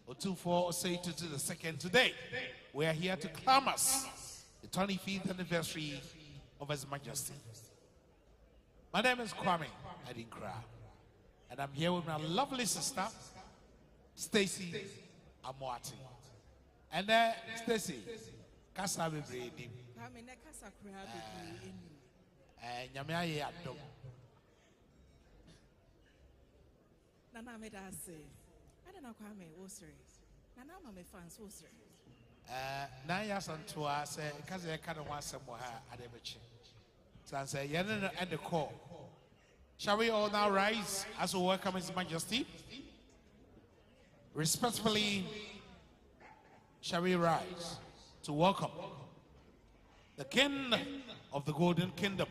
Otufo Osei to the second today. We are here to clamas the 25th anniversary of His Majesty. My name is Kwame Adinkra, and I'm here with my lovely sister, Stacy Amoati. And Stacy, Kasa Bebredi. Nyamia Adom. Nana made us say, I don't know Kwame, oh sorry. Nana my fans, oh sorry. 9 years on tour, say, because I kind of want somewhere at the beach. So I say, Yanan at the call. Shall we all now rise as we welcome His Majesty? Respectfully, shall we rise to welcome the King of the Golden Kingdom,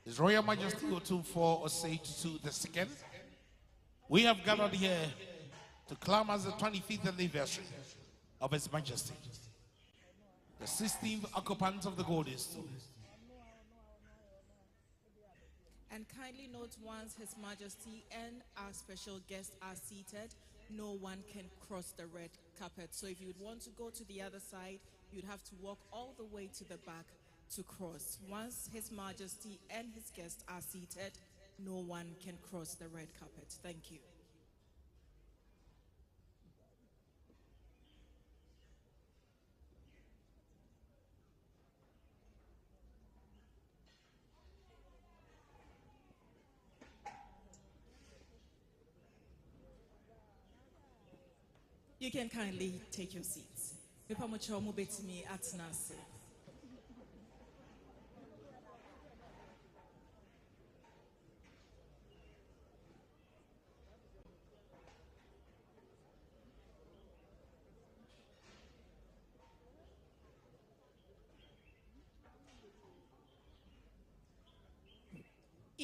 His Royal Majesty Otufo Osei the second. We have gathered here to claim as the 25th anniversary of His Majesty, the 16th occupant of the Golden Stool. And kindly note, once His Majesty and our special guests are seated, no one can cross the red carpet. So if you would want to go to the other side, you'd have to walk all the way to the back to cross. Once His Majesty and his guests are seated, no one can cross the red carpet. Thank you. You can kindly take your seats. If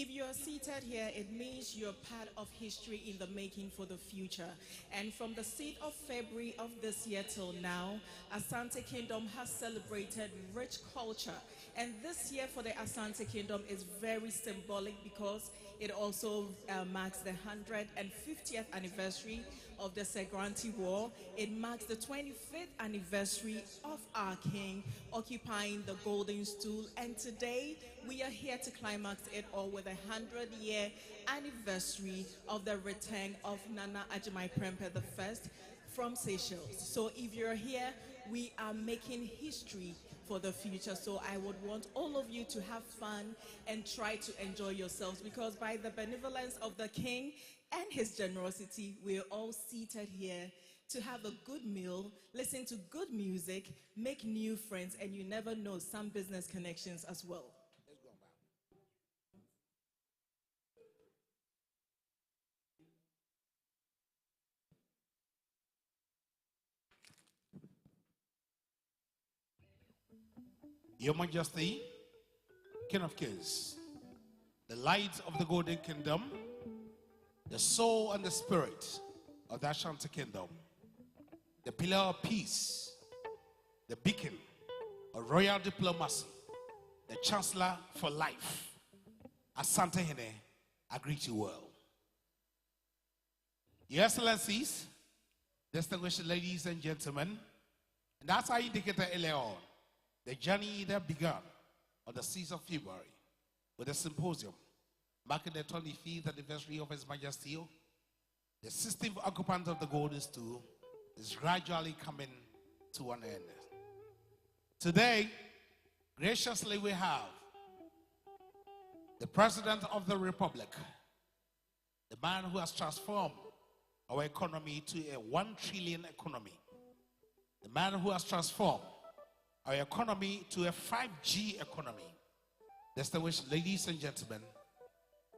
you are seated here, it means you're part of history in the making for the future. And from the 6th of February of this year till now, Ashanti Kingdom has celebrated rich culture. And this year for the Ashanti Kingdom is very symbolic because it also marks the 150th anniversary of the Segranti War. It marks the 25th anniversary of our king occupying the Golden Stool. And today we are here to climax it all with a 100-year anniversary of the return of Nana Ajimai Prempeh I from Seychelles. So if you're here, we are making history for the future. So I would want all of you to have fun and try to enjoy yourselves, because by the benevolence of the king and his generosity, we're all seated here to have a good meal, listen to good music, make new friends, and you never know, some business connections as well. Your Majesty, King of Kings, the light of the Golden Kingdom, the soul and the spirit of the Ashanti Kingdom, the pillar of peace, the beacon of royal diplomacy, the Chancellor for life, Asante Hene, I greet you well. Your Excellencies, distinguished ladies and gentlemen, and as I indicated earlier on, the journey that began on the 6th of February with a symposium marking the 25th anniversary of His Majesty, the 16th occupant of the Golden Stool, is gradually coming to an end. Today, graciously we have the President of the Republic, the man who has transformed our economy to a 1 trillion economy, the man who has transformed our economy to a 5G economy. Distinguished ladies and gentlemen,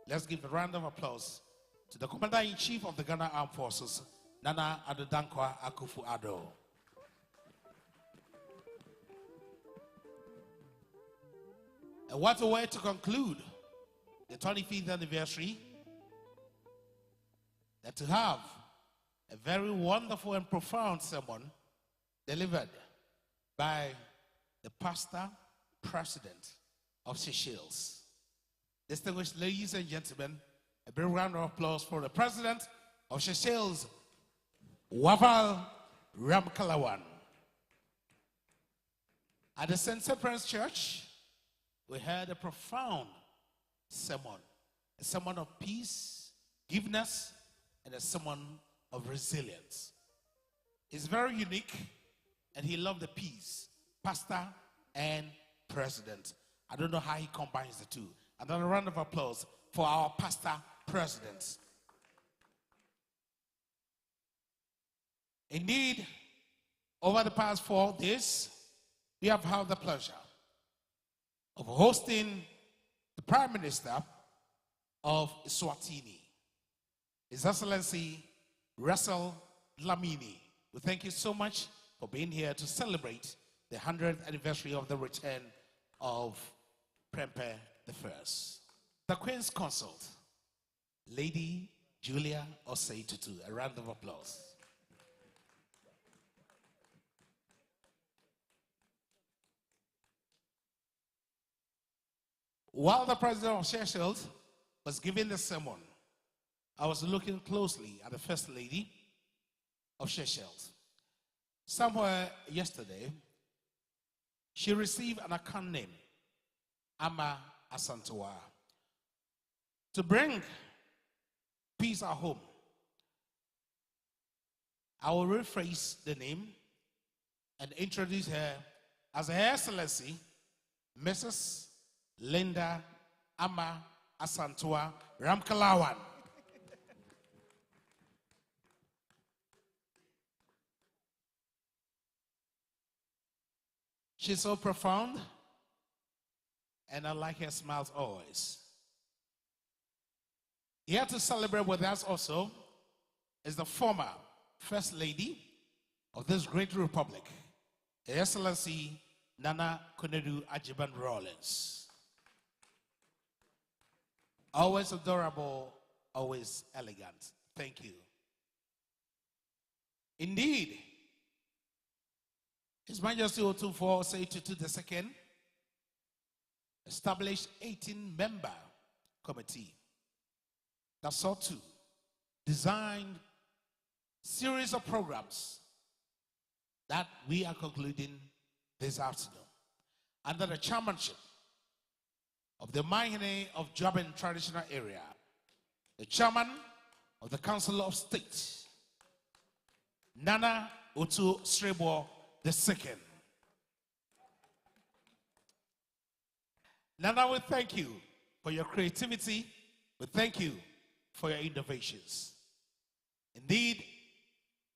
let's give a round of applause to the Commander-in-Chief of the Ghana Armed Forces, Nana Addo Dankwa Akufo-Addo. And what a way to conclude the 25th anniversary, that to have a very wonderful and profound sermon delivered by the pastor president of Seychelles. Distinguished ladies and gentlemen, a big round of applause for the president of Seychelles, Waval Ramkalawan. At the St. Cyprian's Church, we heard a profound sermon, a sermon of peace, giveness, and a sermon of resilience. It's very unique, and he loved the peace, pastor and president. I don't know how he combines the two. Another round of applause for our pastor presidents. Indeed, over the past 4 days, we have had the pleasure of hosting the Prime Minister of Eswatini, His Excellency Russell Lamini. We thank you so much for being here to celebrate the 100th anniversary of the return of Prempeh I. The Queen's Consort, Lady Julia Osei Tutu. A round of applause. While the President of Seychelles was giving the sermon, I was looking closely at the First Lady of Seychelles. Somewhere yesterday, she received an account name, Ama Asantewa, to bring peace at home. I will rephrase the name and introduce her as Her Excellency, Mrs. Linda Ama Asantewa Ramkalawan. She's so profound, and I like her smiles always. Here to celebrate with us also is the former First Lady of this great republic, Her Excellency Nana Konadu Ajiban Rawlings. Always adorable, always elegant. Thank you. Indeed, His Majesty Otumfuo Osei Tutu II established 18-member committee that sought to design series of programs that we are concluding this afternoon under the chairmanship of the Mahine of Jobin Traditional Area, the chairman of the Council of State, Nana Otu Srebo II. Nana, we thank you for your creativity. We thank you for your innovations. Indeed,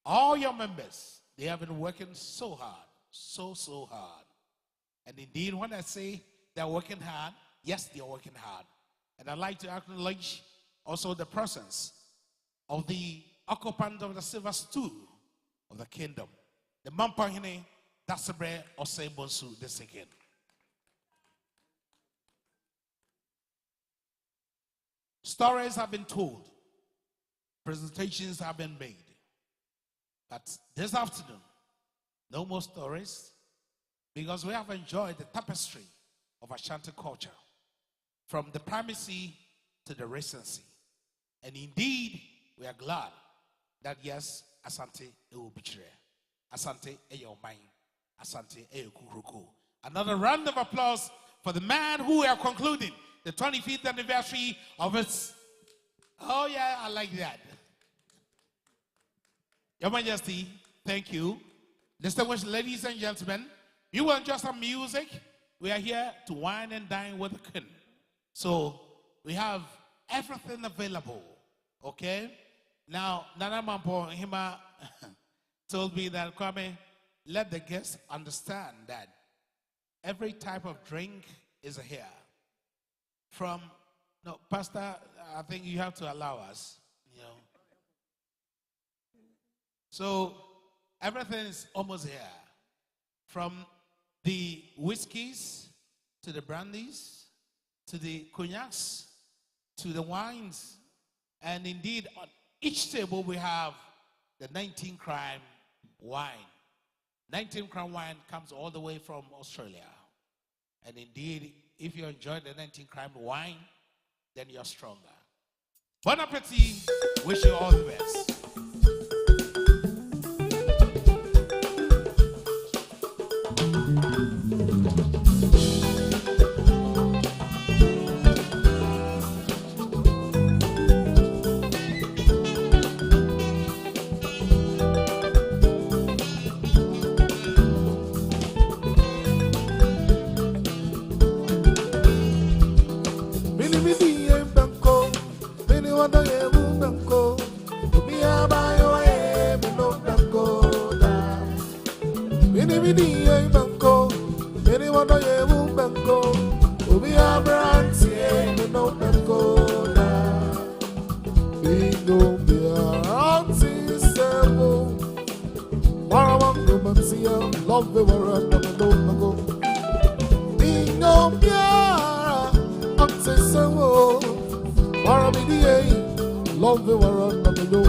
all your members, they have been working so hard, so hard. And indeed, when I say they're working hard, yes, they're working hard. And I'd like to acknowledge also the presence of the occupant of the silver stool of the kingdom, the Mampahine Dasabre Osei Bonsu II. Stories have been told, presentations have been made. But this afternoon, no more stories, because we have enjoyed the tapestry of Ashanti culture, from the primacy to the recency. And indeed, we are glad that yes, Asante will be there. Asante your mind. Asante kuruku. Another round of applause for the man who we are concluding the 25th anniversary of its. Oh yeah, I like that. Your Majesty, thank you. Distinguished ladies and gentlemen, you will enjoy some music. We are here to wine and dine with the king. So we have everything available. Okay? Now, Nana Mampo Hima told me that, Kwame, let the guests understand that every type of drink is here. From, no, Pastor, I think you have to allow us, you know. So everything is almost here. From the whiskeys to the brandies to the cognacs to the wines. And indeed, on each table we have the 19 crime wine. 19 crime wine comes all the way from Australia. And indeed, if you enjoy the 19 crime wine, then you're stronger. Bon appetit. Wish you all the best. Love the world, never know. Bingo, yeah, until so. Love the world, never know.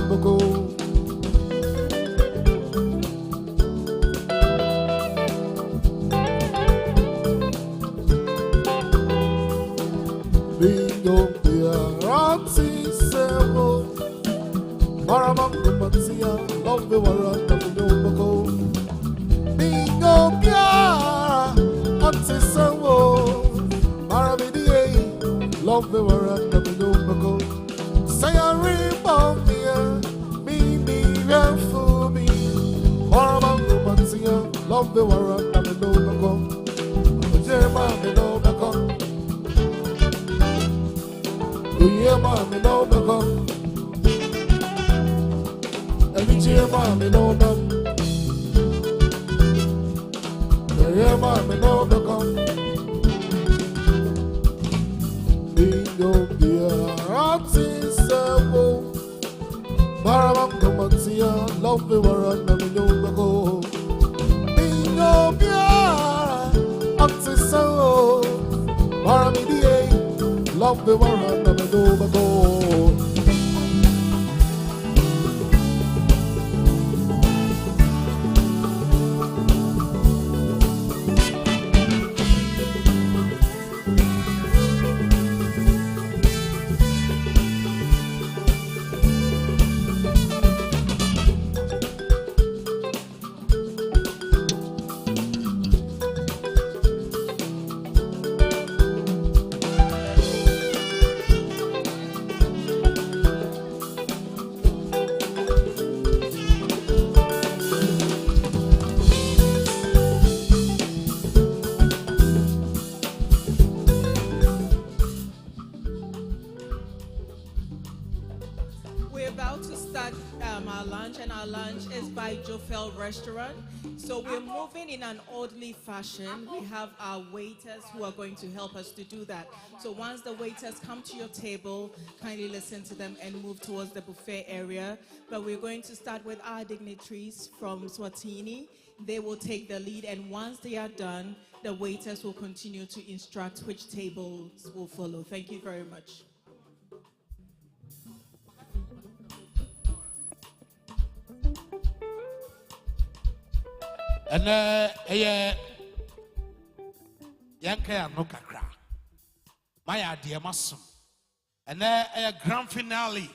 Bingo, yeah, until so. Love the world, never know. Bingo, yeah, until so. Love the world, never know. Say a rebound me, for me. Love the world, never know. Jeremiah, no, no, do you man, no, no. Every Jeremiah, no, no. Yeah, man, no, no. Bingo, dear, artist, love the world, never know. Bingo, dear, artist, love the world, never know. Restaurant. So we're moving in an orderly fashion. We have our waiters who are going to help us to do that. So once the waiters come to your table, kindly listen to them and move towards the buffet area. But we're going to start with our dignitaries from Swatini. They will take the lead, and once they are done, the waiters will continue to instruct which tables will follow. Thank you very much. And Yanka no kakra. My idea masum. And a grand finale.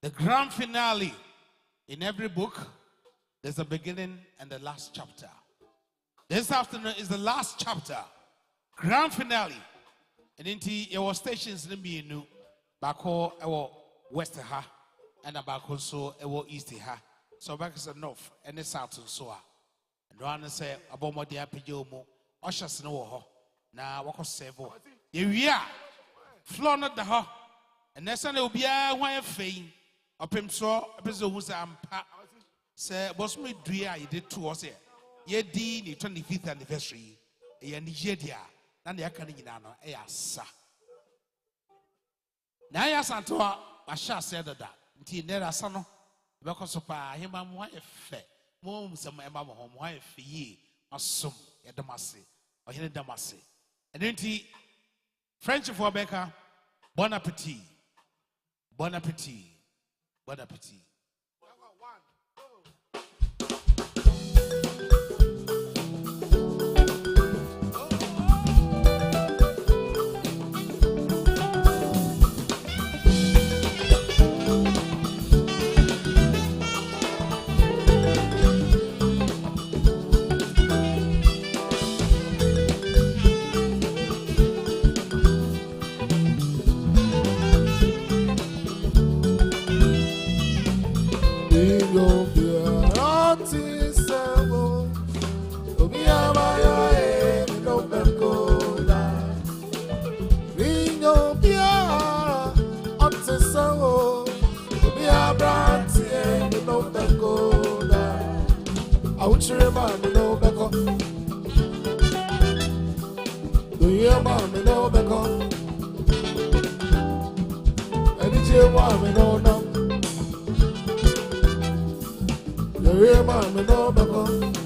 The grand finale. In every book, there's a beginning and the last chapter. This afternoon is the last chapter. Grand finale. And into your stations in the new Bako ewo west ha and Abako so ewo east ha. So back is the north and the south and so on. And one say about my dear Pijomo, Ushers no ho. Now what was several. You are flown at the ho. And that's an obia why fame. Opemsuo, episode who's say, was me dear, you did two or say, ye did the 25th anniversary, a Nigeria, and the Akanino, a sa. Naya Santoa, Masha said that, until never son, because of him and wife, mom, some Emma home, wife, ye, or some, a Damasi, or in a Damasi. And then French for Becca, bon appetit, bon appetit, bon appetit. hear mommy no beko. And it's your mommy no no. You hear mommy no beko.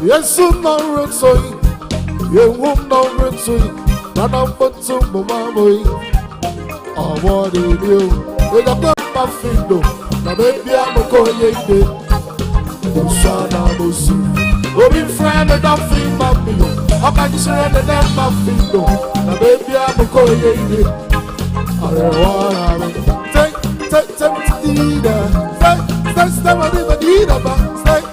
Yes, no retsoy. You won't no retsoy. Nana putsu mamamoy. I want you. We got my findo. Na baby I'm a koyende. Usana musu. Obi friend don't feel mommy. I can just run the damn muffin. The baby I'm going. I want to take to leader. Step on the leader, step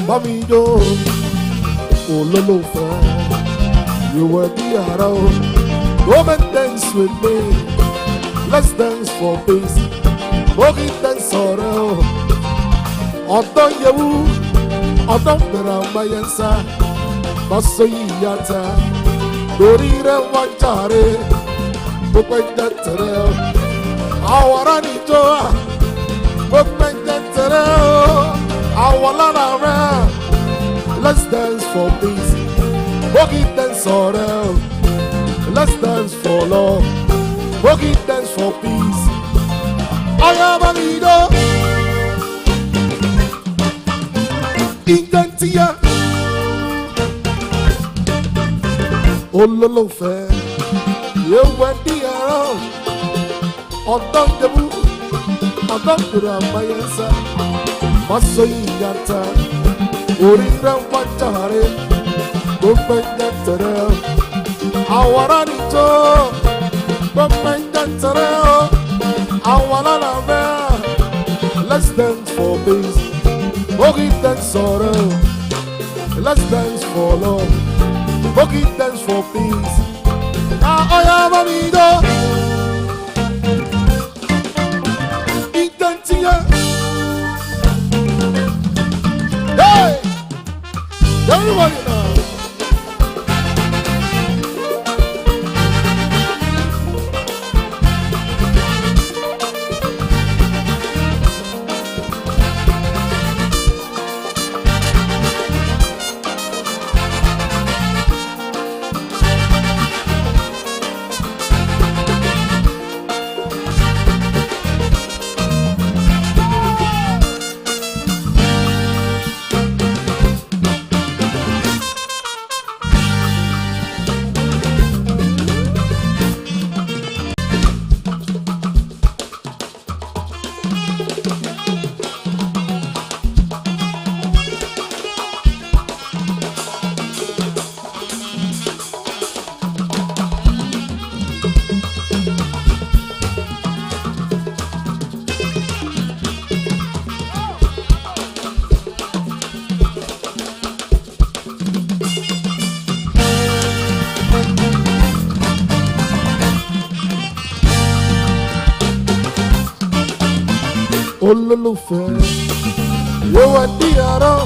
Mommy don't, oh lolo fan, you were the arrow. Come and dance with me, let's dance for peace. Boogie dance sorrow. Although you, although there are my answer, but so yata, Dorira Wantare, Book that terror. Our Anito, Book that terror. Let's dance for peace. Boogie dance around. Let's dance for love. Boogie dance for peace. I am a leader. Intentia. Oh, lolo fair. You went the arrow. On top the boot. On top the Ramayasa. Masoyata, Urinda Watare, Bumpendatara, Awaranito, Bumpendatara, Awarana. Let's dance for peace. Boogie dance sorrow. Let's dance for love. Boogie dance for peace. I am a leader. Intentia. Hey! Everybody now! Olólùfẹ́ yóò wá di àárọ̀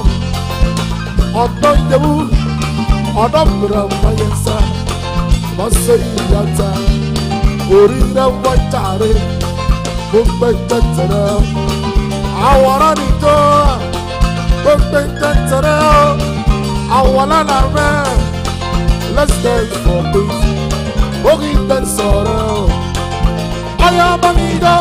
ọ̀dọ́ ìjẹ̀bú ọ̀dọ́ mìíràn wáyé sá lọ́sẹ̀ ìyàtà orí rẹ̀ wá jàre gbogbo ìtẹ̀tẹ̀rẹ̀ àwòrán nìjọ́ gbogbo ìtẹ̀tẹ̀rẹ̀ àwòrán rẹ̀ let's dance for peace bókì tẹ̀ sọ̀rọ̀ ọ̀yà bá mi jọ.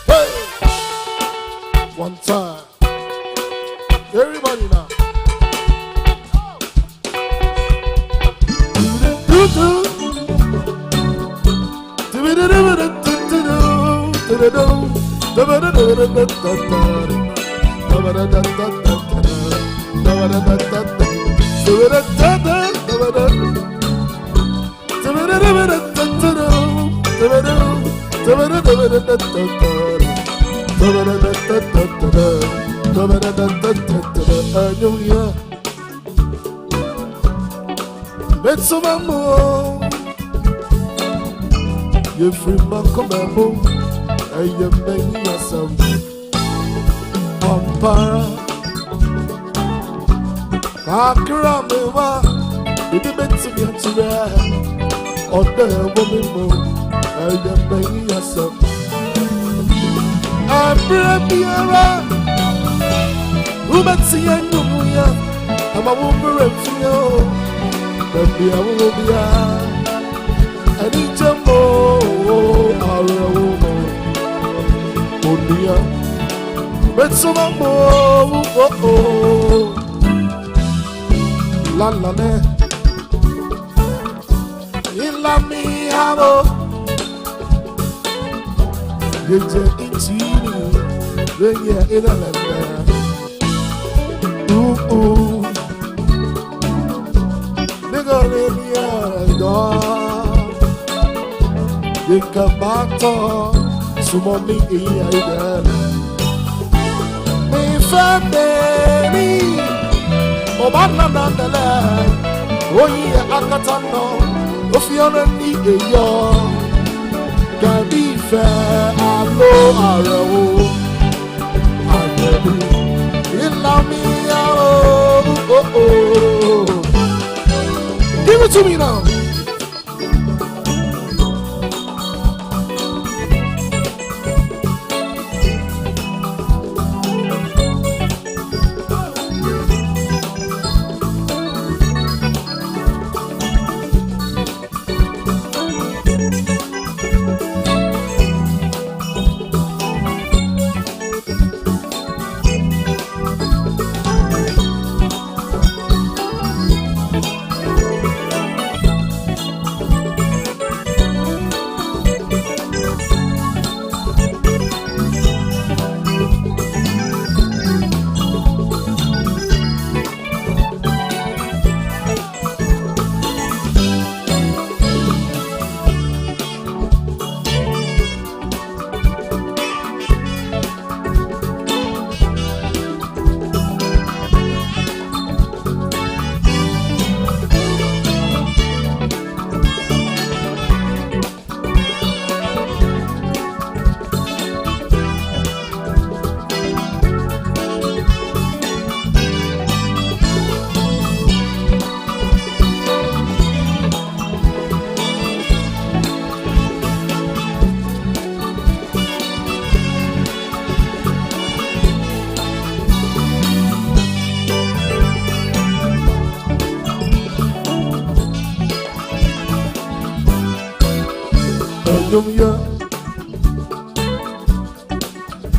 Hey. One time, everybody now. You free man come and boom, and you make yourself Ampara. Akramiwa, you did it to get to there. On the woman moon, and you make yourself Prempeh. Who bet see and you, I'm a woman and feel, but be a woman. I need to know our woman. Oh dear, but some more. Oh, la la la. In la mi amo. You just inchini, when you're in a land. Ooh, nigga, let me out. Yekamato, sumoni iya. Mi family, obana nandele. Oye akatano, ofiona ni eyo. Kadife alo arao, adebi ilamiya oh. Give it to me now.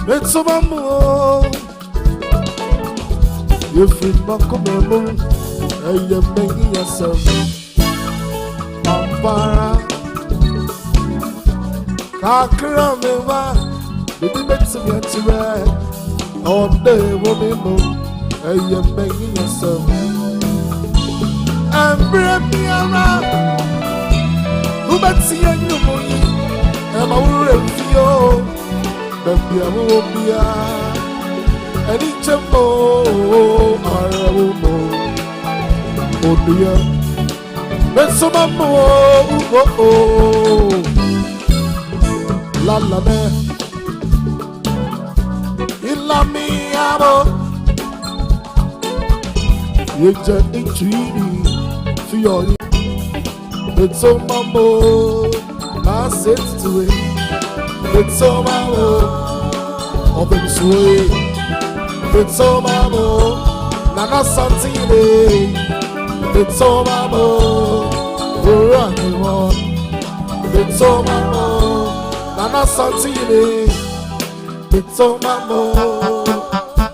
It's a mammo. You feel my command, and you're making yourself Ampara. Akramiwa, you did it to get to ride. All day, woman, and you're making yourself Prempeh. Who bet see you, and I will refuse. Baby, I will be and each of more are more. Oh dear, but some more. La la la, illa mi amo. You just intriguing for your. It's so mambo, I said to it. It's so mambo, Opemsuo. It's so mambo, Nana Santini. It's so mambo, running on. It's so mambo, Nana Santini. It's so mambo.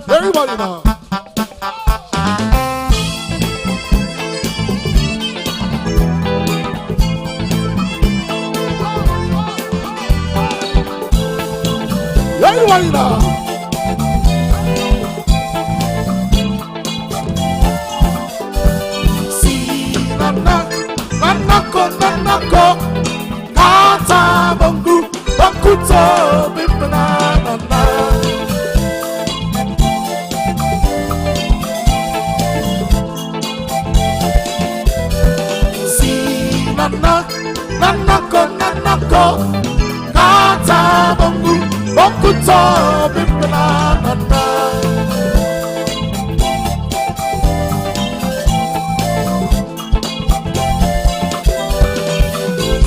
Everybody now. Everybody now. See, nanako, kata bongu, bakuto, bipana, nana. See, nanako, kata bongu, bakuto, bipana, nana.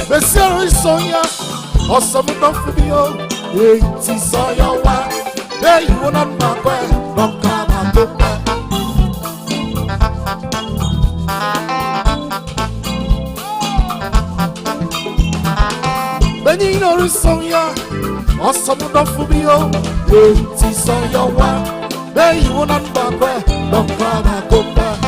Monsieur Sonia, awesome enough for me, oh, it's Sonia, why? There you will not my way, don't come and look back. Benino Sonia, awesome enough for me, oh, it's Sonia, why? There you will not my way, don't come and look back.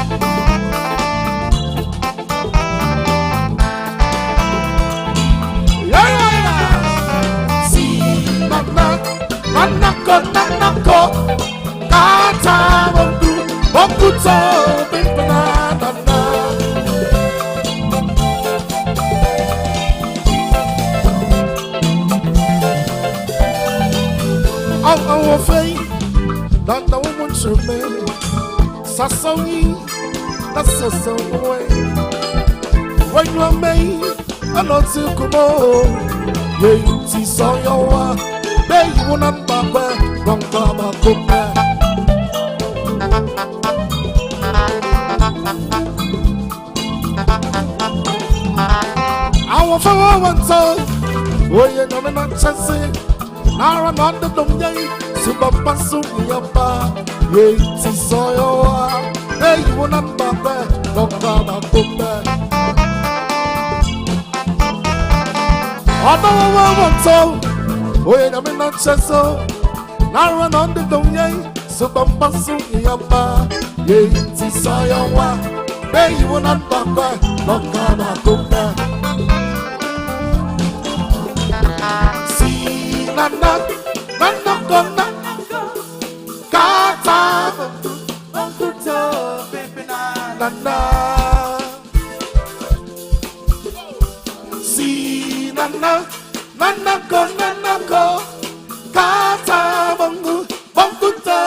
Nanako, kata bongu, bokuto, bipana, nana. Our faith, that the woman should make. Sasongi, that's a song away. When you are made, I'm not to come on. You see, so you are. Hey, you won't back where don't come up to me. I want for one time. Oh, you know, I'm not chasing. Now I'm on the domain. Super Pasu, your bar. Yeah, it's so you are. Hey, you won't back where don't come up to me. I don't want to. Oh, yeah, I'm not just so. Now run on the domain. So, Pampasu, Yamba. Yeah, it's so your one. Hey, you will not back back. Not gonna go back. See, Nana, gonna. Kata, Bankuto, Nana. See, Nana. Nanako, kata bongu, bonguto,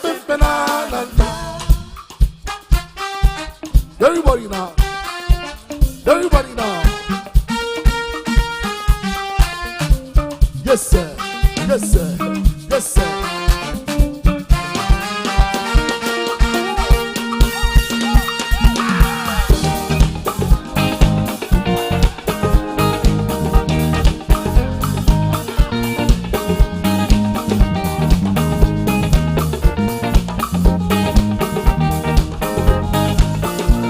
pipena, nana. Everybody now. Everybody now. Yes, sir. Yes, sir. Yes, sir.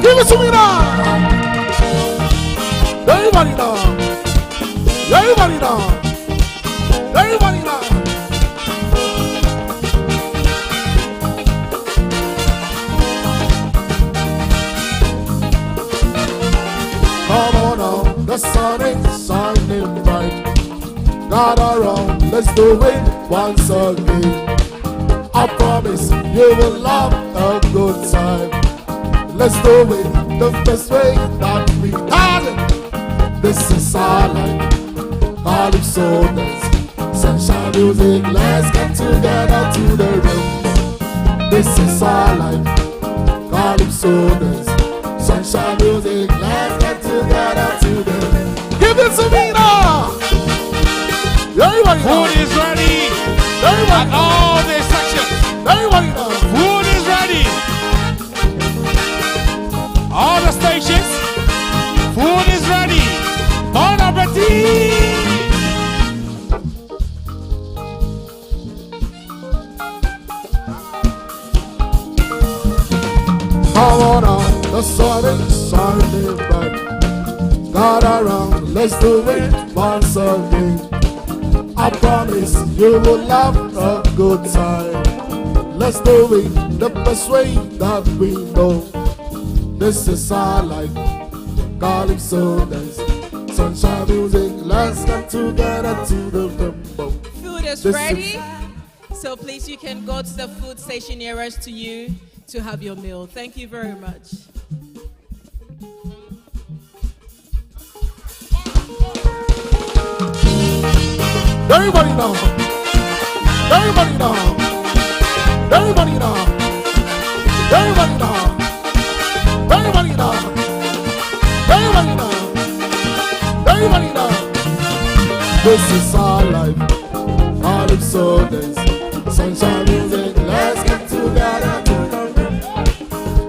Give it to me now. Everybody now. Everybody now. Everybody now. Come on now, the sun is shining bright. Gather around, let's do it once again. I promise you will have a good time. Let's do it the best way that we can. This is our life, Calypso dance, sunshine music. Let's get together to the room. This is our life, Calypso dance, sunshine music. Let's get together to the room. Give it to me now. Everybody now. Food is ready. Everybody At all the sections. Everybody now. Food is ready. All the stations. Food is ready. Bon appetit. Come on now, the sun is shining bright. Gather around, let's do it once again. I promise you will have a good time. Let's do it the best way that we know. This is our life, Calypso dance, sunshine music. Let's get together to the tempo. Food is This ready. So please, you can go to the food station nearest to you to have your meal. Thank you very much. Everybody now. Everybody now. Everybody now. Everybody now. Everybody now. Everybody now. Everybody now. This is our life. All of sodas. Sunshine music. Let's get together.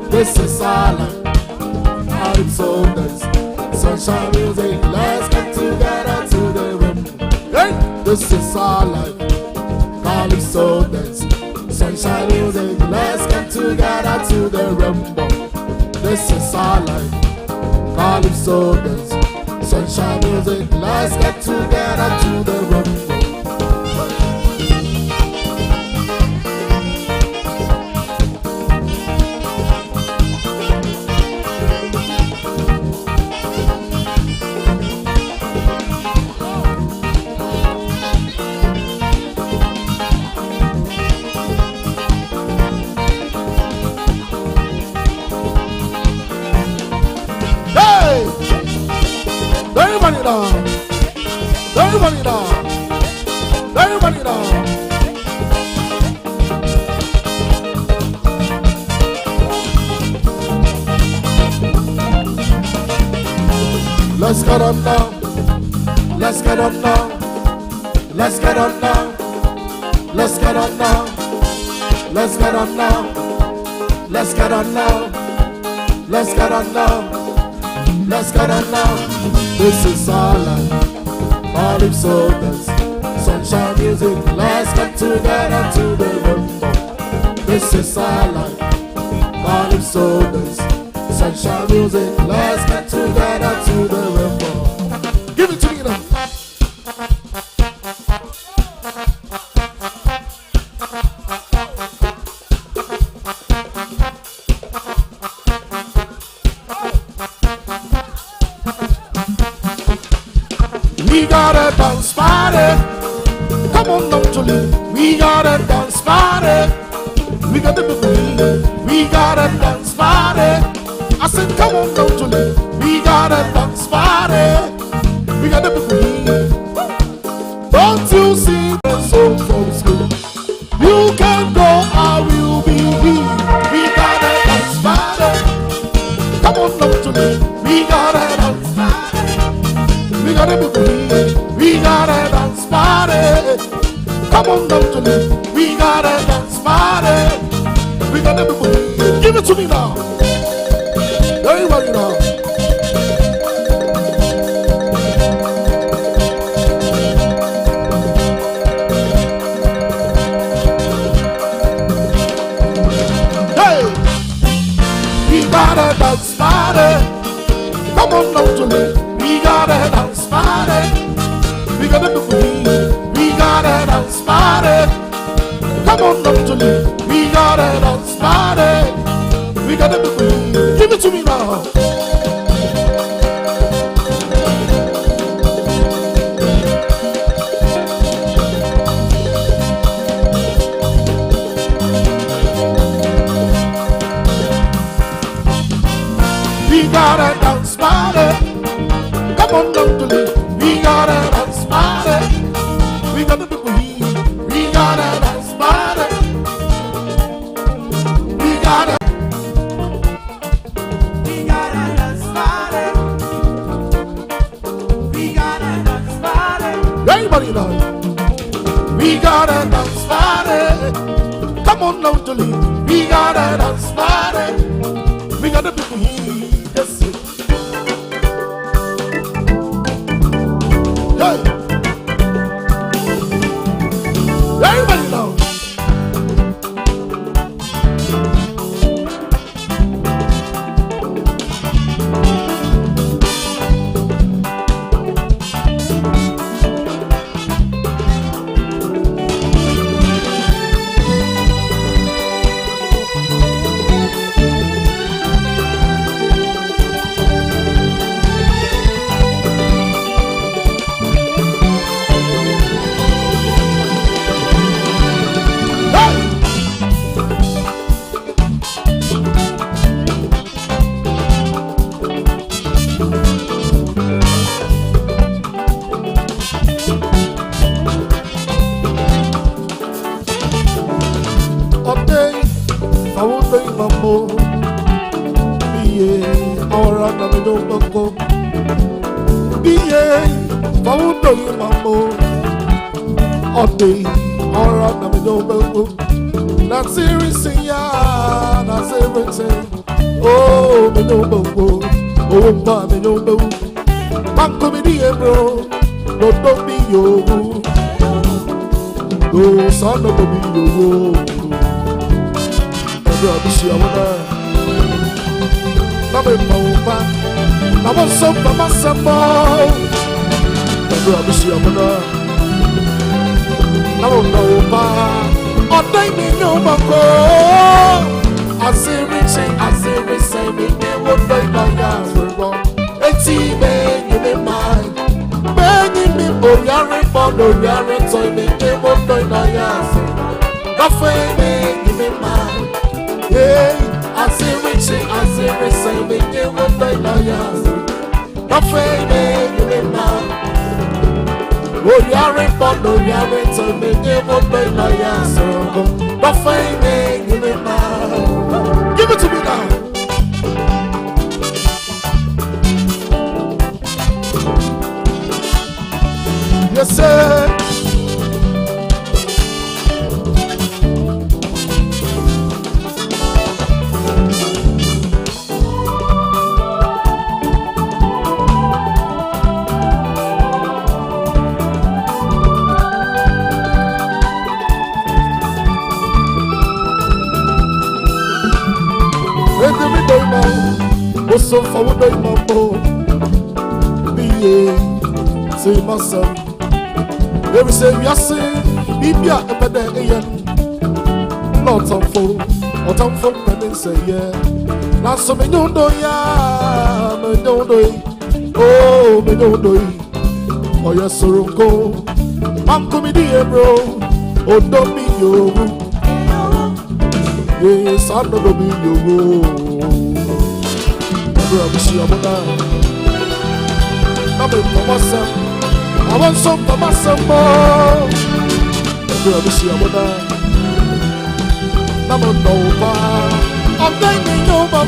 This is our life. All of sodas. Sunshine music. Let's get together to the room. Hey! This is our life. Calypso dance, sunshine music. Let's get together to the rainbow. This is our life. Calypso dance, sunshine music. Let's get together to the rainbow. Everybody down. Everybody down. Everybody down. Let's get on now. Let's get on now. Let's get on now. Let's get on now. Let's get on now. Let's get on now. Let's get on now. Let's get on now. This is our life. Olive sodas, sunshine music. Let's get together to the rainbow. This is our life. Olive sodas, sunshine music. Let's get together to the rainbow. Give it to me now. We got a dance party. Come on down to live. We got a dance party. We got the boogie. We got a dance party. I said come on down to live. We got a dance party. We got the boogie. Don't you see the soul from school? You can go, I will be here. We got a dance party. Come on down to live. We got a dance party. We got the boogie. We got a dance party. Come on down to live. We got a dance party. We got the boogie. Give it to me now. Everybody now. Hey! We got a dance party. Come on down to live. We got a dance party. We got the boogie. We got a dance party. Come on down to live. We got a dance party. We got the boogie. Give it to me now. We got a dance party. Come on down to live. We got a dance party. We got the boogie. We got a dance party. We got a dance party. We got a dance party. Everybody know. We got a dance party. Come on down to live. We got a dance party. We got the boogie. That's it. Everybody know. mambo. Yeah, ora na me no mambo. Yeah, fawundo yi mambo. Ode, ora na me no mambo. That's everything, yeah, that's everything. Oh, me no mambo. Oh, ma me no mambo. Manko me di bro. No don't be yo. No son no be yo. No be she wanna. Na me pa. Na mo so pa masamo. No be she wanna. Na mo pa. O dai me no mako. Asiri me ne wo dai na ya so. Eti me you be mine. Me oh yare bono yare toy me mo toy na yase. Nothing me give me man. Yeah, asiri say me mo toy na yase. Nothing me give me man. Oh yare bono yare toy me mo toy na yase. Nothing me give me man. Give it to me now. Yes, sir. So forward day mambo. Be say myself. Every say yes, Bibia ebede eyen. Not on phone, or on phone men say yeah. Now so me don't do ya, me don't do it. Oh, me don't do it. Oh yes, so go. Man come here, bro. Oh, don't be you. Yes, I don't be you. Bro, she abona. I'm in myself. I want some for myself more. Bro, she abona. I'm over. I'm thinking no more.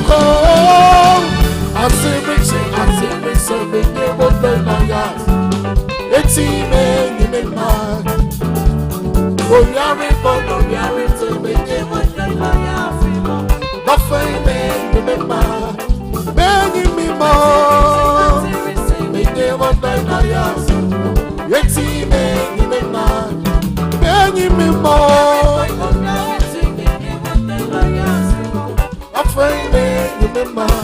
I'm saying, me so me won't play my gas. It's me man. Oh, you're to me, won't play my gas. Nothing me man. Begging me more, make them up by my ass. Let's see, begging me man, begging me more. I'm afraid, begging me man.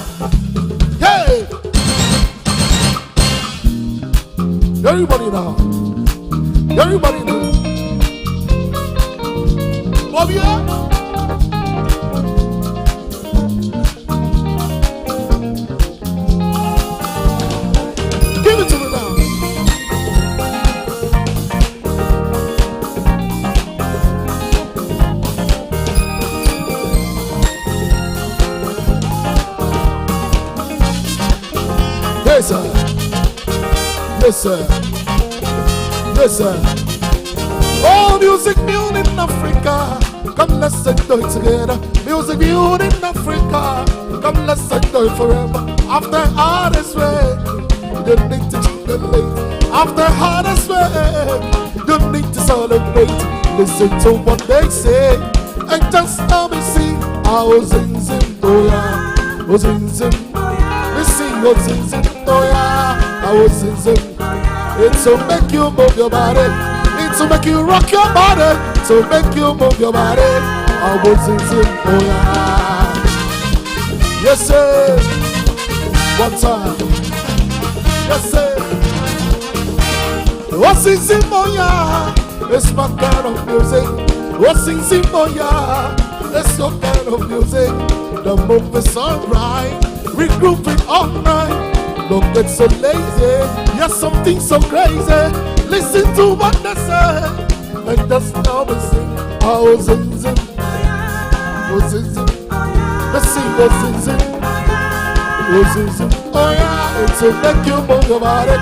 Hey, everybody now, everybody now. Bobby, give it to me now. Yes, sir. Yes, sir. Yes, sir. Oh, music built in Africa. Come, let's enjoy it together. Music built in Africa. Come, let's enjoy it forever. After hardest way, you need to jubilate. After hardest way, you need to celebrate. Listen to what they say and just let me see. I was in Zimbabwe, was in Zimbabwe. Listen, was in Zimbabwe, I was in Zimbabwe. It's to make you move your body. It's to make you rock your body. To make you move your body. I was in Zimbabwe. Yes, sir. One time. Yes, sir. What's in Zimbabwe? It's my kind of music. What's in Zimbabwe? It's your kind of music. The move is alright. Regrouping all night. Don't get so lazy. Yes, something so crazy. Listen to what they say. And that's how we sing. I was in Zim. Was in Zim. Let's see what's in Zim. Was in Zim. Oh yeah, it's to make you move your body.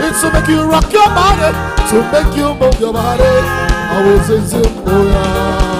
It's to make you rock your body. To make you move your body. I was in Zim. Oh yeah.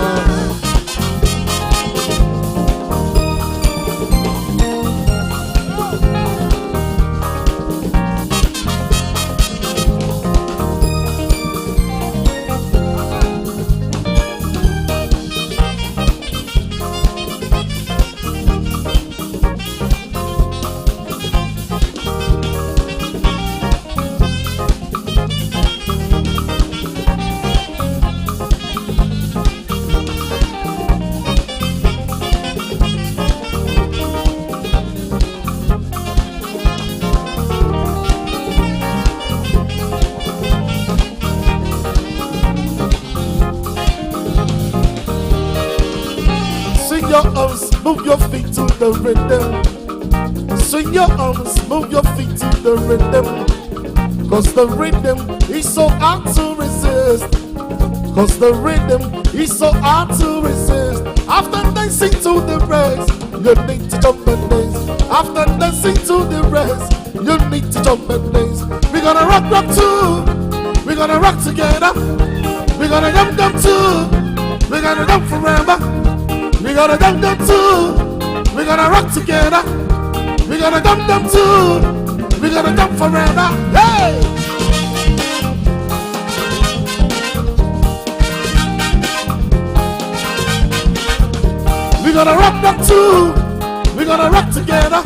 your arms, move your feet to the rhythm. Swing your arms, move your feet to the rhythm. Cause the rhythm is so hard to resist. Cause the rhythm is so hard to resist. After dancing to the rest, you need to jump and dance. After dancing to the rest, you need to jump and dance. We're gonna rock, rock too. We're gonna rock together. We're gonna jump, jump too. We're gonna jump forever. We're gonna jump, jump too. We're gonna rock together. We're gonna jump, jump too. We're gonna jump forever. Hey! We're gonna rock, rock too. We're gonna rock together.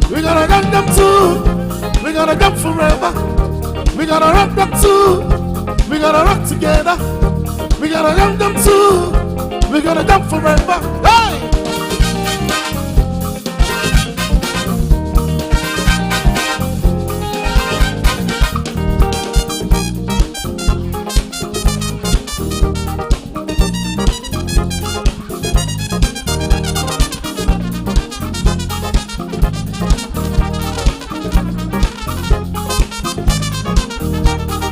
We're gonna jump, jump too. We're gonna jump forever. We're gonna rock, rock too. We're gonna rock together. We're gonna jump, jump too. We're gonna jump forever. Hey!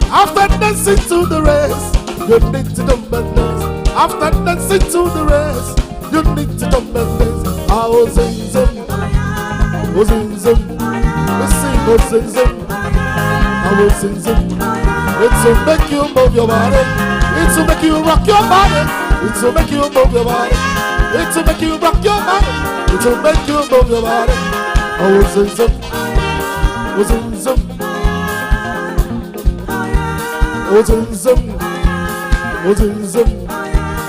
After dancing to the rest, you need to jump and dance. After dancing to the rest, you need to jump and dance. I was in some, was in some, we sing was in some, I was in some. It will make you move your body. It will make you rock your body. It will make you move your body. It will make you rock your body. It will make you move your body. I was in some, was in some. Ozenzem,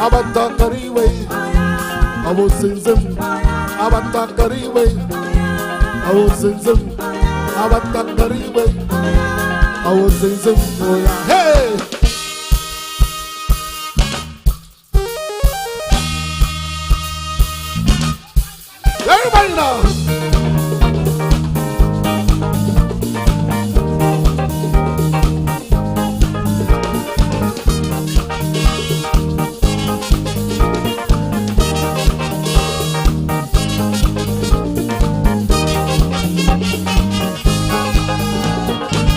Abatakariwe, Ozenzem, Abatakariwe, Ozenzem, Abatakariwe, Ozenzem, hey! Everybody now!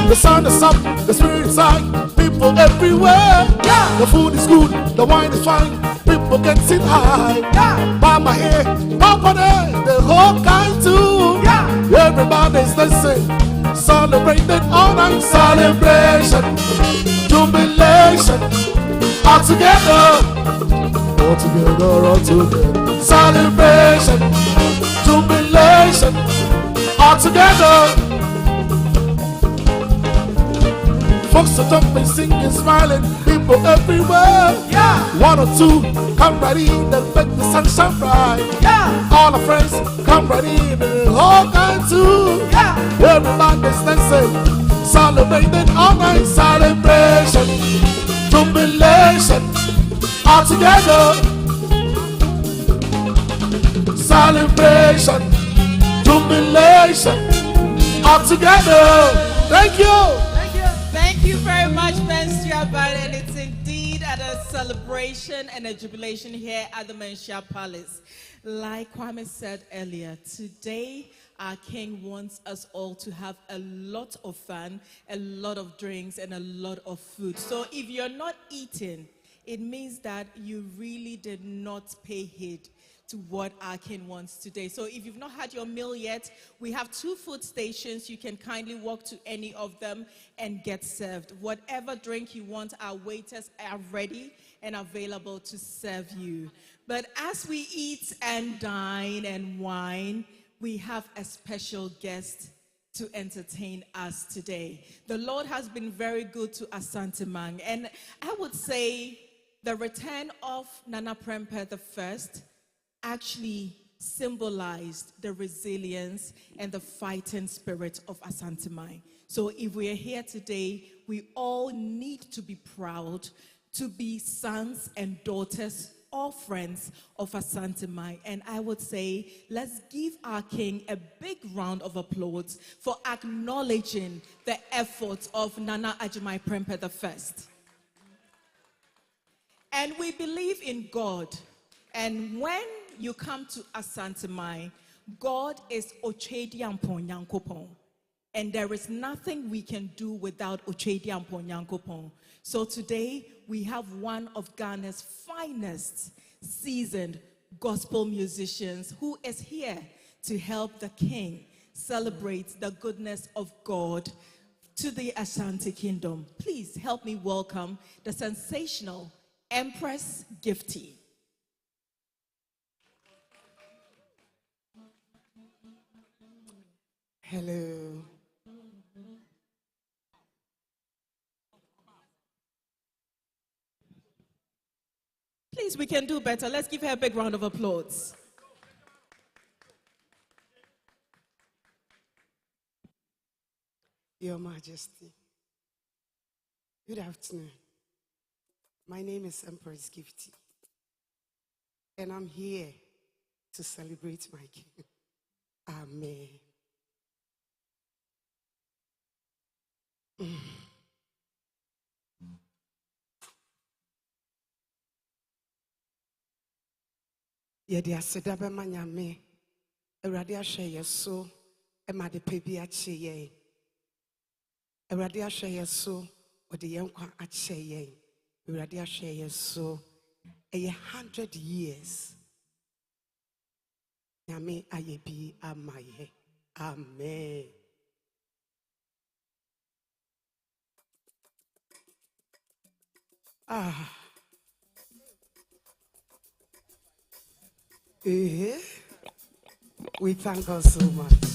The sun is up, the spirit's high, people everywhere. Yeah. The food is good, the wine is fine, people getting high. Yeah. Mama here, Papa there, the whole kind too. Yeah. Everybody's dancing, celebrating all night. Celebration, jubilation, all together. All together, all together. Celebration, jubilation, all together. Folks are jumping, singing, smiling, people everywhere. Yeah. One or two, come right in and make the sunshine bright. Yeah. All our friends, come right in and all kinds too. Yeah. Everybody's dancing, celebrating all night. Celebration, jubilation, all together. Celebration, jubilation, all together. Thank you. Thank you very much, Ben Straban, and it's indeed a celebration and a jubilation here at the Menchia Palace. Like Kwame said earlier, today our King wants us all to have a lot of fun, a lot of drinks, and a lot of food. So if you're not eating, it means that you really did not pay heed to what our King wants today. So if you've not had your meal yet, we have 2 food stations. You can kindly walk to any of them and get served. Whatever drink you want, our waiters are ready and available to serve you. But as we eat and dine and wine, we have a special guest to entertain us today. The Lord has been very good to Asante Mang, and I would say the return of Nana Prempeh the First actually symbolized the resilience and the fighting spirit of Asante Mang. So if we are here today, we all need to be proud to be sons and daughters or friends of Asante Mang. And I would say, let's give our King a big round of applause for acknowledging the efforts of Nana Ajimai Prempeh the First. And we believe in God. And when you come to Asante, God is Ochediampon Yankopon. And there is nothing we can do without Ochediampon Yankopon. So today, we have one of Ghana's finest, seasoned gospel musicians who is here to help the King celebrate the goodness of God to the Ashanti Kingdom. Please help me welcome the sensational Empress Gifty. Hello. Please, we can do better. Let's give her a big round of applause. Your Majesty, good afternoon. My name is Empress Gifty, and I'm here to celebrate my King. Amen. Yedi aseda be manyame Awurade ahwe yeso e ma de pebi ache ye Awurade ahwe yeso ode yenkwa ache ye Awurade ahwe yeso 100 years nyame ayebi amaye. Amen. We thank God so much.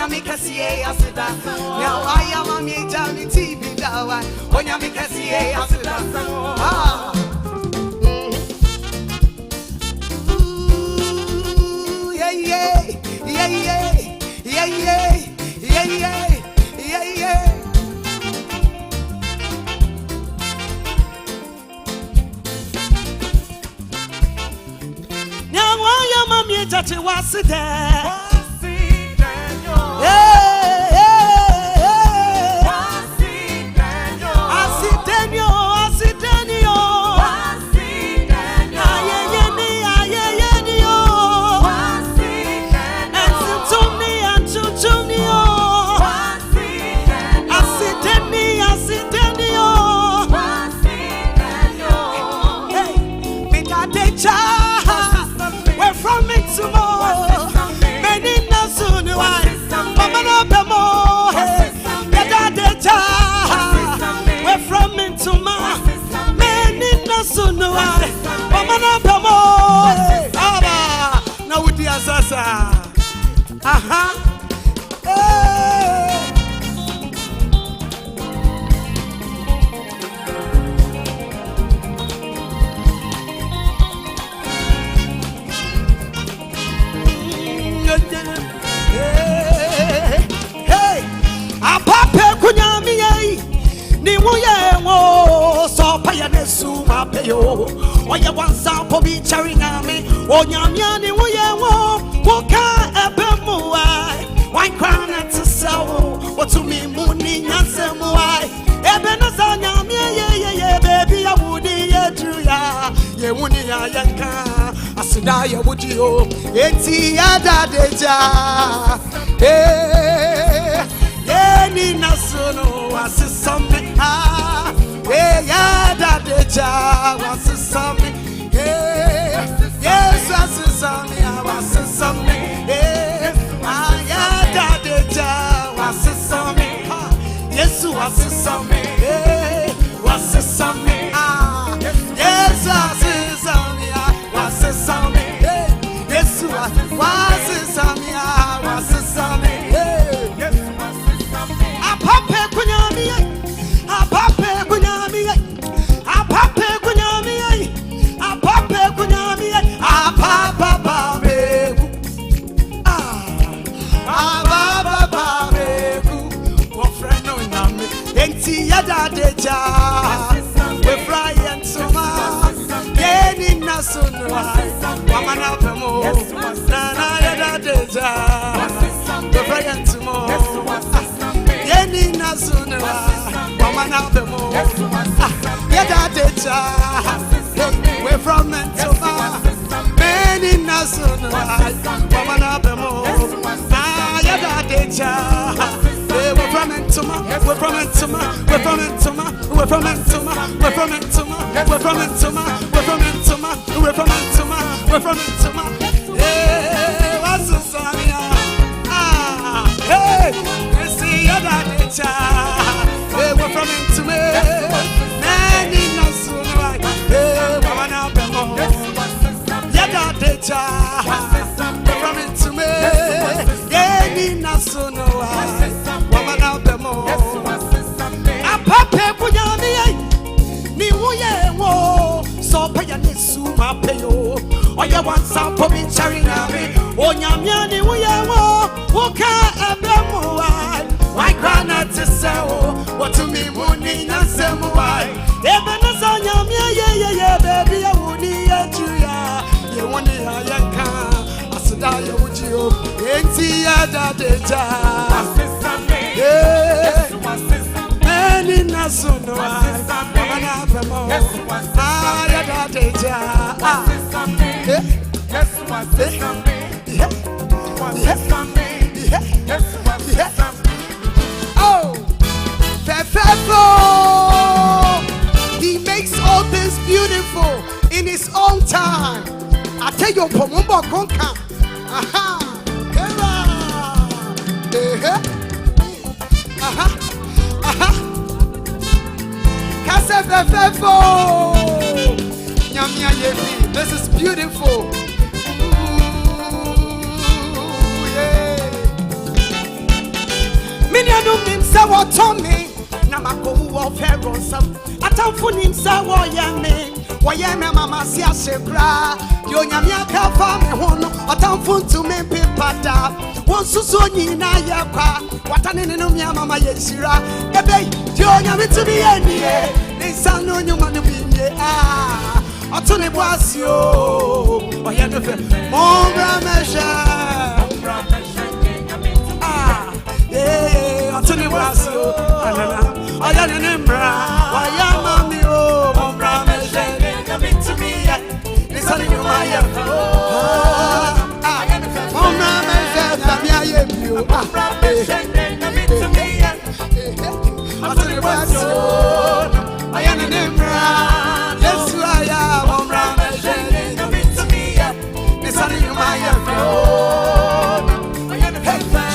Onyame kasiye asida. Ya waya mami jami TV dawa. Onyame kasiye asida. Ah. Yeah yeah yeah yeah yeah yeah yeah yeah yeah. Ya waya mami jati wasida. We're from it tomorrow. Many nasun why. Mama no bemo. We're from it tomorrow. Many nasun why. Mama no bemo. Aba. Now with the asasa. Aha. Oya wansa po bi chari ngame onyamia ni wo ye wo woka ebemu ai wan kwana tsawo otumi muni nyansemu ai ebe no za nyamia ye baby ya wudi ye truya ye wuni ya yanka asida ye wudi o enti ya dadeja ye ni nasuno asisome ah ya dadeja was something. Yes, was something. Was something. Ya dadeja was something. Yes, was something. Was something. Yes, was something. Was something. Yes, was something. Was something. Yes, was something. A papa kunyami. A papa kunyami. A papa kunyami. A papa kunyami. A papa babeku. A papa babeku. What friend no nami. Enti yada deja. We fly and soma. Yeni nasunwa. Mama na pemo. Na yada deja. We fly and soma. Yeni nasunwa. Mama na pemo. Yada deja. We from Mentoma. Many nasunwa. Mama na pemo. Yada deja. We're from Mentoma. We're from Mentoma. We're from Mentoma. We're from Mentoma. We're from Mentoma. We're from Mentoma. We're from Mentoma. We're from Mentoma. We're from Mentoma. Hey, what's the song? Hey, you see your daddy child. Hey, we're from Mentoma. Nanny no soon right. Hey, we're now bemo. Your daddy child. We're from Mentoma. Nanny no soon right. We're now bemo. A papa kunyami. Ni wuye wo. So paya ni suma payo. Oya wansa po bi chari ngame. Onyamia ni wuye wo. Woka ebemu ai. Why grana tsawo. What to me muni nansemu ai. Ebe na sa nyamia ye baby ya wuni ya tuya. Ye woni ya yanka. Asida ya wuji o. Enti ya dadeja. Yeah. Many nasuno ai. Mama na pemo. Ya dadeja. Oh, he makes all things beautiful in his own time. I tell you, Pomumba Konka. Aha, aha, aha. This is beautiful. Tommy, Namako of Ferrosum, Atamfunim Sawa Yame, Wayama Mama Siasebra, Yonyamia Farm, Atamfun to me Pipata, one Susoni Nayapa, Wataninumia Mama Yesira, Ebe, Yonyami to be any, they sound on your money. Atone Boasio, Oyanefe, Mombra Mesha. Atone Boasio, Oyanembra, Oyamami, Mombra Mesha, coming to me, listen to my Mombra Mesha, Tamia, Mombra Mesha, coming to me, Atone Boasio, Oyanembra.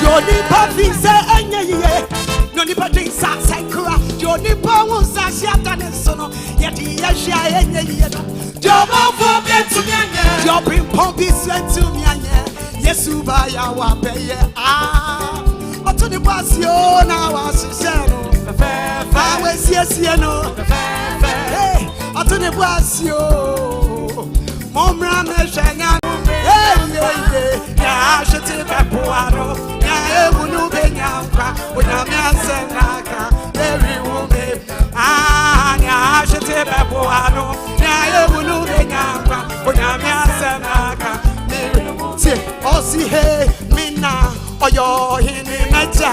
Johnny Papi say enye no ni pati sa sekura Johnny pa won sa shiata ne sono yeti yehia enye no Joba for get to me Jobin pompi sent to me Yesu ba ya wa peye Otoni pasio na wa sise no fa we siesie no hey Otoni pasio Momra me shanya ya shete pepuano ya ebunu benyampa onyamia senaka every woman ya shete pepuano ya ebunu benyampa onyamia senaka ti osi he mina oyo hini naja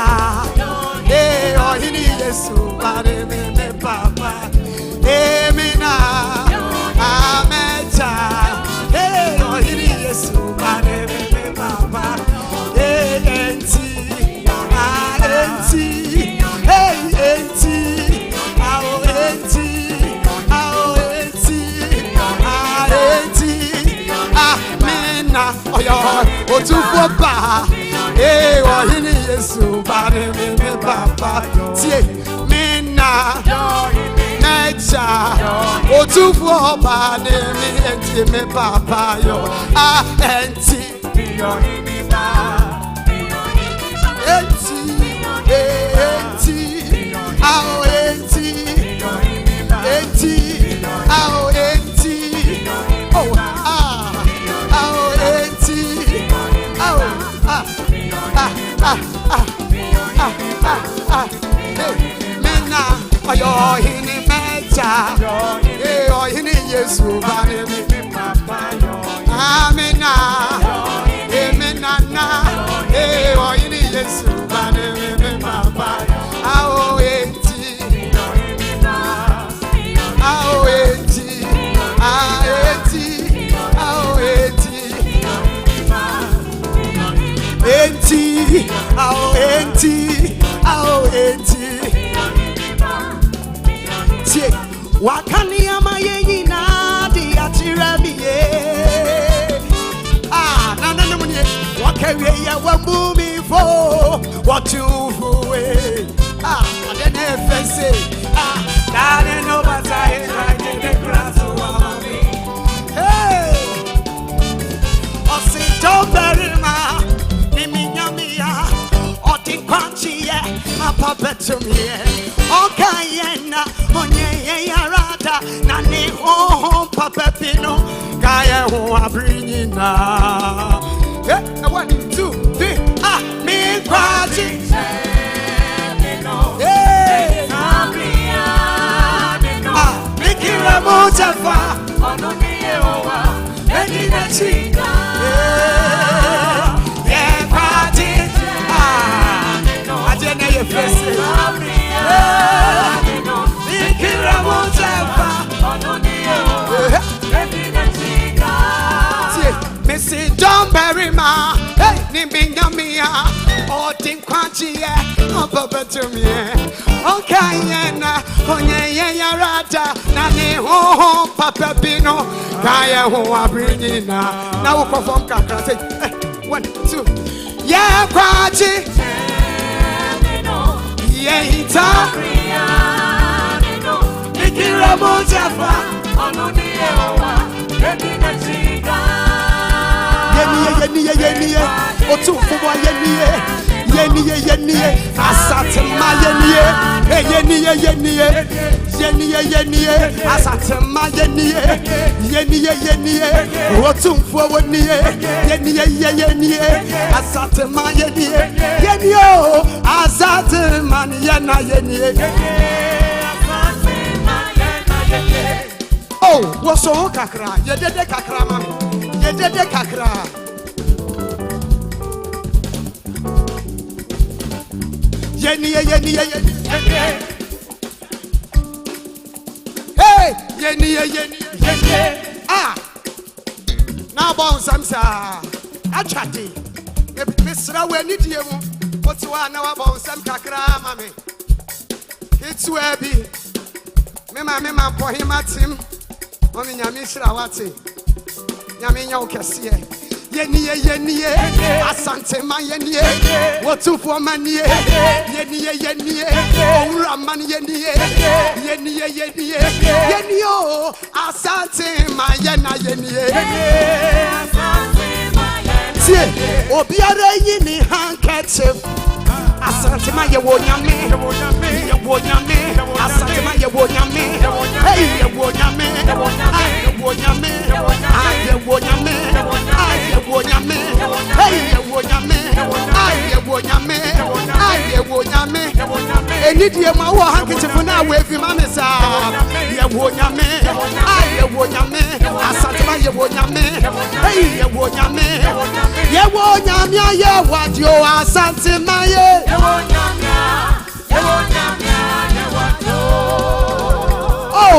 ohini Yesu bare me papa mina ameja ohini Yesu bare me papa enti amena oyo otufopa ohini Yesu bare me papa tie mina Mecha otufopa ne mi enti me papa yo enti Ayo hini mecha, hini Yesu bare mi papa yo. Amena, amena na, hini Yesu bare mi papa yo. Ao enti, ao enti, ao enti. Wakani amaye yina di atiramiye nana munye wakawe ya wambumi fo watuwe adene fese dane no batae like grass wami hey osi toberima niminyamia oti kwanchi ye apabetumie okayena onye yarada nani papa pino kaya ho abrinyina 1 2 3 mi kwaji mikira mojafa ononiye owa edina chinga kwaji ajene ye face mikira mojafa ononiye owa edina chinga Missy don't bury ma hey nimbingamia otin kwachiye papa to me okayena onye yarada na ni ho papa bino kaya ho abrinyina na ukofom kakra say 1 2 yeah kwachi yeah hita mikira mojafa ononiye owa edina chinga yeniye otumfuwa yeniye asatima yeniye Asatema yenie, yenie, rotum for one year, yenie, Asatema yenie, Asatema yenie. Oh, what's so kakra? Yedede kakra, man. Yedede kakra. Yenie. Hey, yenie. Ah, now bounce, I'm sorry. I chatty. Miss Rawe need you. What's one now about some kakra, mammy? It's webby. Mema for him at him. Mommy, Yamishra, what's it? Yaminya Cassia. Yenie, Asante Mayenie, what two for mania, Yenie, Raman Yenie, Yenio, Asante Mayena Yenie, Obiara Yini handkerchief. Asante Maya Wonyame, Asante Maya Wonyame, hey, Wonyame, Enidia ma wo handkerchief na wefi ma mesa ye wonyame aye wonyame asante ma ye wonyame hey ye wonyame ye wadio asante ma ye wonyame oh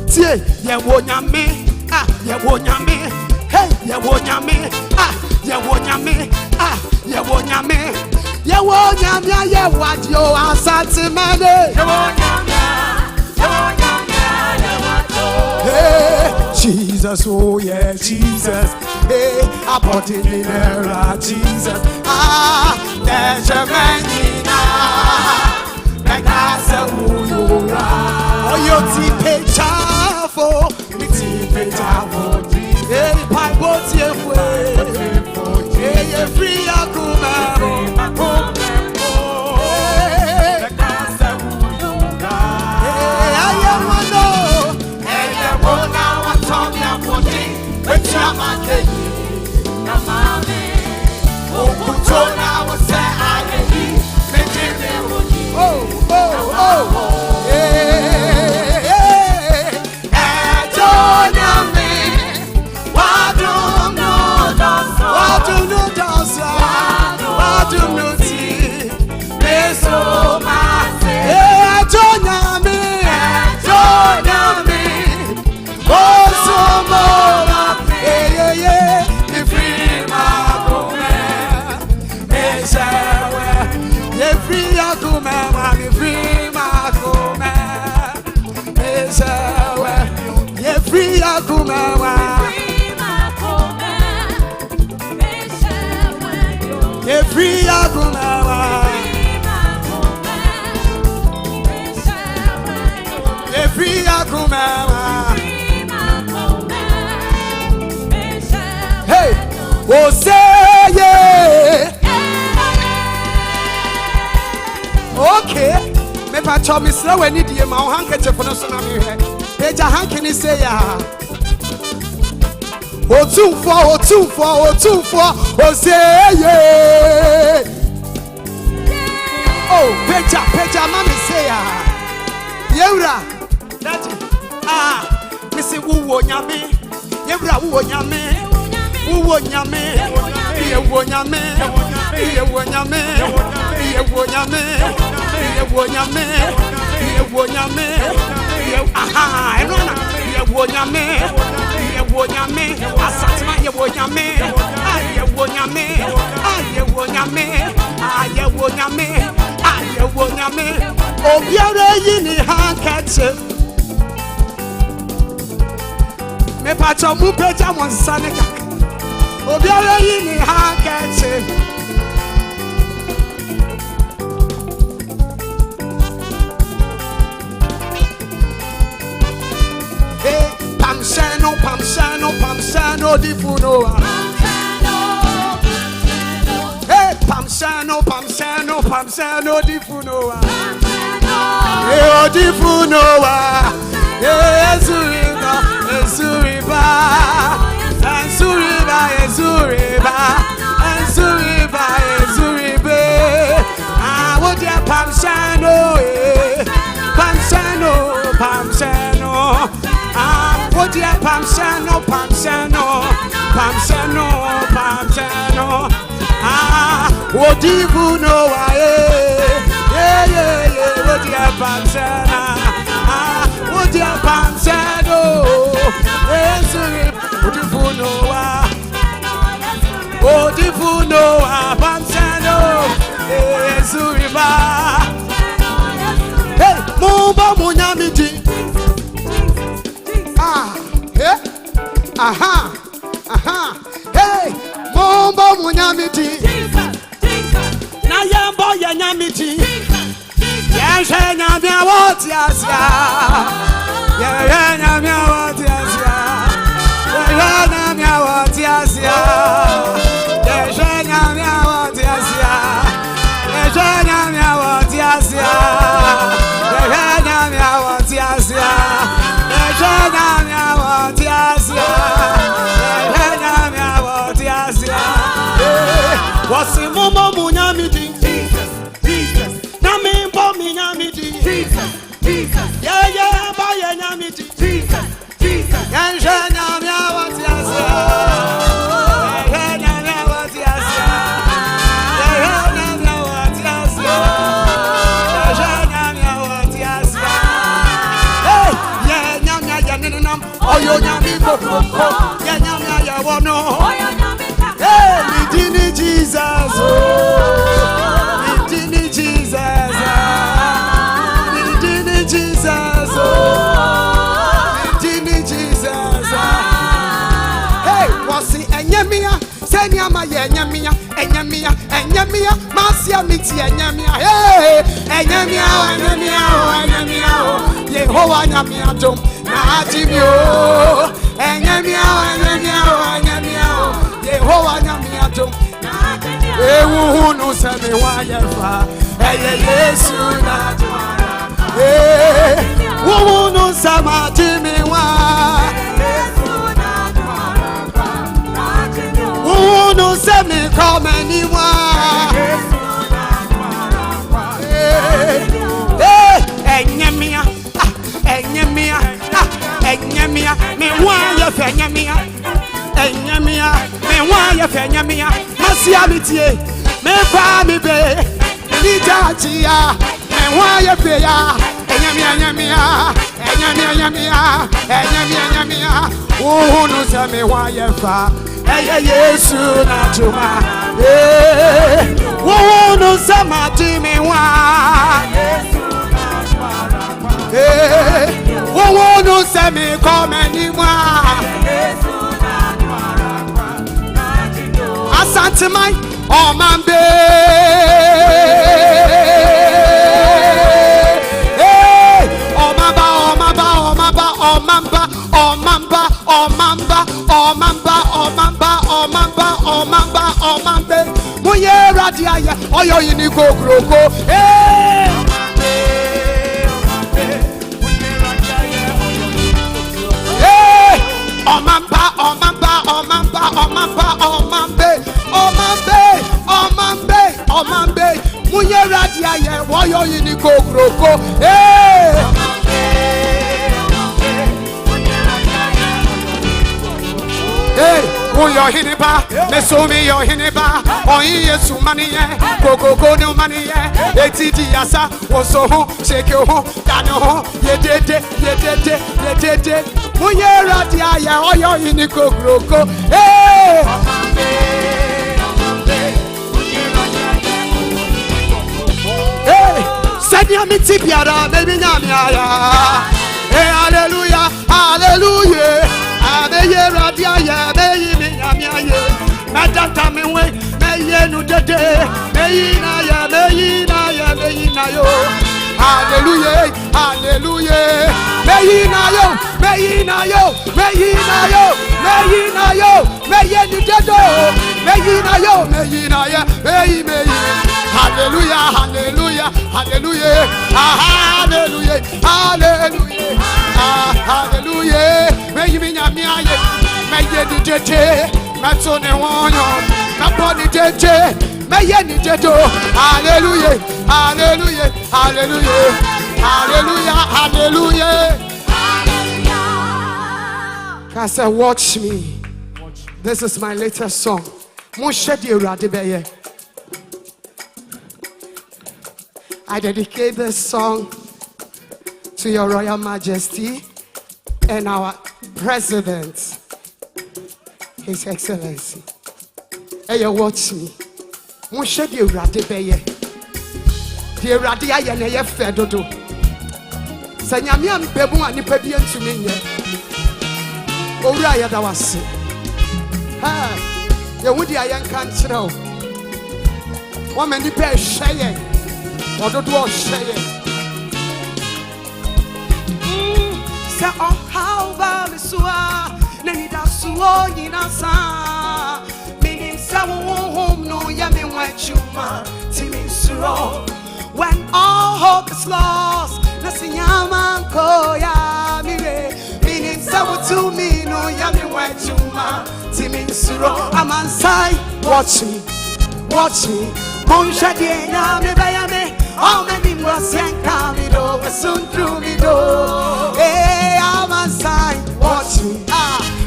tie ye wonyame ah ye wonyame hey ye wonyame ah ye wonyame ah ye wonyame ye wadio asante ma ye wonyame hey Jesus oh yeah Jesus hey apotinera Jesus ah there's a manina bekasa uyura oyo ti pechafo mi ti pechafo hey bible tie fwe hey free akuma Hey, oh say yeah. Okay, me pa cho me sra we need ye ma o handkerchief no so na me he. Eja hankini say ya. Oh two four, oh say yeah. Oh, peja mama say ya. Yewra. Daddy. Ah, me say wo nyame. Yewra wo nyame. Wo nyame. Wo nyame. Wo nyame. Wo nyame. Aha, enona. Wo nyame. Asatma wo nyame. Wo nyame. Obiara yini handkerchief. Me pacho mu peja monsane kaka. Obiara yini handkerchief. Hey, pamshano di funoa. Hey, pamshano di funoa. Hey, Odifunowa, Ezuriba, Ezuriba, Ezuriba, Ezuriba, Ezuriba, Ezuribe. Ah, what ya Pamsano, Pamsano, Pamsano. Ah, what ya Pamsano, Pamsano, Pamsano, Pamsano. Ah, Odifunowa, yeah, what ya Pamsana? Ah, what ya Pamsano? Odifunowa, Odifunowa, Pamsano, Ezuriba. Hey, Mumba Munyamiti. Ah, hey, aha, hey, Mumba Munyamiti. Na yambo ya nyamiti. Yeshe nyamya wotiasia. Yeshe nyamya wotiasia. Yeshe nyamya wotiasia. Yeshe nyamya wotiasia. Yeshe nyamya wotiasia. Yeshe nyamya wotiasia. Yeshe nyamya wotiasia. Yeshe nyamya wotiasia. Wasi mumo munyamiti. Jesus, yeah, boy, nyamiti. Jesus. Yanje nyamya watiasia. Yanje nyamya watiasia. Yanje nyamya watiasia. Yanje nyamya watiasia. Hey, yeah, nyamya yaninam. Oyo nyami koko. Yeah, nyamya yawono. Hey, midini Jesus. Midini Jesus. Jesus, oh, Jesus. Hey, what's it? Enyamia, Senyama, Enyamia, Masia Miti, Enyamia, hey, Enyamia, Yehovah, Enyamia, Tom, Natimio, Enyamia, Yehovah, Enyamia, Tom, who knows me, why ever, Yesu, who knows sama Jimmy who knows me come anyone? Enyamia, me why you fenyamia? Enyamia, me why you fenyamia? Masiality, me family be, Lijatia. Why you pay ya? Enyamia. Who knows me why you fa? Yesu na chuma. Who knows me Jimmy wa? Who knows me come anymore? Asante mai, oh mambe. Omambe, Muye Radia, Oyo Iniko Groko, Omambe, Muye Radia, Oyo Iniko Groko, hey, who your hiniba, Mesumi your hiniba, or Yesu money, Coco no money, Etiasa, was so home, shake your home, Dano, ye did, Muyera dia, or your hinico groco, hey, Sanya Mitipiara, baby Namia, hey, hallelujah. Abeye radia ya beyi mi nyamia ye Madata mi we meye nu dede Meyina yo Hallelujah Meyina yo Meye nu dedo Meyina ye Meyi hallelujah, hallelujah, hallelujah, hallelujah, hallelujah, hallelujah. May you be your me, may you do JJ, Matson and one, upon the JJ, may you do hallelujah, hallelujah, hallelujah, hallelujah, hallelujah. I said, watch me. This is my latest song. I dedicate this song to your Royal Majesty and our President, His Excellency. Hey, watch me. Moshe di urade beye. Di urade aye na ye fedodo. Sa nyame ampebu anipa bi antumi nye. Owura ya da wase. Ha. Ye wudi ayen kan kire o. Wo mani pe hweye. Ododo hweye. Say oh how ba me suwa. Na ni da suwo yina sa. Meaning say home no ya me wachuma. Timi suro. When all hope is lost. Na sinyama ko ya mire. Meaning say to me no ya me wachuma. Timi suro. I'm on side. Watch me. Watch me. Monsha die na me baya me. All many was yanka me do. Soon through me do. Hey, I'm on side. Watch me.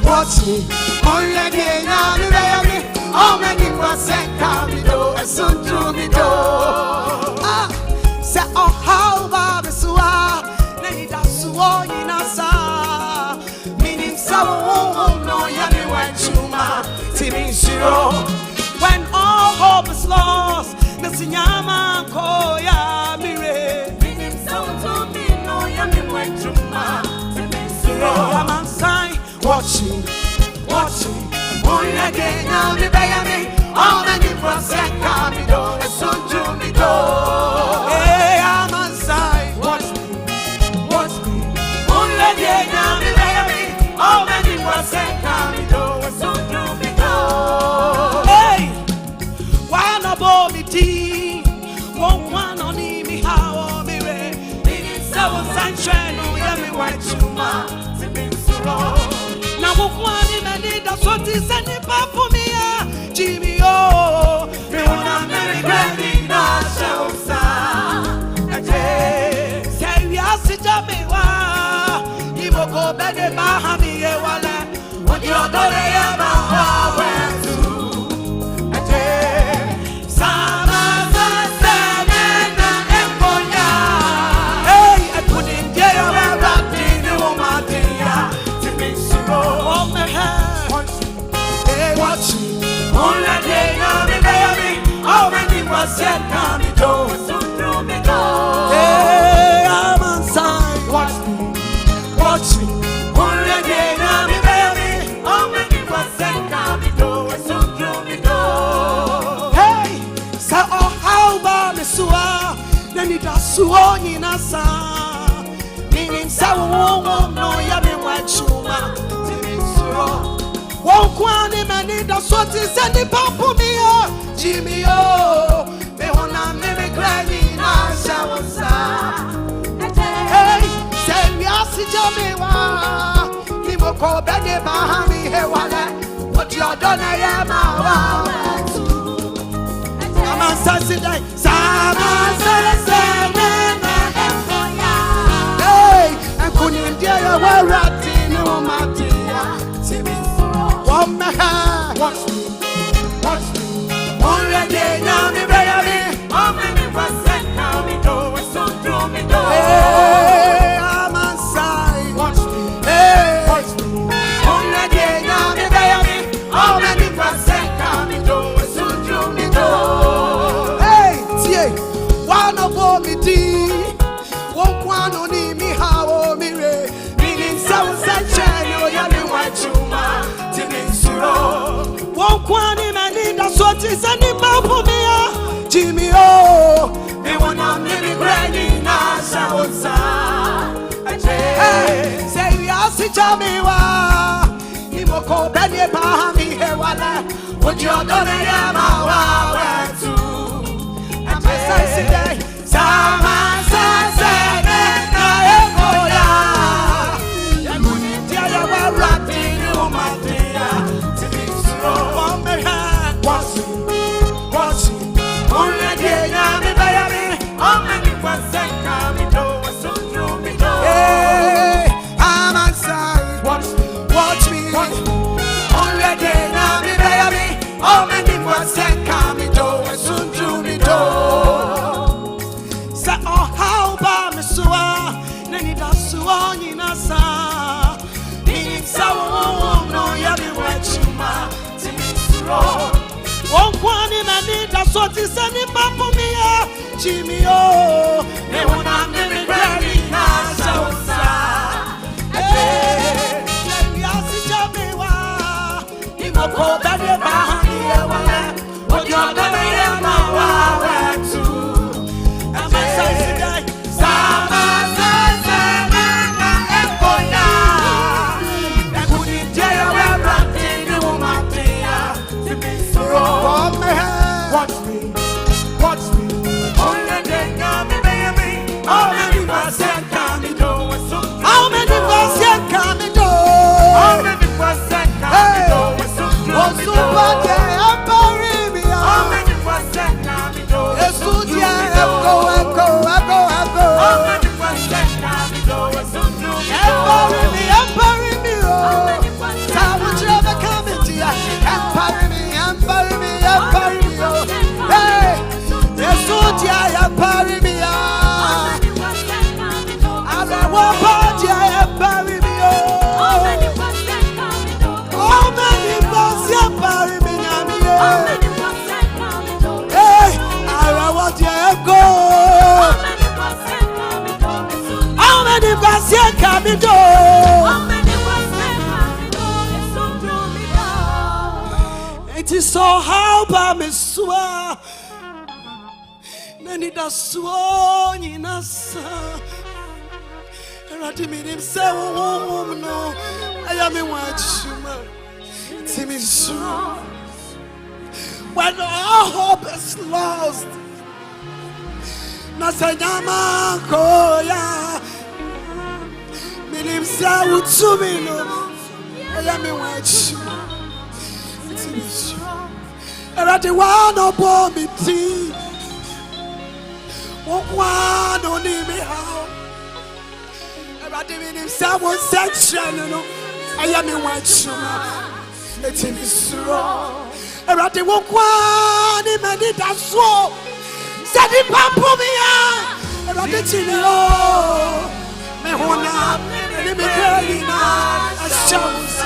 Watch me. Monsha die na me baya me. All many was yanka me do. Soon through me do. Say oh how ba me suwa. Neni da suwo inasa. Meaning sawo no ya me wachuma. Timi shiro. When all hope is lost, Nasinyama koya mire. Meaning so to me no yami wachuma. I'm on sign, watching, watching. Only again now me bayami. All many process coming do, and soon to me do. Hey, I'm on sign, watch me, watch me. Only again now me bayami. All many process coming do, and soon to me do. Committee, won't want on me how me re. Meaning so sunshine, no yummy white chuma, sipping suro. Now one in a need of what is any pap for me, Jimmy. Oh, me wanna marry granny, no show, say we are sit up me wa. You will go back to Bahami, wala. What you're doing, said, come me do, so through me go. Hey, I'm on side. Watch me, watch me. Only again, I'm a baby. Oh, my people said, come me do, so through me go. Hey, say, oh, how about me suwa? Then it does suwa in a sa. Meaning, say, oh, no, ya me watch you, ma. Timmy suro. Won't want him and it does what is any papa me, Jimmy. Oh. Hey, say me asi jamewa. Ni mo ko bede bahami he wale. What you done ya ma wa. Ama sasi dai. Sama sase na empoya. Hey, enkuni dia ya warati no matia. Simi wo me ha. Watch me. Watch me. Already now me baby. Oh me was hey, I'm on side. Watch me. Hey, watch me. Only day now me baby. All many percent coming do, so through me do. Hey, tie. One of all me di. Won't one on me how me re. Meaning so sunshine, oh ya me watch you ma. Timmy suro. Won't one in my need that's what is any for me, Jimmy. Oh. Me wanna me granny na shawsa. Hey, say we are si jamiwa. Ni moko beni bahami he wala. Would you done ya ma wa tu? It is so how Opemsuo Nenida suo nasa Eradi minim se wo no ayame wachuma Timi so when all hope is lost Nasanyama koya minim se utumi no ayame wachuma Timi so Eradi wa no bo mi ti one only me how about the someone section, I am in white sugar. Let him be strong. About the one, many that swore. Said it, Pampo, about the Chino. Me hona, and me girlina, a shows.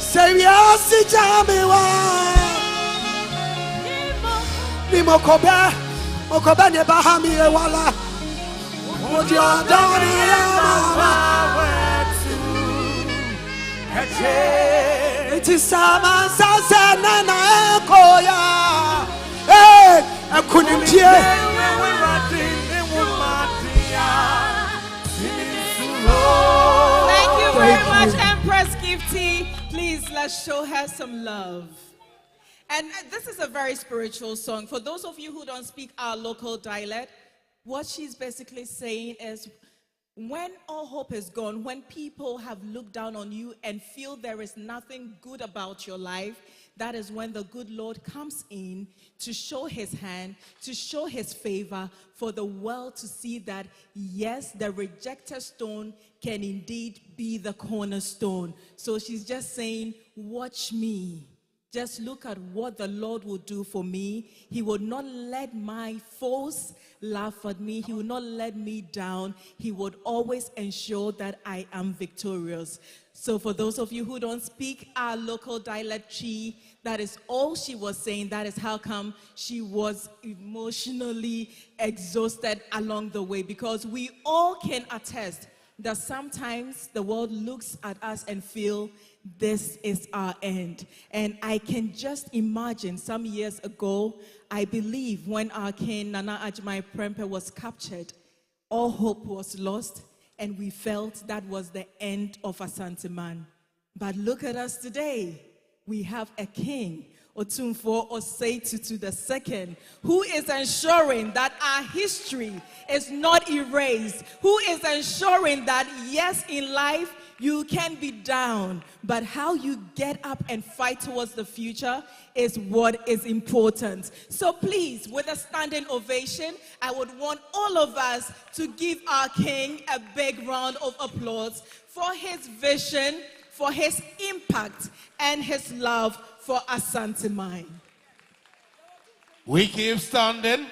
Say, yes, it's a Ni mokoba ne bahami e wala Ojo doni ama It is sama sasa na koya Eh akunimtie Thank you very much, Empress Gifty. Please, let's show her some love. And this is a very spiritual song. For those of you who don't speak our local dialect, what she's basically saying is, when all hope is gone, when people have looked down on you and feel there is nothing good about your life, that is when the good Lord comes in to show his hand, to show his favor, for the world to see that, yes, the rejected stone can indeed be the cornerstone. So she's just saying, watch me. Just look at what the Lord will do for me. He will not let my foes laugh at me. He will not let me down. He would always ensure that I am victorious. So for those of you who don't speak our local dialect, that is all she was saying. That is how come she was emotionally exhausted along the way. Because we all can attest that sometimes the world looks at us and feel this is our end. And I can just imagine some years ago, I believe when our king Nana Ajimai Prempeh was captured, all hope was lost and we felt that was the end of Asante man. But look at us today. We have a king, Otumfuo Osei Tutu II, who is ensuring that our history is not erased, who is ensuring that, yes, in life, you can be down, but how you get up and fight towards the future is what is important. So please, with a standing ovation, I would want all of us to give our king a big round of applause for his vision, for his impact, and his love for Asante Mine. We keep standing,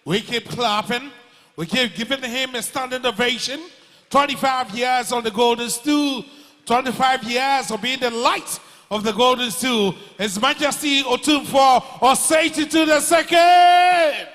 we keep clapping, we keep giving him a standing ovation. 25 years on the golden stool, 25 years of being the light of the golden stool. His Majesty Otumfuo Osei Tutu II.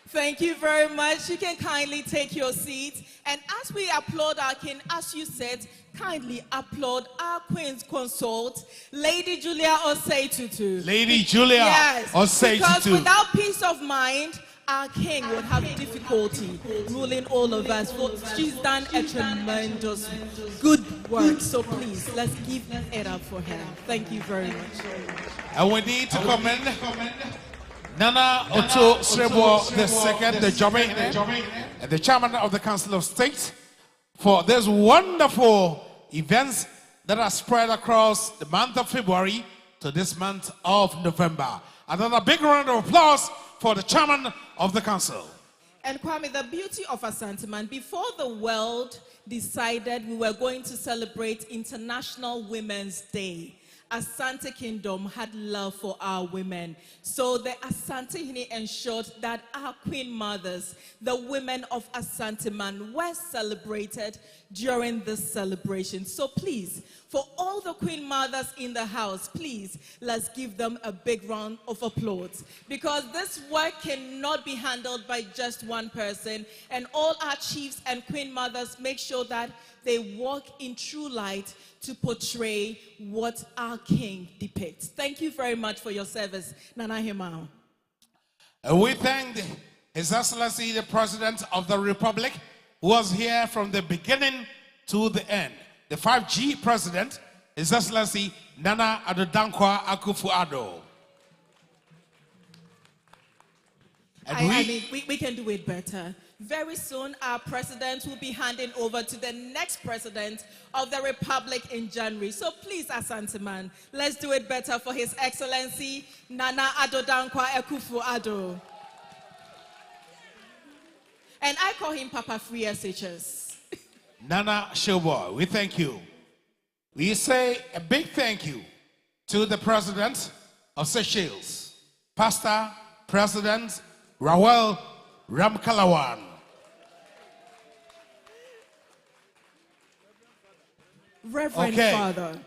Thank you very much. You can kindly take your seat. And as we applaud our king, as you said, kindly applaud our queen's consort, Lady Julia Osei Tutu. Lady Julia Osei Tutu. Because without peace of mind, our king would have difficulty ruling all of us. She's done a tremendous good work. So please, let's give it up for her. Thank you very much. And we need to commend Nana Oto Srebo II, the Jome, and the chairman of the Council of State, for these wonderful events that are spread across the month of February to this month of November. Another big round of applause for the chairman of the council. And Kwame, the beauty of Asante Man, before the world decided we were going to celebrate International Women's Day, Asante Kingdom had love for our women. So the Asante Hini ensured that our queen mothers, the women of Asante Man, were celebrated during this celebration. So please, for all the queen mothers in the house, please, let's give them a big round of applause. Because this work cannot be handled by just one person. And all our chiefs and queen mothers make sure that they walk in true light to portray what our king depicts. Thank you very much for your service, Nana Himao. And we thank His Excellency, the President of the Republic, who was here from the beginning to the end. The 5G President, His Excellency Nana Addo Dankwa Akufo-Addo. We can do it better. Very soon, our president will be handing over to the next president of the Republic in January. So please, Asante Man, let's do it better for His Excellency Nana Addo Dankwa Akufo-Addo. And I call him Papa Free Seychelles. Nana Showboy, we thank you. We say a big thank you to the President of Seychelles, Pastor President Rawal Ramkalawan. Reverend Father.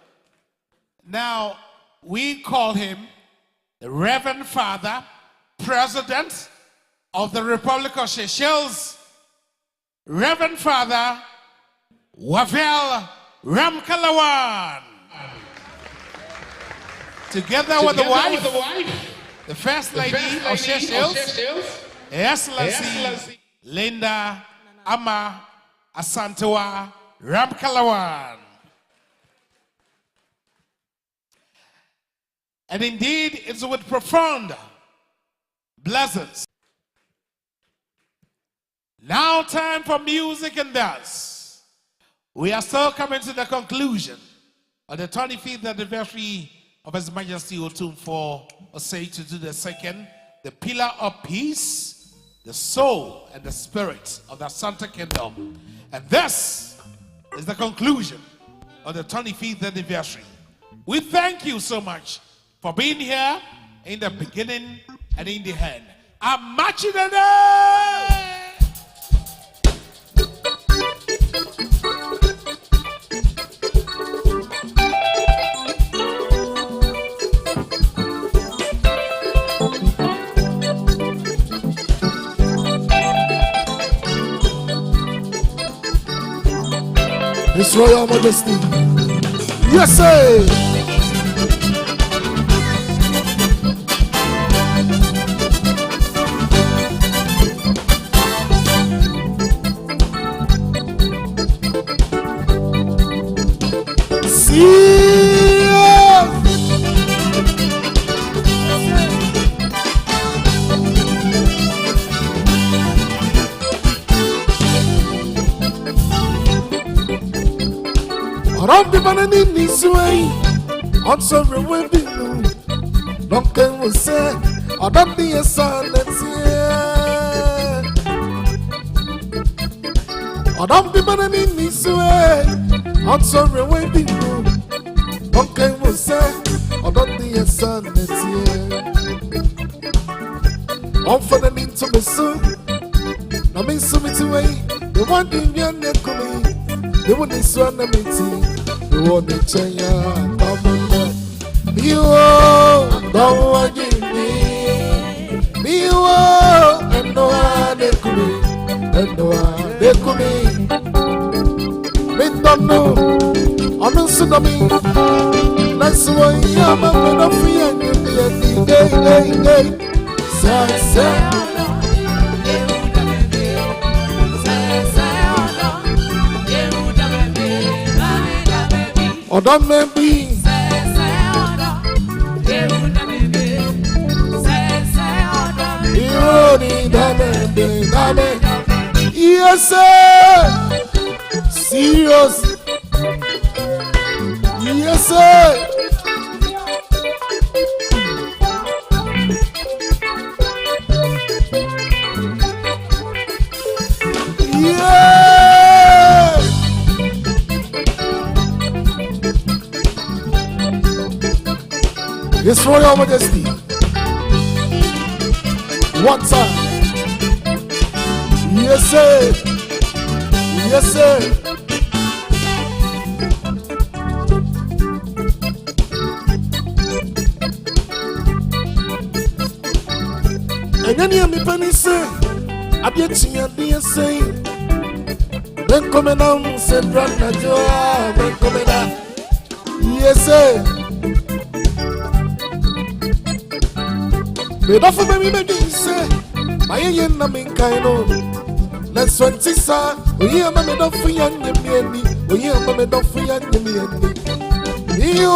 Now, we call him the Reverend Father, President of the Republic of Seychelles, Reverend Father Wavel Ramkalawan. Together with the wife, the First Lady of Seychelles, Excellency Linda Ama Asantewa Ramkalawan. And indeed, it's with profound blessings. Now time for music and dance. We are still coming to the conclusion of the 25th anniversary of His Majesty Otumfuo Osei Tutu II, the pillar of peace, the soul and the spirit of the Asante Kingdom. And this is the conclusion of the 25th anniversary. We thank you so much for being here in the beginning and in the end. I'm matching the day. His Royal Majesty. Yes, sir. See Around the banana in this way, on some webbing. Don't can we say, I don't be a son that's here. I don't be banana in this way, on some webbing. Don't can we say, I don't be a son that's here. I'm for the need to be soon. I mean, so it's away. The one thing you're not coming. The one is one of me. The one that you come on. You don't want me. You and no one they come. And no one they come. Me don't know. I'm not so dummy. That's why I'm a man of fear. Hey. Say. Oh, don't make me. Yes, sir. Serious. Yes, sir. Yeah. His Royal Majesty. One time. Yes, sir. Yes, sir. And then you me penny say, I be a dear say, then coming on, said Rana Joa, then coming on. Yes, sir. But often me make say, my yen na min kaino. Let's want to say, we hear me don't for young me, we hear me don't for young me. You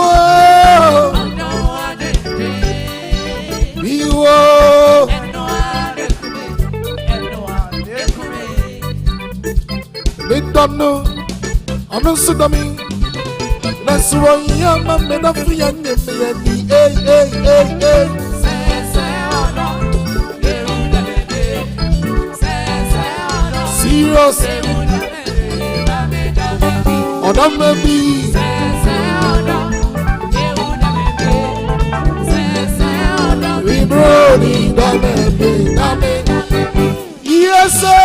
me don't know, I'm not so dummy. That's why I'm a man of young me. Hey. Serious. Oh, that may be. We brody, that may be. Yes, sir.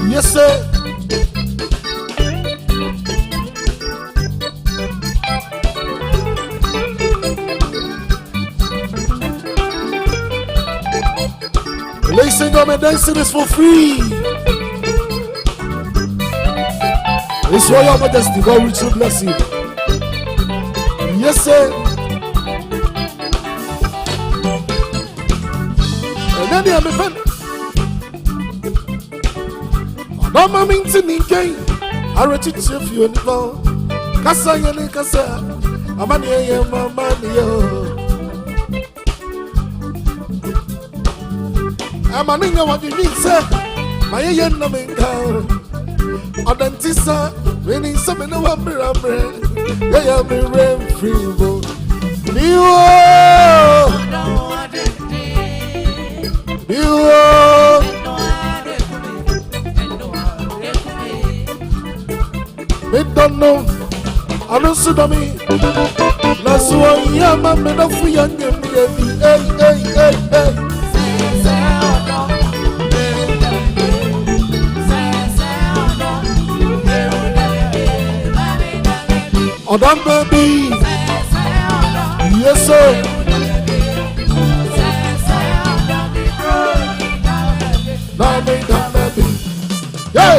Yes, sir. Ladies and gentlemen, dancing this for free. His Royal Majesty, God richly bless you. Yes, sir. And then I'm a fan. I'm a mean to Nikkei. I read it to you. Kasa yani kasa. Amani ya mamani. I'm a nigga what you need, sir. My yen no man cow. Adantisa, winning some in the one brother. They are me rain free. Me don't know. I don't see me. That's why I'm a man of young hey. Oh, that baby. Yes, sir. That baby. Yeah.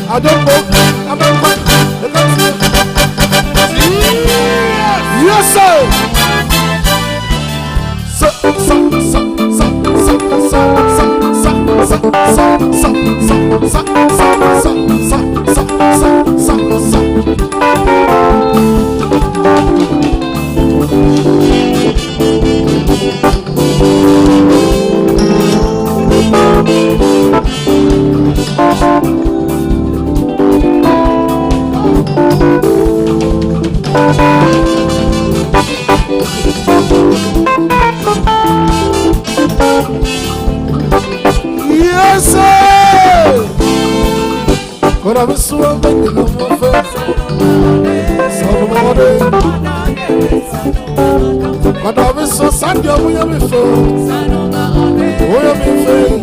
I don't know. I'm not quite. Yes, sir. But I'm so many of my friends. Some morning. But I'm so sad you're with me for. We're me free.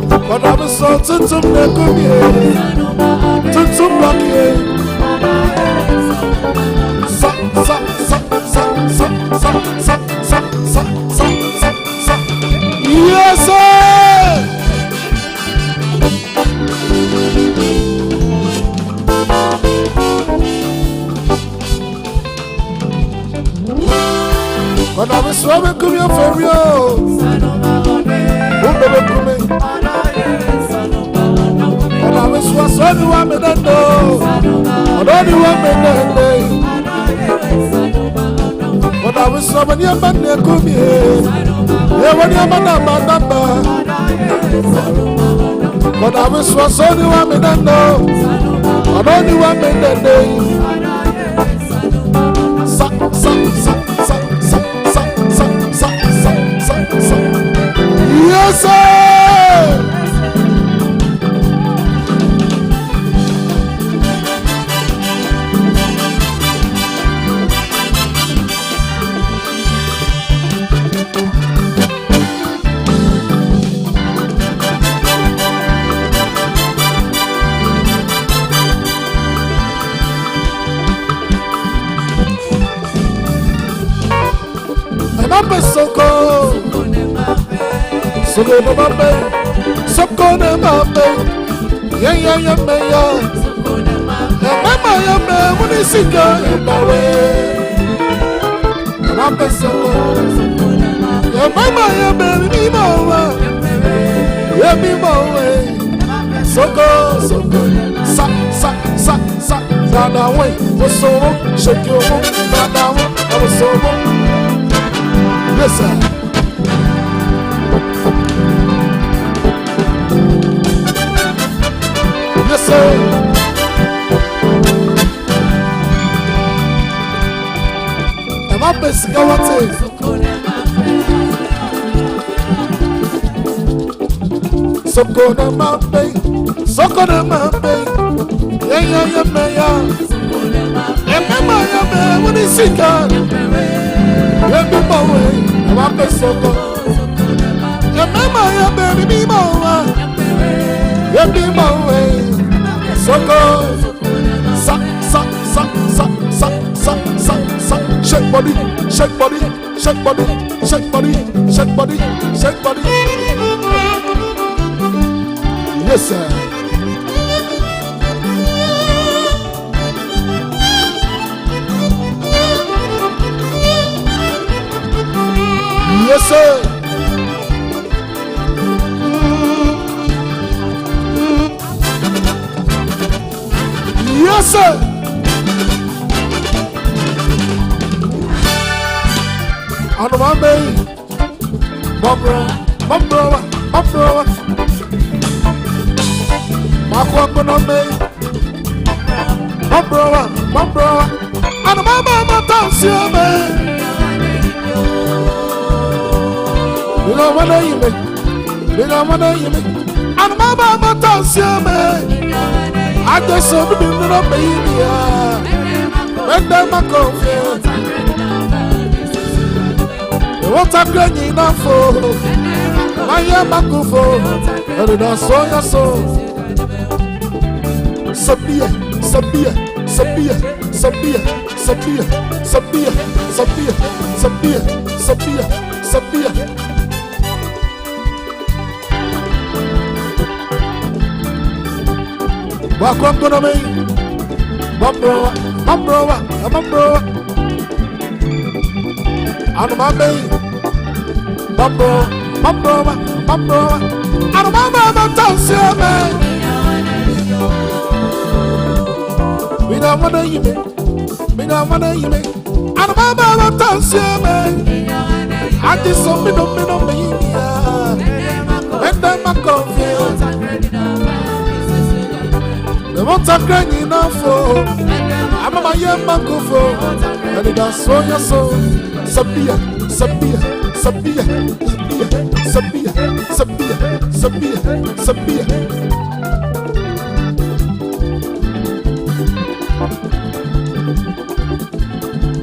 But I'm so tuntum nekumye. Tuntum blockye. Sa. Yes, sir. When I'm swimming, come here for real. When I'm swimming, I'm in the know. I don't know what when I'm swimming, you're man, you're come here. Yeah, when you're man, number. When I'm swimming, I'm in the know. I don't know what in the day. Yes, sir. And I'm so cold. Soko na mabe, yeah, me. Mama ya me, muni sika mawe. Mama soko, ya mama ya me, mi mawa, ya mi mawe. Soko, sa, nana way, oso, shake your boom, nana way, oso. Yes, sir. Yes, sir. Am I best going to Soko na mabe, yeah, me. Mama ya me, when he sing God, yeah, be my way. Am I best soko? Yeah, mama ya baby, be my way. Yeah, be my way. Soko, sa, shake body. Yes, sir. Yes, sir. Yes, sir. On my way, Barbara. My woman on me, Barbara. And my mama tells you, man. You know what I mean? And my mama tells you, man. I just saw the little baby. When them are confused, what I'm going enough for. I am a good for. And I saw your soul. Sabia. Welcome to me, my bro. And my baby, my bro. And my mama tells you, man. We don't wanna eat me. And my mama tells you, man. I just saw me no baby. And then my confused. They won't have grand enough for. I'm a young man go for. And it does so your soul. Sabia.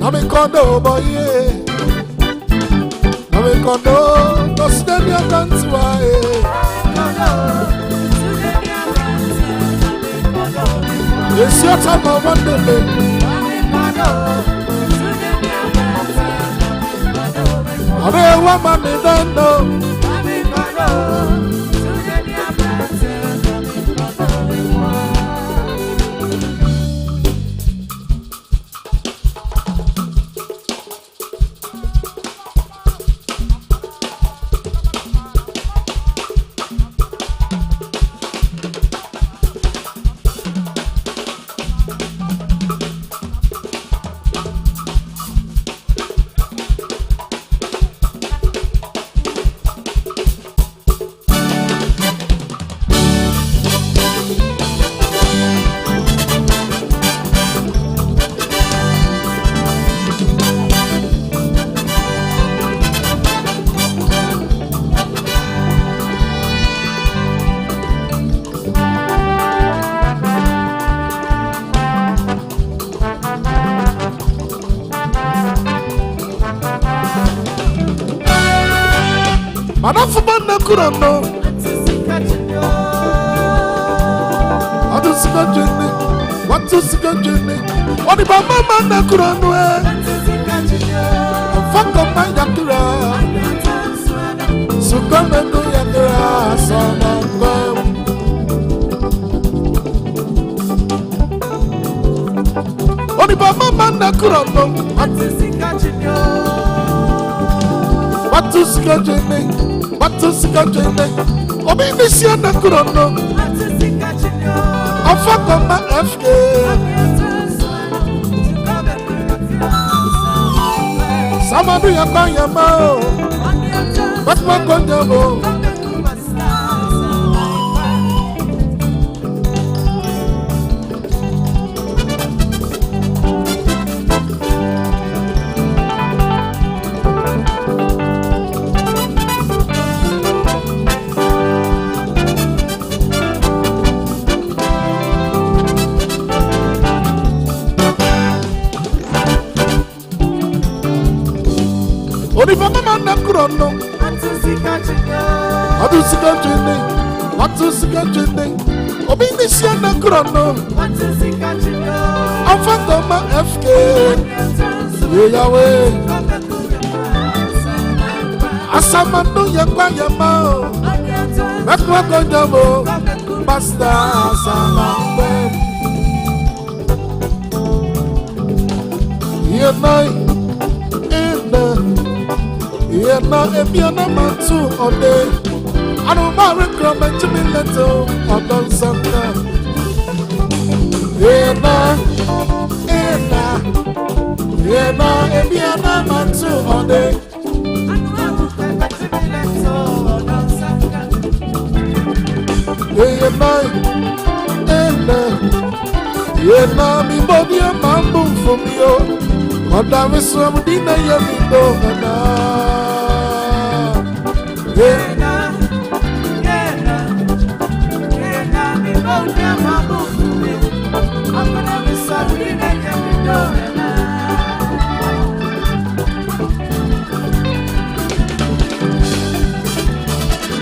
I'm in condo, boy, yeah. I'm in condo, no stadium dance, why? It's your time of wonderland. I don't want money, don't know. Kurano, I do see journey. What to see journey? What about Mama na Kurano? Fuck up my yakura. So come and do yakura, son of God. What about Mama na Kurano? What to see journey? What to see journey? Obi mission na Kurano. I fuck up my FK. Somebody ya ba ya ma. But my conjamo. What if I'm a man? What to see journey? What to see journey? Obi mission na Kurano. I'm fat on my FK. Yahweh. Asamando yakwa yama. Bakwa konjamo. Master Salambe. Yenai. Yeah, now if you're not man too all day, I don't marry comment to me little or done something. Yeah, now if you're not man too all day, yeah, now me body a man boom for me, oh, but I was so dinner, you know,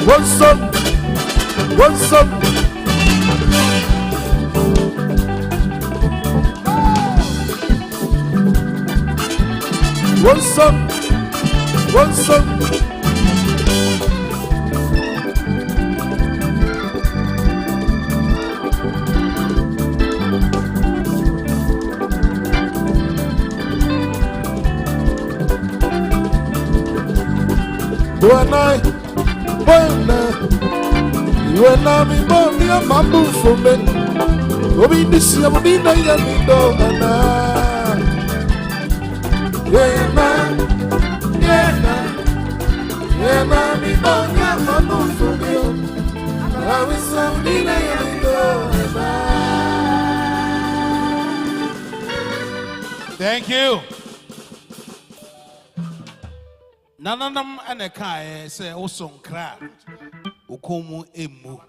What's up? What's up? What's up? What's up? You and I, me, mommy, I'm a move for me. Obi, this year, we know you need to me, mommy, I'm a move for me. I will somebody Thank you. Nananam and a kai say also crack. Ukomu emu.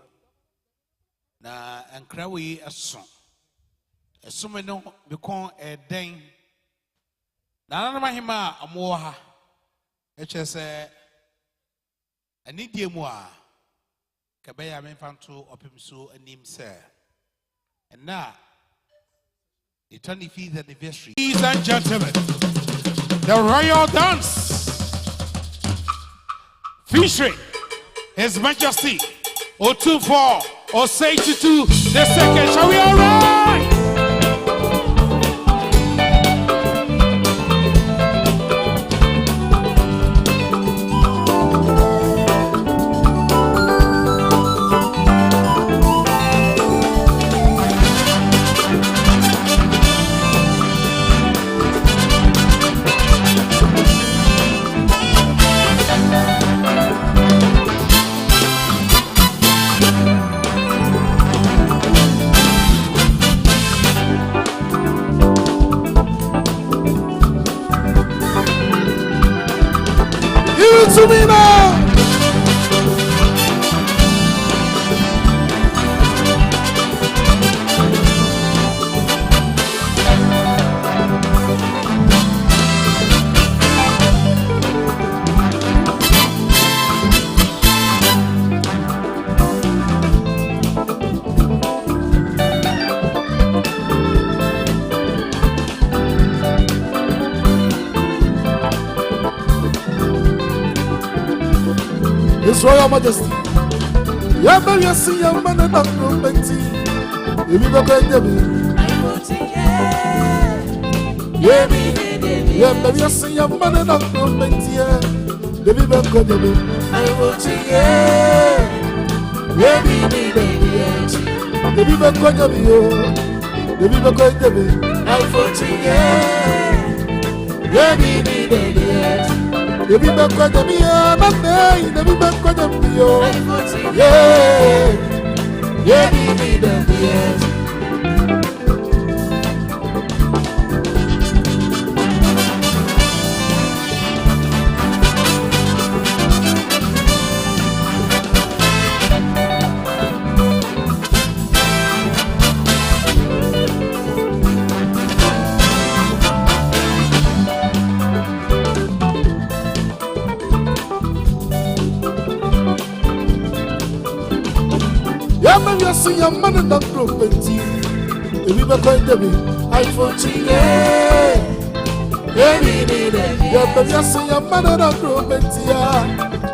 Na and crawi a song. A summoner become a dang. Nana Mahima Amoha HS Anidiamua Kabaya Menfanto Opemsuo and name sir. And now the 25th anniversary. Ladies and gentlemen, the royal dance featuring His Majesty O24 or Seychelles the second. Shall we all right? To me now. His Royal Majesty. Yeah, baby, I see your man and I'm going to you be going to me. Yeah, baby, I see your man and I'm going to you be going to me. I want to, yeah, baby, going to me. You be going to me. I want to, yeah, baby. You be back with me, you be back with me, yeah, I see your man in that group, and if you were going to be, I thought, yeah, but I see your man in that group, and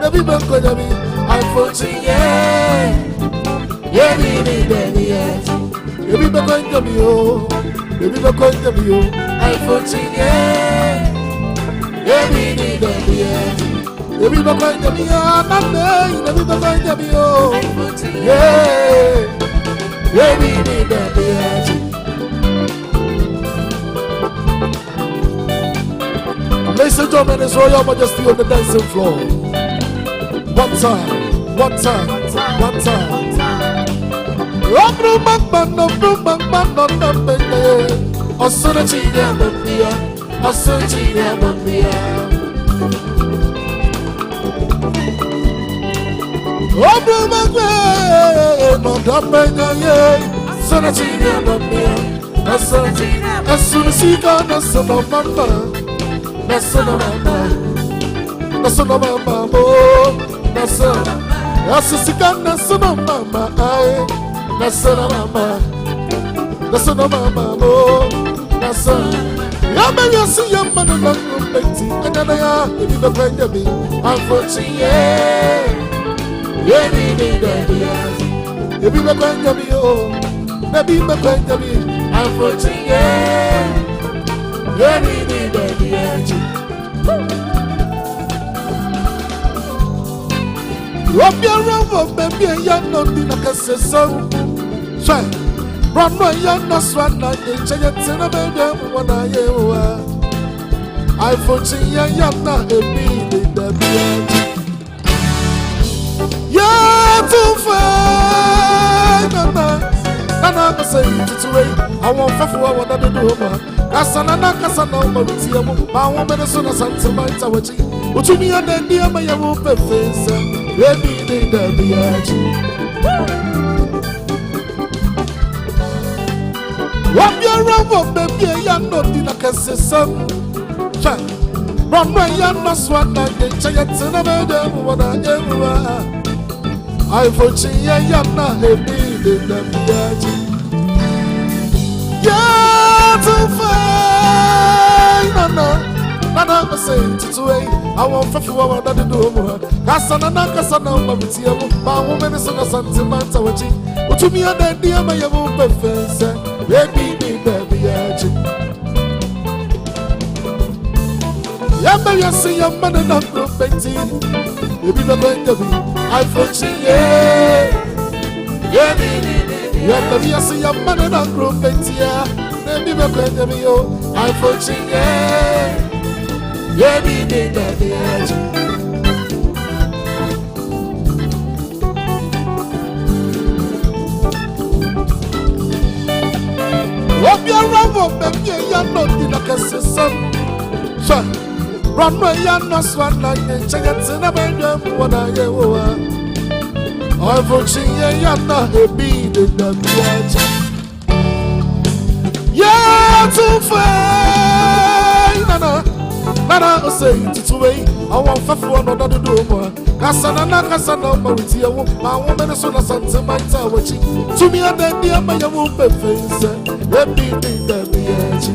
if you were going to be, I thought, yeah, if you were going to be, oh, if you were going to be, oh, I thought, yeah, if you were going to be, oh, if you were going to be, oh, yeah. Ladies and gentlemen, His Royal Majesty on the dancing floor. One time, one time, one time. If you were going to be, oh, maybe you were going to be, I'm floating, yeah. Rub your rubber, baby, and you're not in a cassette song. Try, run my young nurse, run like a giant cinema, when I am. I'm floating, yeah, you're not a bee in the beard. Yeah, too far, Nana, say to wait. I want for what I do. Casana, Casana, I want better soon as Santa Mata, which you mean, and then dear my open face. Let me think that the edge. What your rubber, baby, you're not in a cassette. Run my young swan like the giants in a bed. What I ever I foresee a young man in the village. Yeah, to find Nana say to way. I want 51 that do more. Cassana, my woman is on a sentimental watching. But to me, I dear my own preference. Baby, baby, yeah, baby, I see your man and not no painting. Maybe not going to be. I foresee, yeah, baby, I see your man and not no painting. Maybe not going to be. I foresee, yeah, baby, baby, Hope you're wrong, baby, you're not in a system. Run my young swan like a giant in a bedroom. What I hear, I'm watching a young man beat in the village. Yeah, too far. Nana say to way. I want 51 or not to do more. Cassana, Marity, my woman is on a sentimental watching. To me, and then dear my woman face. Let me be the village.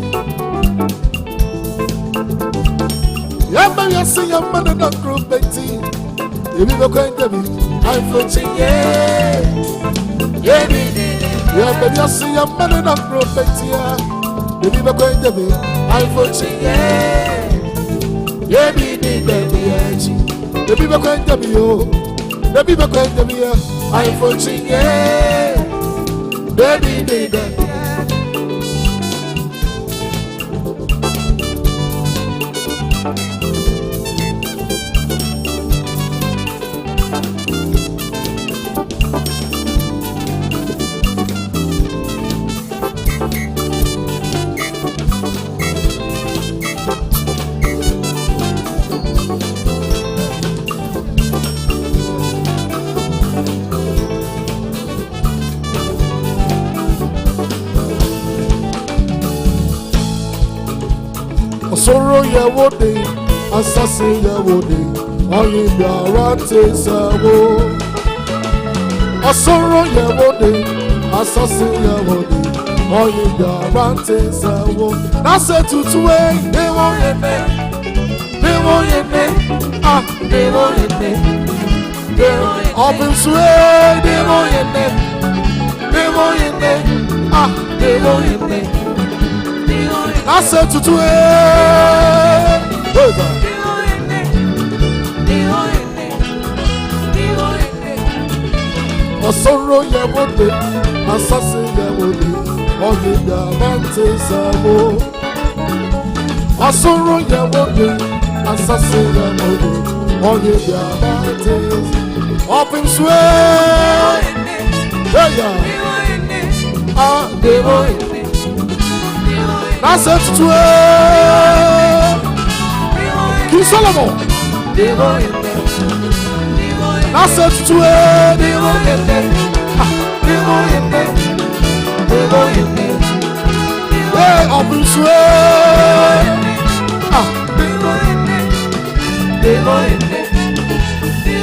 Yeah, but you see your mother not group 18. If you go going to be, I'm 14, yeah. Yeah, but you see your mother not group 18. If you go going to be, I'm 14, yeah. Yeah, baby, the people going to be, the people going to be, I'm 14, yeah. Baby, Sorrow ya wode, assassin ya wode, oye biarate sawo. Sorrow ya wode, assassin ya wode, oye biarate sawo. That's it to way, they won't get me, ah, they won't get me. Opemsuo, they won't get me, ah, they won't get me. I said to do it. Sorrow ya wode, assassin ya wode, oye ya bante sabo. Sorrow ya wode, assassin ya wode, oye ya bante. Opemsuo, yeah, ah, they won't. That's it to it. King Solomon. That's it to it. Hey, Opemsuo.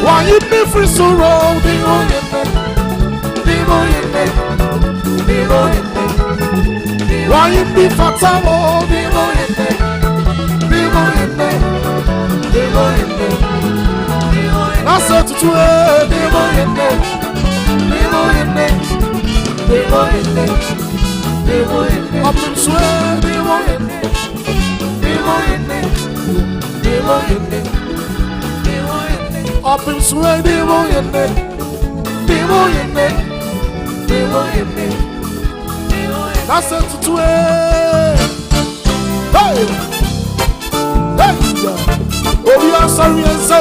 Why you be free so wrong? Why you be fatal? That's it to it. Opemsuo. Opemsuo. That's it to it. Hey, hey, oh, you are sorry and so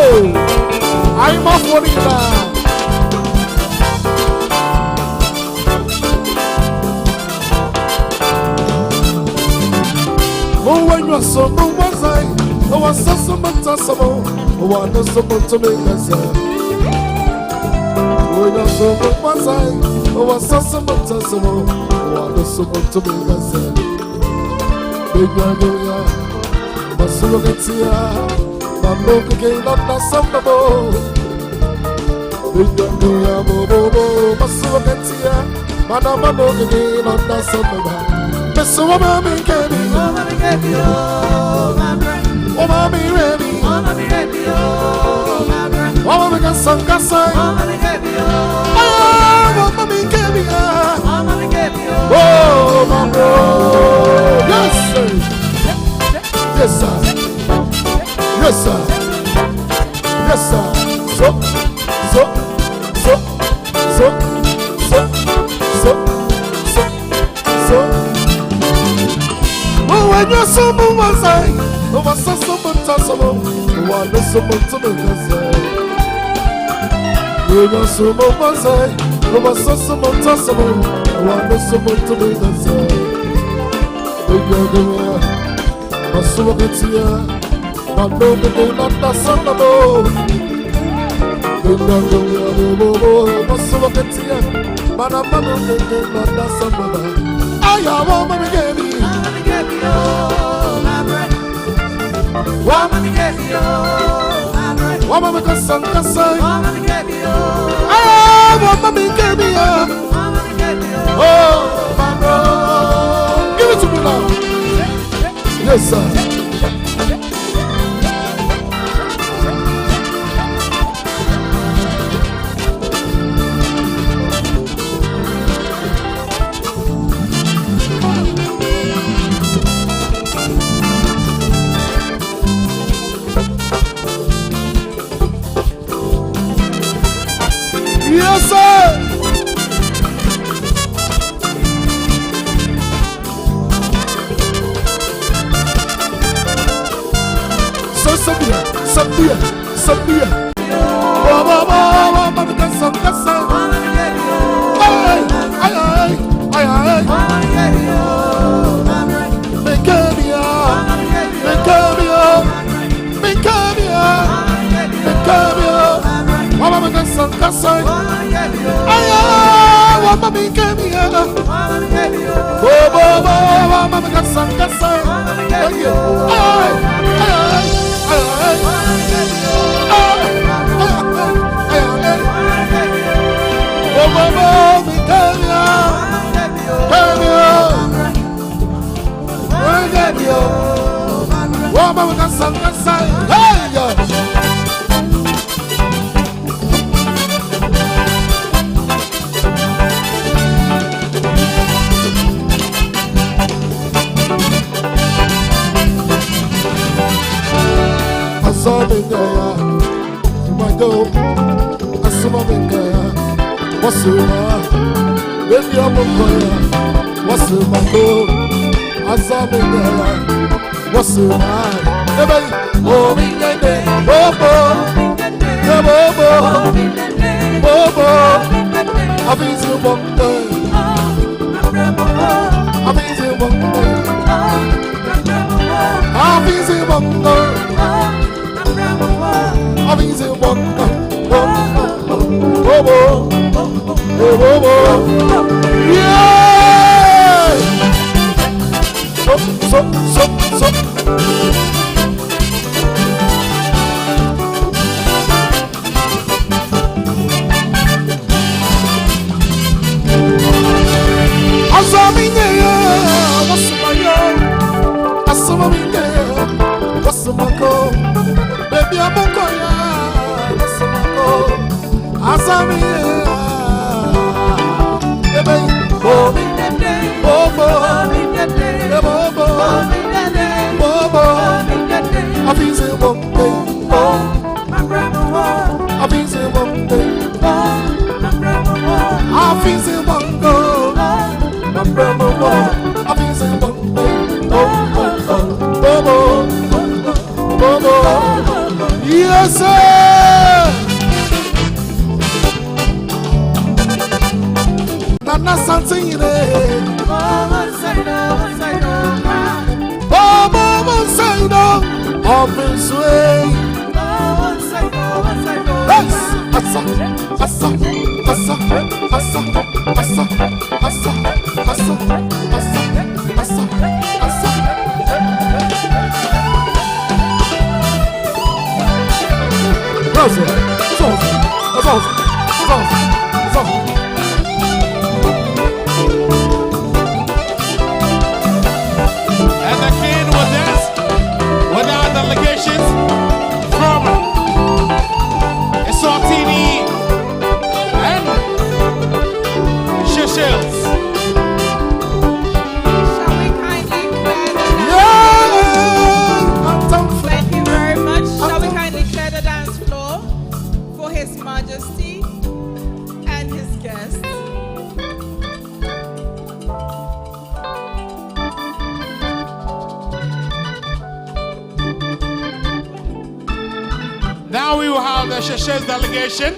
I'm off for it now. Oh, when you are so no one side, oh, I saw someone to someone, oh, I know someone to make us. Oh, you are so one side, oh, I saw someone to someone. Someone to be myself. Big Maria, Masugatia, Mamoka came up the Sambabo. Bigania Bobo, Masugatia, Manamano came up the Sambaba. Messoma came in, oh, Mammy, ready, oh, Mamma Sankasa, oh, Mammy came here, oh, Mamma, yes, sir. Yes, sir. Yes, sir. Yes, sir. So. Oh, when you're someone was I, no one says someone possible, no one knows someone to make us say. When you're someone was I, no one says someone possible, no one knows someone to make us say. Masugatia, Mamoka not the Sandabo. Masugatia, Manamano not the Sandaba. I am woman gave me. Woman gave you. Woman because Sankasa. I am woman gave me. Oh, my bro. Give it to me now. Yes, sir. Yes, sir. Sabia. Mama, Kasa. Ay. Mama, Kasa. What's the baby? I'm what's the mango? What's the baby? Oh, Bobo, I've been to one day. I've been to one day. I've been to one day. I've been to one day. Bobo. Yeah! So. Baby, I'm encore. Yes, sir. Nana something Mama say no, Opemsuo. Now we will have the Seychelles delegation,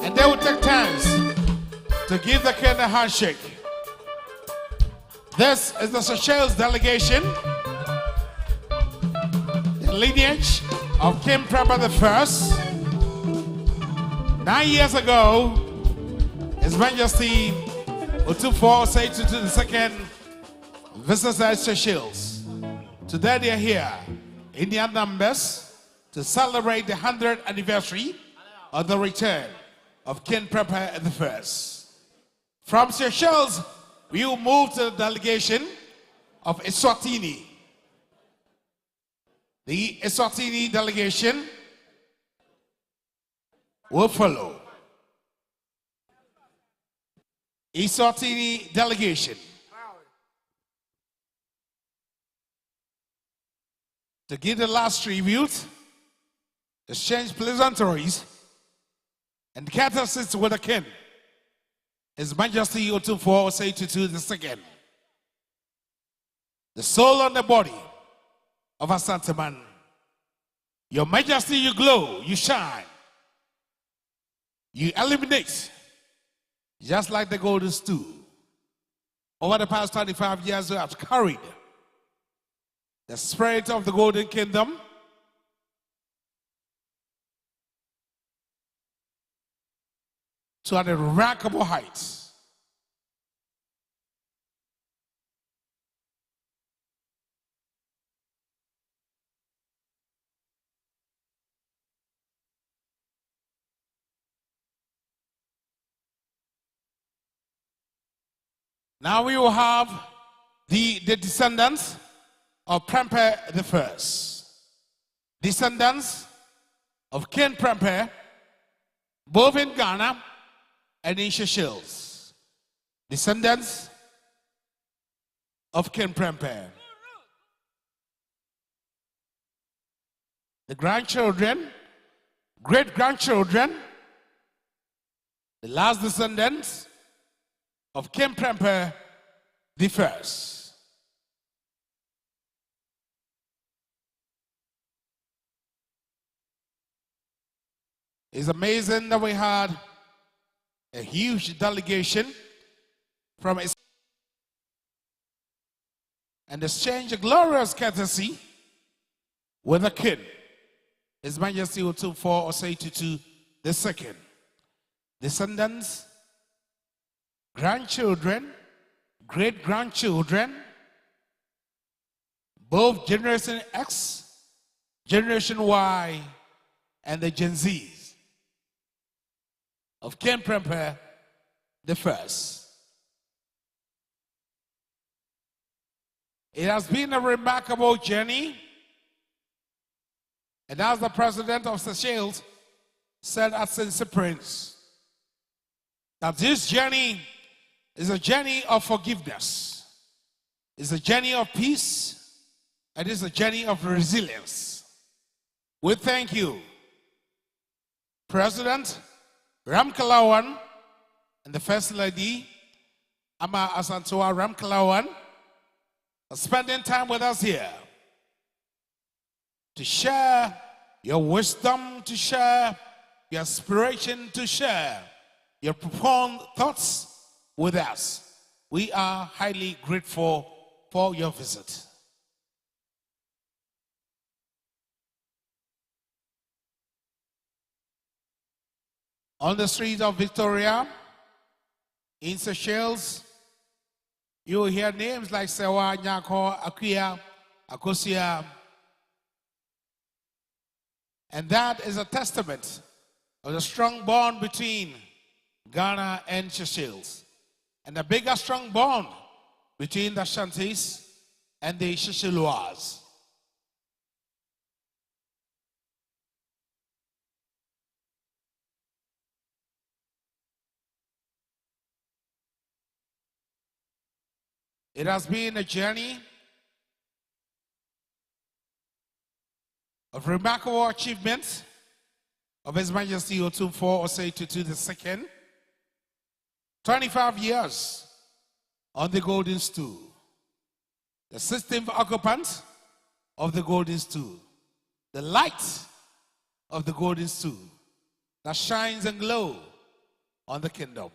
and they will take turns to give the king a handshake. This is the Seychelles delegation, the lineage of King Prempeh I. 9 years ago, His Majesty Opemsuo Seychelles II visited Seychelles. Today they are here in their numbers to celebrate the 100th anniversary of the return of King Prempeh I. From Seychelles, we will move to the delegation of Eswatini. The Eswatini delegation will follow. Eswatini delegation. To give the last tribute, exchange pleasantries, and courtesies with the king, His Majesty Opemsuo Seychelles II. The soul and the body of Ashanti man. Your Majesty, you glow, you shine, you illuminate, just like the golden stool. Over the past 25 years, you have carried the spirit of the Golden Kingdom to an remarkable height. Now we will have the descendants of Prempeh I. Descendants of King Prempeh, both in Ghana and in Seychelles. Descendants of King Prempeh. The grandchildren, great-grandchildren, the last descendants of King Prempeh I. It's amazing that we had a huge delegation from and exchange a glorious courtesy with the king, His Majesty Opemsuo Seychelles II. Descendants, grandchildren, great-grandchildren, both Generation X, Generation Y, and the Gen Zs of King Prempeh I. It has been a remarkable journey, and as the president of Seychelles said at St. Cyprian's, that this journey is a journey of forgiveness, it's a journey of peace, and it's a journey of resilience. We thank you, President Ramkalawan and the First Lady, Ama Asantua Ramkalawan, for spending time with us here to share your wisdom, to share your inspiration, to share your profound thoughts with us. We are highly grateful for your visit. On the streets of Victoria, in Seychelles, you will hear names like Sewa, Nyako, Akuya, Akosia. And that is a testament of the strong bond between Ghana and Seychelles, and a bigger strong bond between the Ashantis and the Seychellois. It has been a journey of remarkable achievements of His Majesty Opemsuo Seychelles II. 25 years on the golden stool. The 16th occupant of the golden stool. The light of the golden stool that shines and glows on the kingdom.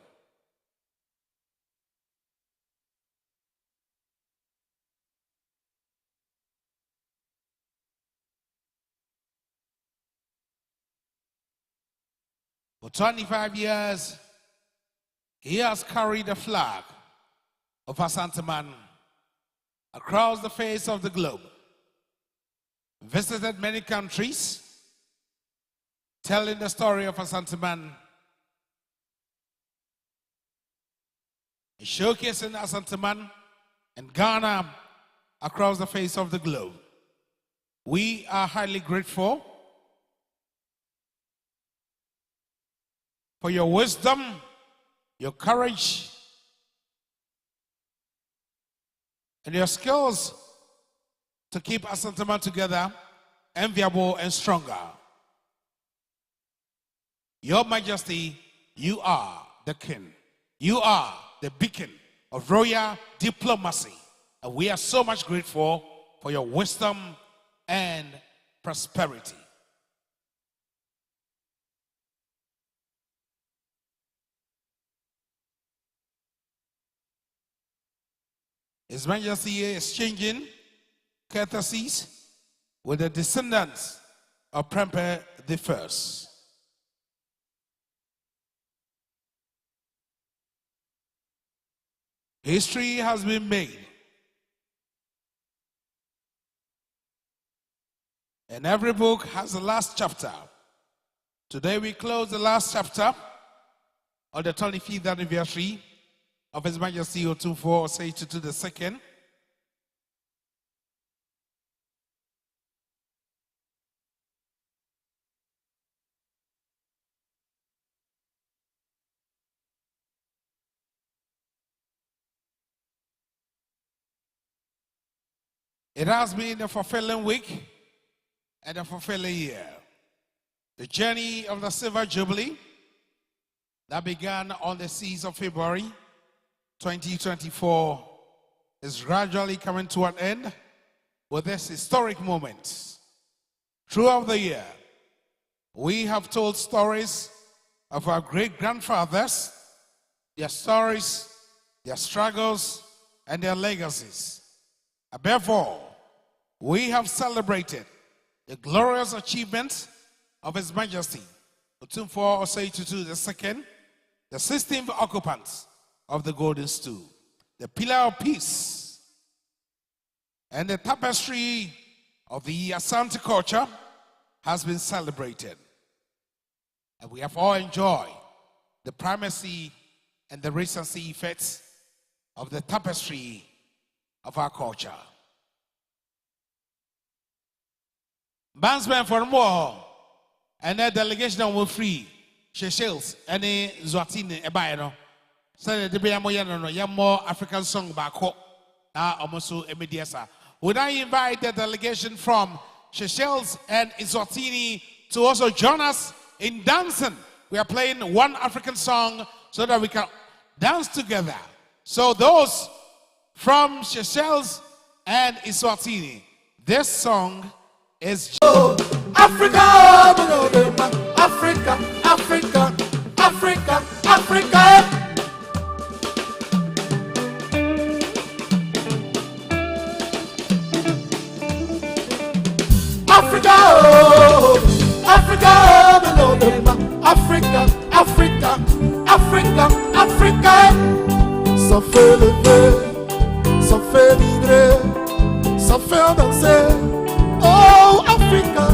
For 25 years, he has carried the flag of Ashanti man across the face of the globe, visited many countries, telling the story of Ashanti man, showcasing Ashanti man and Ghana across the face of the globe. We are highly grateful for your wisdom, your courage, and your skills to keep Ashanti man together, enviable and stronger. Your Majesty, you are the king. You are the beacon of royal diplomacy. And we are so much grateful for your wisdom and prosperity. His Majesty is exchanging courtesies with the descendants of Prempeh the First. History has been made, and every book has a last chapter. Today we close the last chapter on the 25th anniversary of His Majesty Opemsuo Seychelles II. It has been a fulfilling week and a fulfilling year. The journey of the Silver Jubilee that began on the 6th of February 2024 is gradually coming to an end with this historic moment. Throughout the year, we have told stories of our great-grandfathers, their stories, their struggles, and their legacies. Above all, we have celebrated the glorious achievements of His Majesty Opemsuo Seychelles II, the 16th occupant of the golden stool, the pillar of peace, and the tapestry of the Ashanti culture has been celebrated. And we have all enjoyed the primacy and the recency effects of the tapestry of our culture. Bandsman for more, and that delegation will free Seychelles and Zwatini Ebayano. So the Biamoyano, more African song back home. Almost Emediasa. Would I invite the delegation from Seychelles and Eswatini to also join us in dancing? We are playing one African song so that we can dance together. So those from Seychelles and Eswatini, this song is Africa, Africa, Africa, Africa, Africa. Africa, Africa, Africa, Africa, Africa, Africa. Ça fait lever, ça fait vibrer, ça fait danser. Oh, Africa,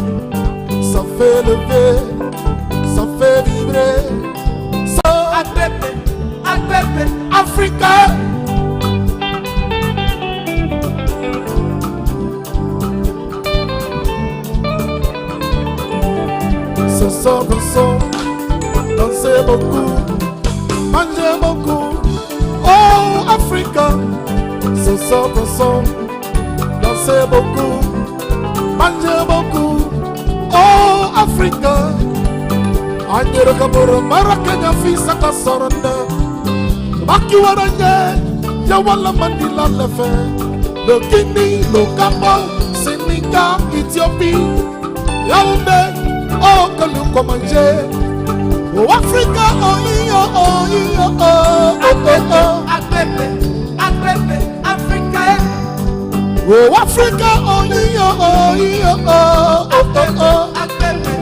ça fait lever, ça fait vibrer. Ça Africa. Ce sont vos sons, dansez beaucoup, mangez beaucoup. Oh, Africa, ce sont vos sons, dansez beaucoup, mangez beaucoup. Oh, Africa, Andero kaboro marakanya fisa kasoranda. Baki waranye, ya wala mandila lefe. Le Guinée, le Gabon, Sénégal, Éthiopie, Yaoundé. oh Kaluko Manje. Oh Africa, oh yo, oh yo, oh Agbebe, Africa. oh Africa, oh yo, oh Agbebe, Africa.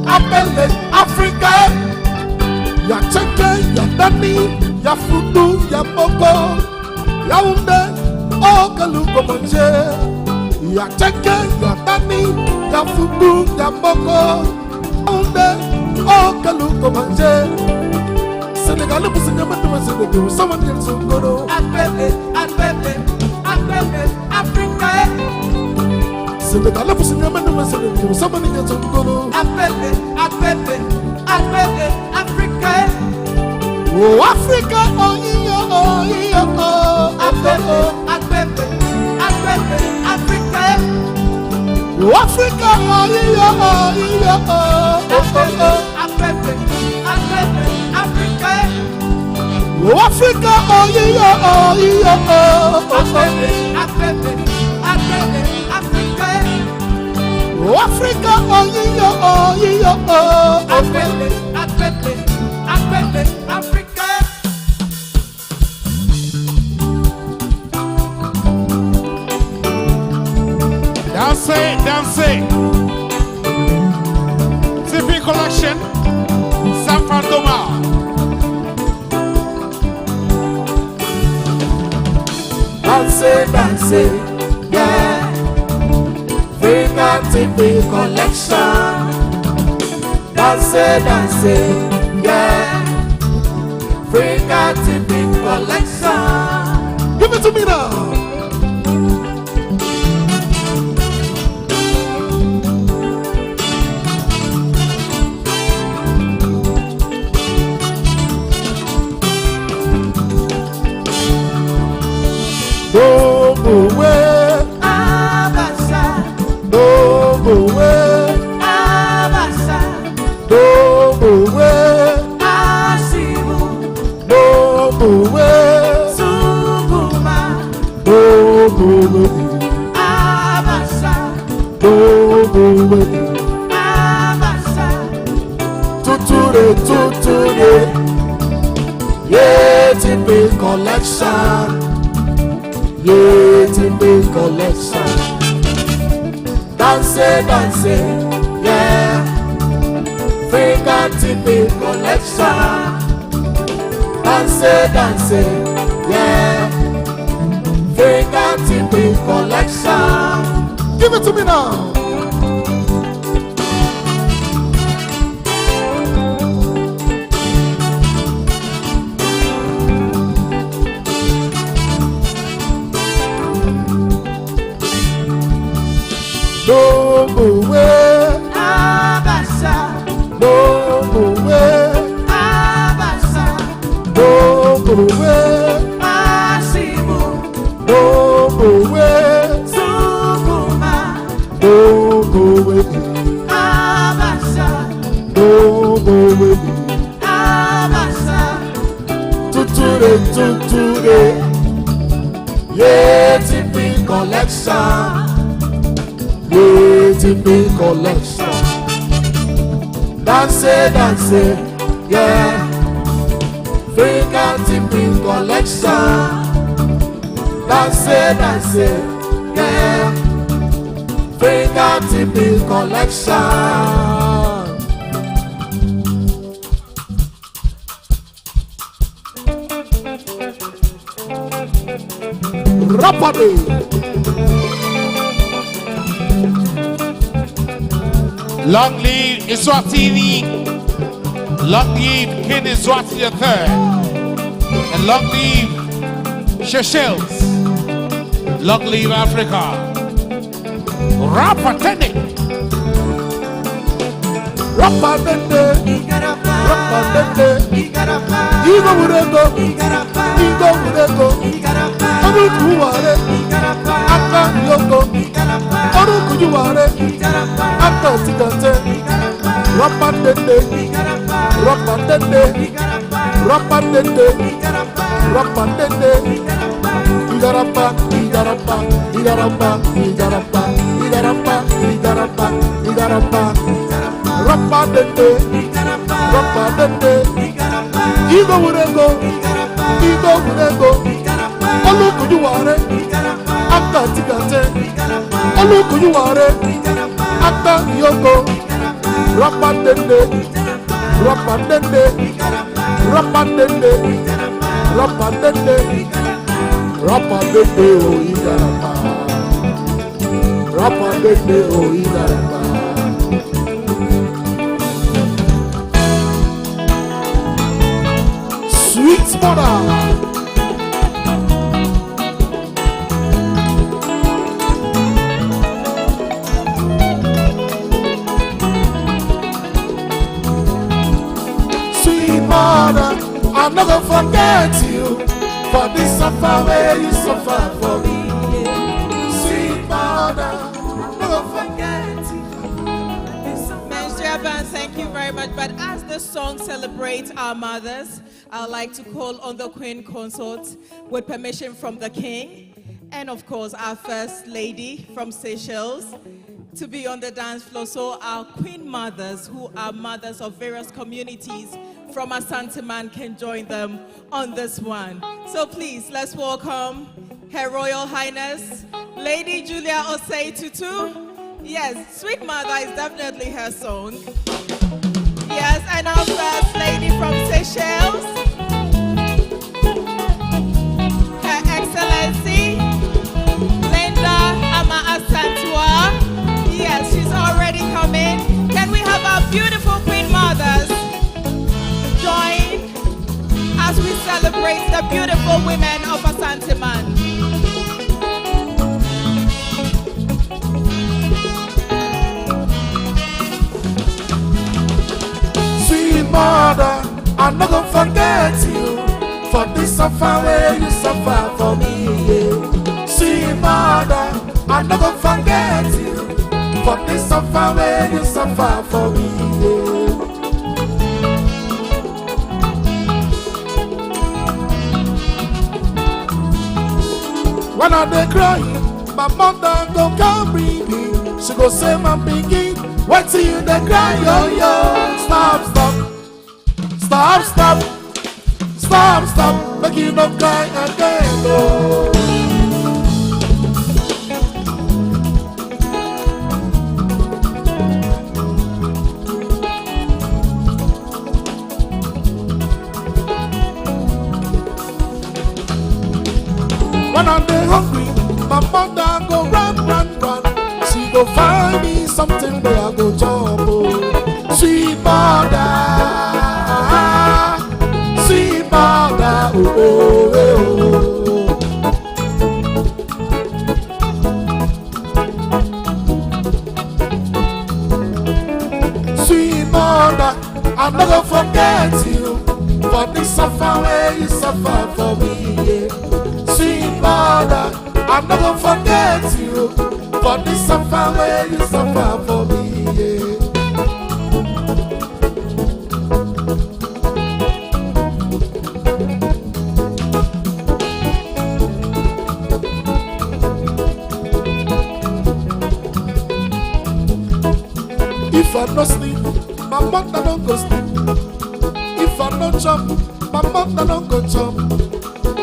Appelle Africa. Ya Cheke, ya Dani, ya Fudu, ya Boko, ya Unde, oh Kaluko Manje. Ya Cheke, ya Dani, ya Fudu, ya Boko, ya Unde, oh Kaluko Manje. Senegal, Senegal, someone else will go. Appelle Africa. Senegal, Senegal, somebody gets on go. Appelle Africa. Oh, Africa, oh, yeah, oh, yeah, oh, Appelle Africa. oh, Africa, oh, yeah, oh, yeah, Appelle Africa. oh, Africa, oh, yeah, oh, yeah, Appelle Africa. oh, Africa, oh, yeah, Appelle Africa. Dance. CP Collection, San Fantoma. Dance, yeah. Finger TV collection. Dance, yeah. Finger TV collection. Give it to me now. Tuture, yeah, TV collection, yeah, TV collection. Dance, yeah, Finger TV collection. Dance, yeah, Finger TV collection. Give it to me now. No way, Abasa, no way, Abasa, no way, Asimu, no way, Sukuma, no way, Abasa, no way. Abasa, Tuture, yeah, TV collection. TV collection. Dance, yeah. Finger TV collection. Dance, yeah. Finger TV collection. Rapidly. Long live Eswatini, long live King Eswatini III, and long live Seychelles, long live Africa. Rapatene. Rapatene. Igarapa, Rapandende, Igo Murego, Igo Murego, Oru Kuware, Aka Yoko, Oru Kuware, Aka Tigate, Rapandende, Rapandende, Rapandende, Rapandende, Igarapa, Igarapa, Igarapa, Igarapa, Igarapa, Igarapa, Igarapa, Rapandende, Rapandende, Igo Murego, Igo Murego, Olu Kujuware, Aka Tigate, Olu Kujuware, Aka Yoko, Rapandende, Rapandende, Rapandende, Rapandende, Rapandende, oh Igarapa, Rapandende, oh Igarapa. Sweet mother, sweet mother, I'm not gonna forget you for this suffer where you suffer for me. Sweet mother, I'm not gonna forget you. Minister Evans, thank you very much. But as the song celebrates our mothers, I would like to call on the Queen Consort with permission from the King, and of course our First Lady from Seychelles, to be on the dance floor. So our Queen Mothers, who are mothers of various communities from Ashanti man, can join them on this one. So please, let's welcome Her Royal Highness, Lady Julia Osei Tutu. Yes, Sweet Mother is definitely her song. Yes, and our First Lady from Seychelles, Her Excellency, Linda Ama Asantua. Yes, she's already coming. Can we have our beautiful Queen Mothers join as we celebrate the beautiful women of Ashanti man? Sweet mother, I'm not gonna forget you for this suffer where you suffer for me. Sweet mother, I'm not gonna forget you for this suffer where you suffer for me. When I dey cry, my mother go come bring me. She go say, my pikin, wait till you dey cry, yo yo. Stop, stop, stop, stop, stop, stop. Make you no cry again, no. When I'm hungry, my mother go run, run, run. She go find me something where I go chop. Oh. Sweet mother, oh, oh, oh, oh. Sweet mother, I'm not gonna forget you for this suffer where you suffer for me. Yeah. Sweet mother, I'm not gonna forget you for this suffer where you suffer for me. Yeah. If I no sleep, my mother don't go sleep. If I no chop, my mother don't go chop.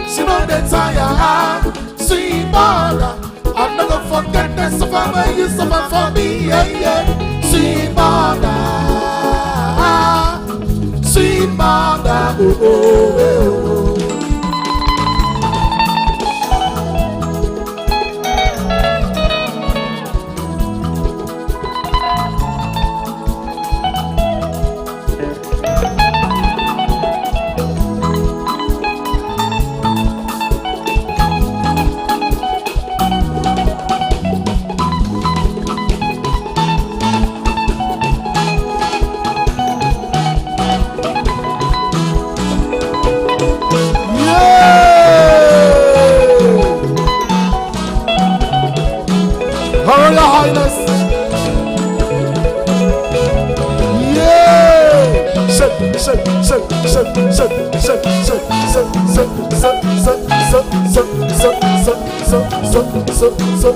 She know they tire, sweet mother. I'm not gonna forget the suffer when you suffer for me, yeah, yeah. Sweet mother, oh, oh, oh, oh. When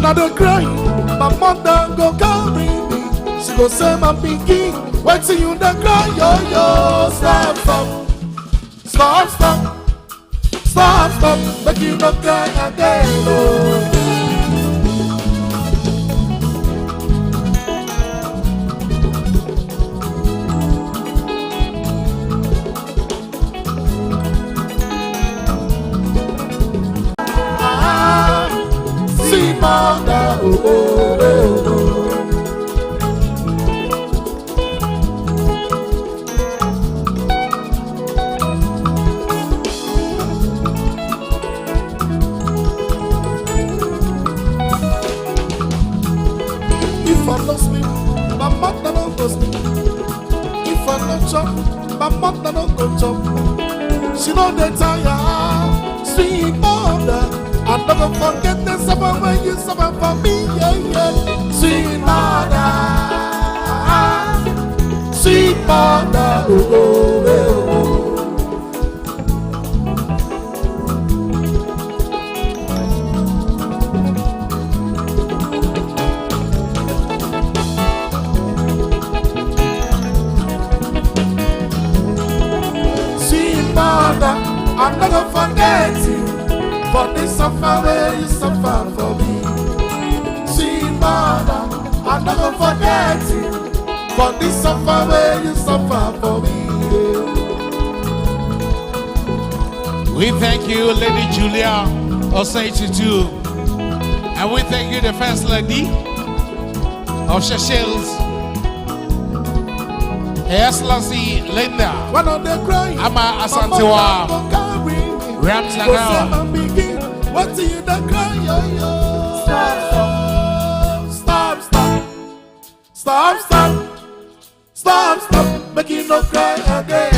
I don't cry, my mother go carry me. She go say my pikin, wait till you don't cry, yo yo. Stop, stop, stop, stop, stop, stop, make you not cry again, oh. Mother, oh, oh, oh, oh. If I lost me, my mother don't lost me. If I not chop, my mother don't go chop. She know they tire, sweet mother. I'm not gonna forget the summer when you suffer for me, yeah, yeah. Sweet mother, sweet mother, oh, oh, oh, oh. Sweet mother, I'm not gonna forget you. For this suffer where you suffer for me. See, mother, I'll never forget you. For this suffer where you suffer for me. We thank you, Lady Julia Osei too. And we thank you, the First Lady of Seychelles, Her Excellency Linda When on the cry, Ama Ashanti Ramsagawa. What do you not cry, yo, yo? Stop, stop, stop, stop, stop, stop, stop, make you not cry again.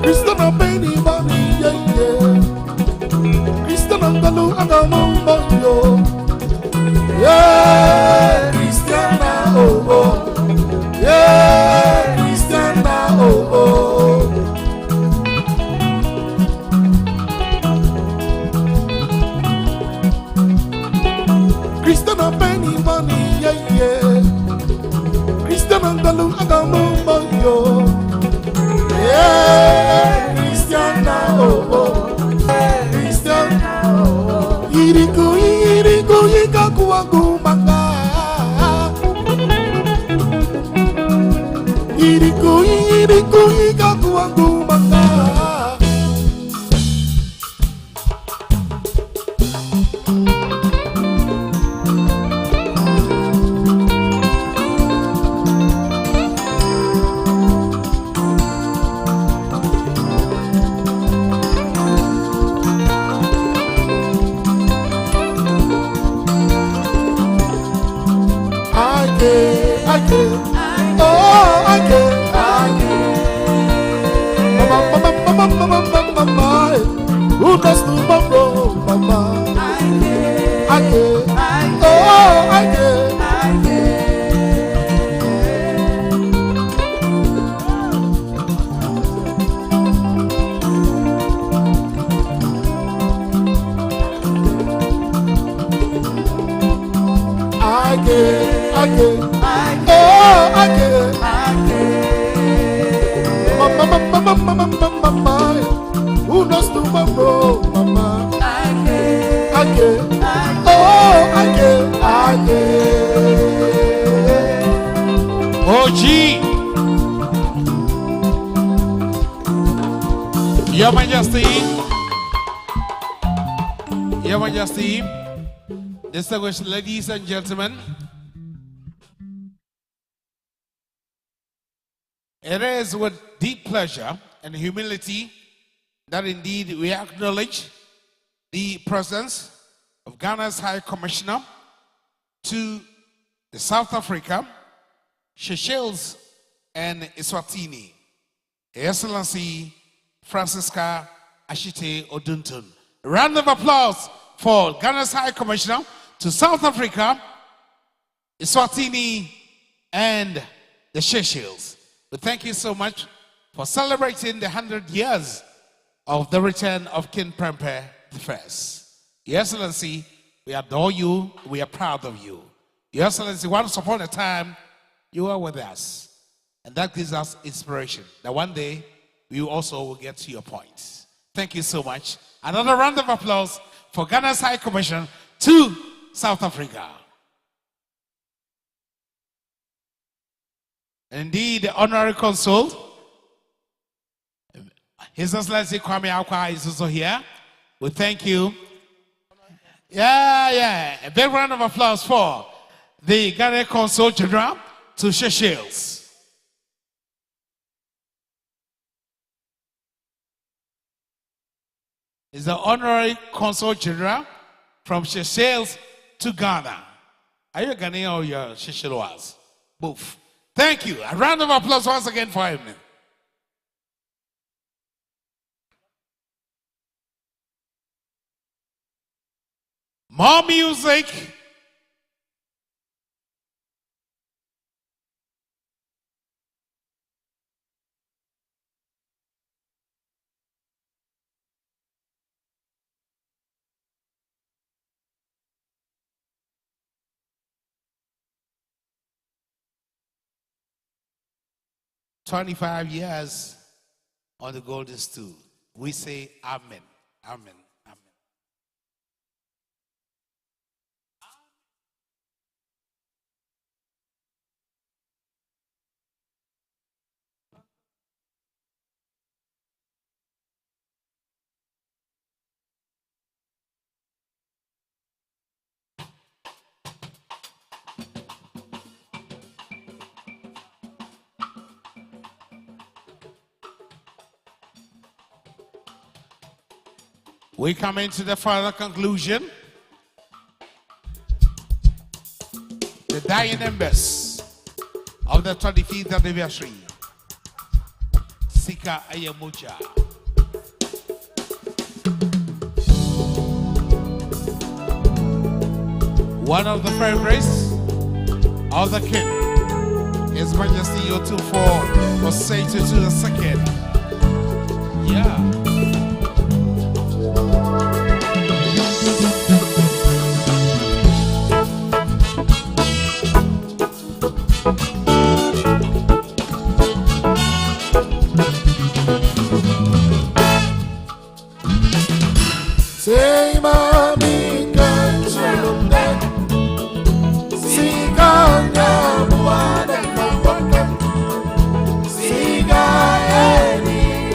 Christian of anybody, yeah, yeah. Christian of the Lord, I don't know, yeah, Christian, oh, oh, yeah, Christian, oh, oh. Christian of anybody, yeah, yeah. Christian of the Lord, I don't know, yeah, Christian, oh, oh, Christian, oh, oh. Iriku, ikaku, aku, manga. Iriku, ikaku, aku, manga. Mama, who does tomorrow, Mama? I get, oh, I get. Mama, who knows tomorrow, Mama? I get, Oh, gee. Your Majesty, Your Majesty, distinguished ladies and gentlemen, it is with deep pleasure and humility that indeed we acknowledge the presence of Ghana's High Commissioner to South Africa, Seychelles, and Eswatini. Her Excellency Francisca Ashite Oduntun. A round of applause for Ghana's High Commissioner to South Africa, Eswatini, and the Seychelles. We thank you so much for celebrating the 100 years of the return of King Prempeh I. Your Excellency, we adore you, we are proud of you. Your Excellency, once upon a time, you were with us. And that gives us inspiration that one day we also will get to your point. Thank you so much. Another round of applause for Ghana's High Commission to South Africa. And indeed, the Honorary Consul, His Excellency Kwame Akwa, is also here. We thank you. Yeah. A big round of applause for the Ghana Consul General to Seychelles. Is the Honorary Consul General from Seychelles to Ghana. Are you Ghanaian or you're Seychellois? Both. Thank you. A round of applause once again for him. More music. "25 years on the golden stool." We say amen, amen, amen. We come into the final conclusion. The dying embers of the 25th anniversary. Sika Ayamucha. One of the favorites of the king, His Majesty Otufo was sated to the second. Yeah. Say, mommy, can't you let Siganya Muada Mawaka Sigaya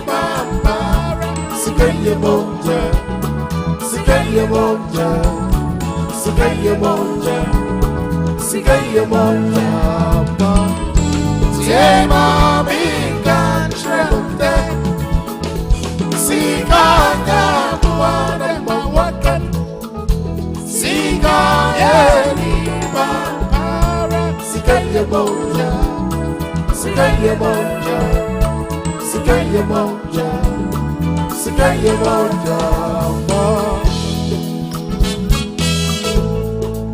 Bambara Sigaya Monja Sigaya Monja Sigaya Monja Sigaya Monja Say, mommy, can't you let Siganya Muada Sikaya monja, sikaya monja, sikaya monja, sikaya monja, sikaya monja,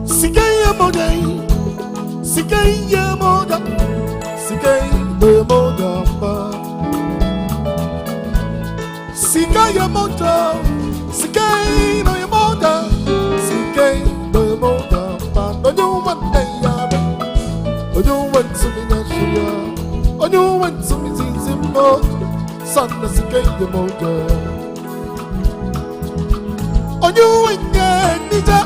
sikaya monja, sikaya monja, sikaya monja, sikaya monja. You went to me, son, that's a game motor. Oh, you went there, Nita.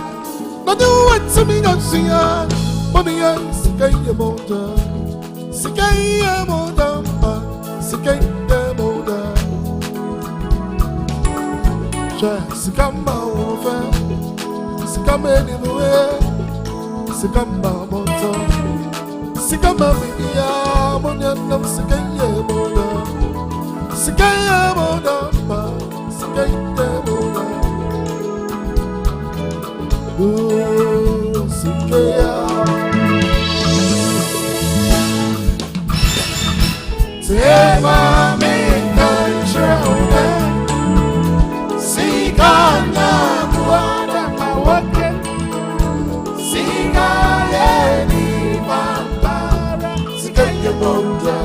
No, you went to me, not see her. Money, Sikaya motor. Sikaya motor. Sikaya motor. Sikamba over. Sikamba anywhere. Sikamba motor. Sikamba media. Monyanam Sikaya motor. Sikaya motor. Sikaya motor. Sikaya. working. Sika yeni mambara. Sika yemoja.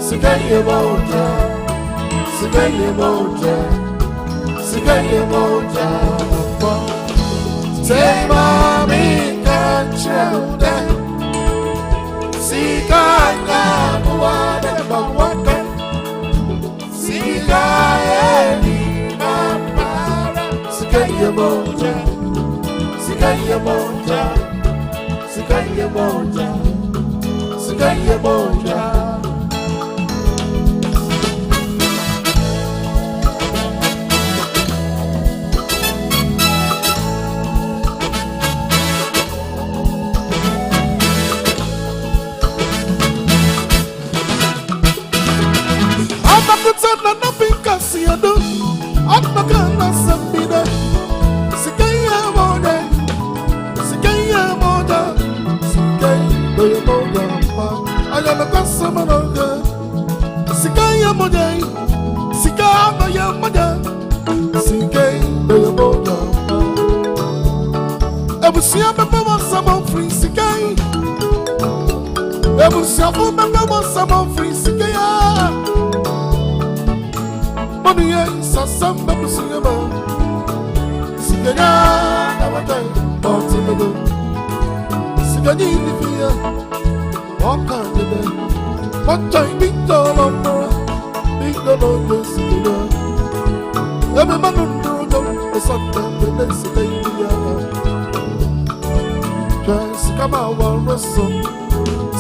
Sika yemoja. Sika yemoja. Sika yemoja. Say mommy can't show that. Sika yamuade working. Sika yeni mambara. Sika yemoja. Sika yemoja. Sika yemoja. Sika yemoja. I'm not because you do. I'm not gonna send me. Sikaya moda, sikaya moda, sikaya moda. I am a customer of the sikaya moda, sikaya moda, sikaya moda. I will see a member of someone free sikaya. I will see a member of someone free sikaya. Money is a samba to see about. Sigana, our time, what's in the book? Sigani, the fear, walk on the day. What time, big doll on the big doll on the Sigana. Every man on the road, the Sunday, the next day, just come out, one wrestle.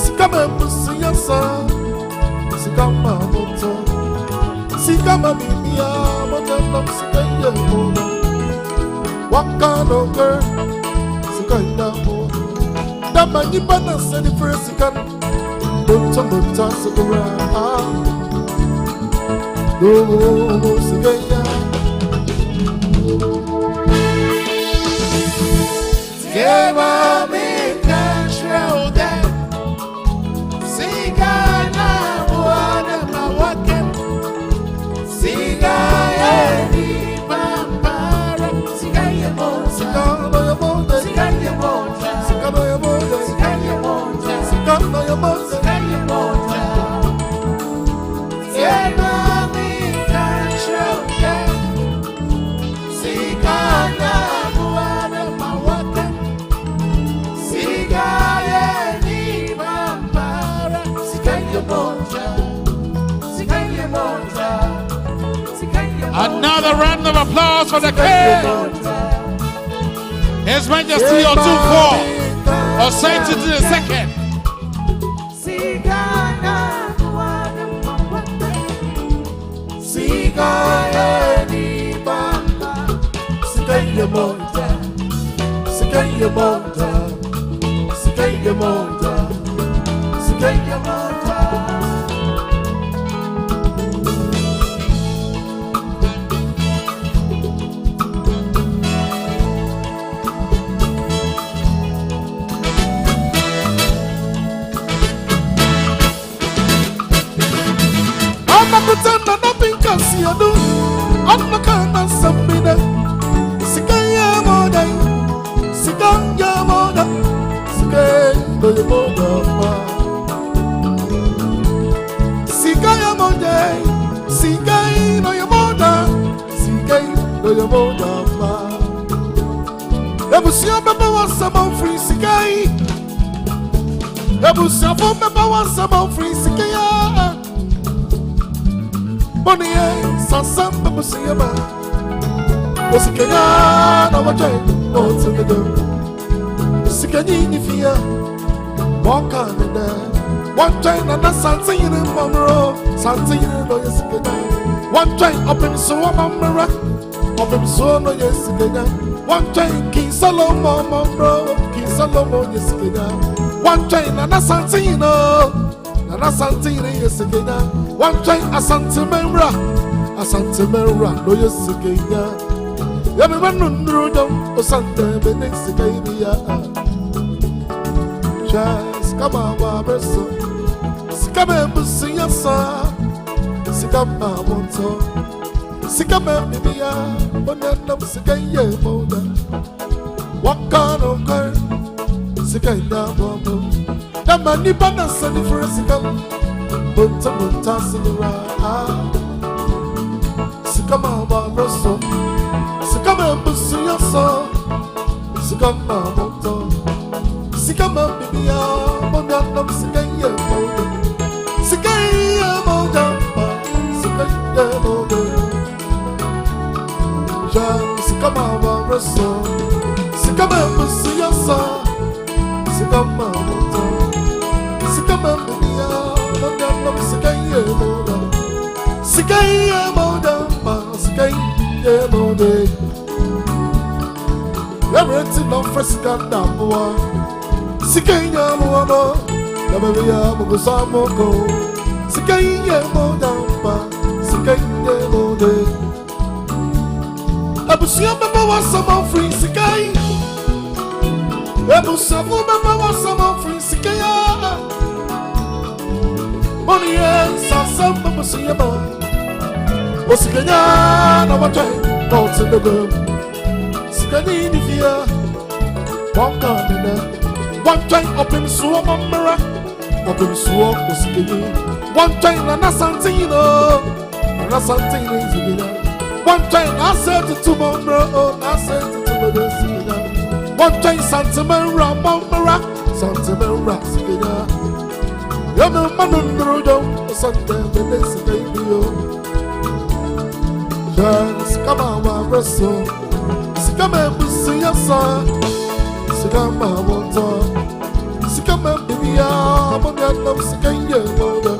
Sigama, see your son. Sigama, motor. Sigama, Mimia, what I'm saying, what kind of girl? Sikaya mo. That man you better say the first you can. Don't toss it around. Oh, Sikaya. Sikaya, me can't show that. Sikaya, what am I walking? Sikaya. Another round of applause for the king. His Majesty Otumfuo Ashanti the second. I'm not gonna submit. Sikaya moda, sikaya moda, sikaya moda, sikaya moda, sikaya moda, sikaya moda. Ebusia baba was some free sikaya. Ebusia baba was some free sikaya. Money Sasam Babusiama was a Kenyan of a giant, what's in the door. Sikani Fia, walk on the day. One time and that's something in Mamro, something in the Sikana. One time Opemsuo Mamra, Opemsuo no Yesikana. One time King Solomon Mamro, King Solomon Yesikana. One time and that's something in and that's something in Yesikana. One time Ashanti Memra. Asante Mera, no Yesikaya. Everyone knows them, Osante, Benesikaya. Just come on, Barbesso. Sikame, Busia, Sikama, Monto. Sikame, Mimia, Bonanam, Sikaya, Moda. What kind of girl? Sikanya Bobo. The money banner sunny for a second. Bunta Bunta Sinira. Sikama Barosso. Sikama Busia so. Sikama Moto. Sikama Bibia. Mondanam Sikaya Modo. Sikaya Modamba. Sikaya Modo. Sikama Barosso. Sikama Busia so. Sikama Moto. Sikama Bibia. Mondanam Sikaya Modo. Sikaya Modamba. Sikaya Modo. Everything on Fresca Namua. Sikaya Mono. Nabaya Mugusamoko. Sikaya Modamba. Sikaya Modo. Abusia Mama was some free Sikai. Abusia Mama was some free Sikaya. Money and some Babusia. Osikanya no one time, not in the girl. Sikani fear. One time Opemsuo Mamma. Opemsuo Osikanya. One time Ashanti, you know. Ashanti is a one time I said to tomorrow, I said to tomorrow. One time Santa Mara, Mamma, Santa Mara, Sikina. You're a man on the road, Sunday, the next baby. Sikama Rasso, Sikama Busia, Sikama Water, Sikama Bibia, Mondanam Sikaya Moda,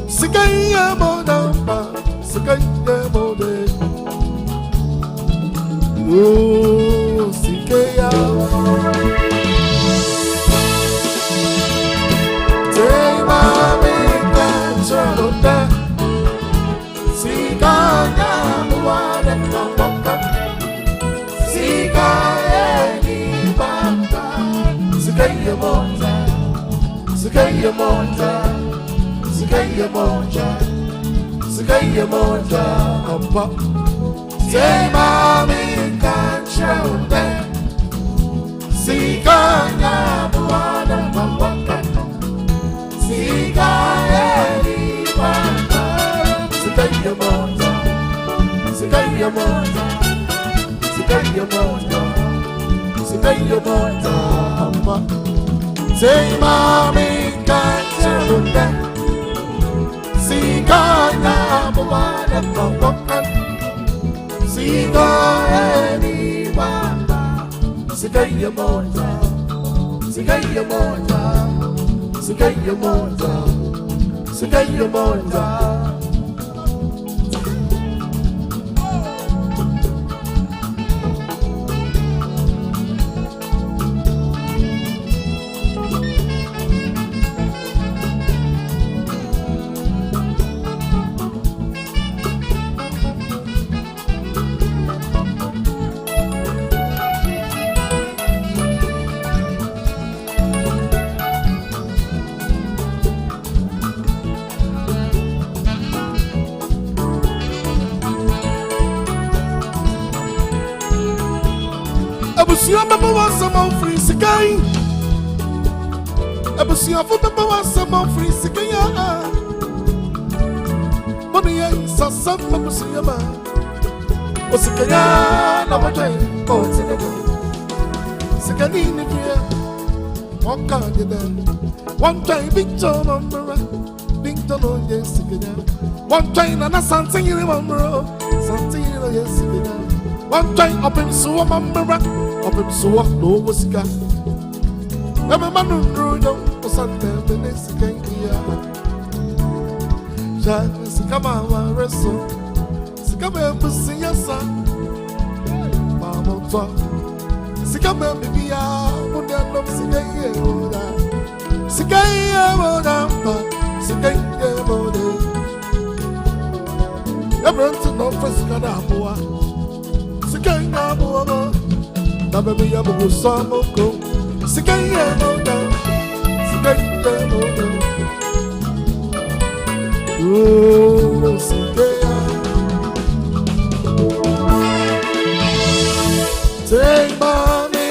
Sikaya Modamba, Sikaya Moda. Oh, Sikaya. Take my big and travel back. Sikaya. Sikaya Monja, Sikaya Monja, Sikaya Monja, Sikaya Monja, Papa. Say, Mommy, can't show them. Sikaya Monja, Papa. Sikaya Monja, Sikaya Monja, Sikaya Monja, Sikaya Monja, Sikaya Monja. Say, Mommy, can't you that? Sikaya Monja, Papa. Sikaya Monja, Sikaya Monja, Sikaya Monja, Sikaya Monja, Sikaya Monja. Abusia Mama was some free Sikai. Abusia Mama was some free Sikaya. Money and some Abusia was Sikaya. No one time, oh, Sikani, one kind of them. One time, Big John on Mara, Big John on yes, one time, and a something in the Mamma, something in yes, one time, Opemsuo Mamma. Opemsuo no wasika. Every man who drew them was on them the next game here. Sikama Rasso, Sikama Busia, Mamma, Sikama Bibia, Mondanam Sikaya, Sikaya Modamba, Sikaya Mode. Everyone to know Fresca Naboa, Sikaya Moa. Baby, I'm a Samoko. Sikaya Moda, Sikaya Moda. Oh, Sikaya. Take mommy,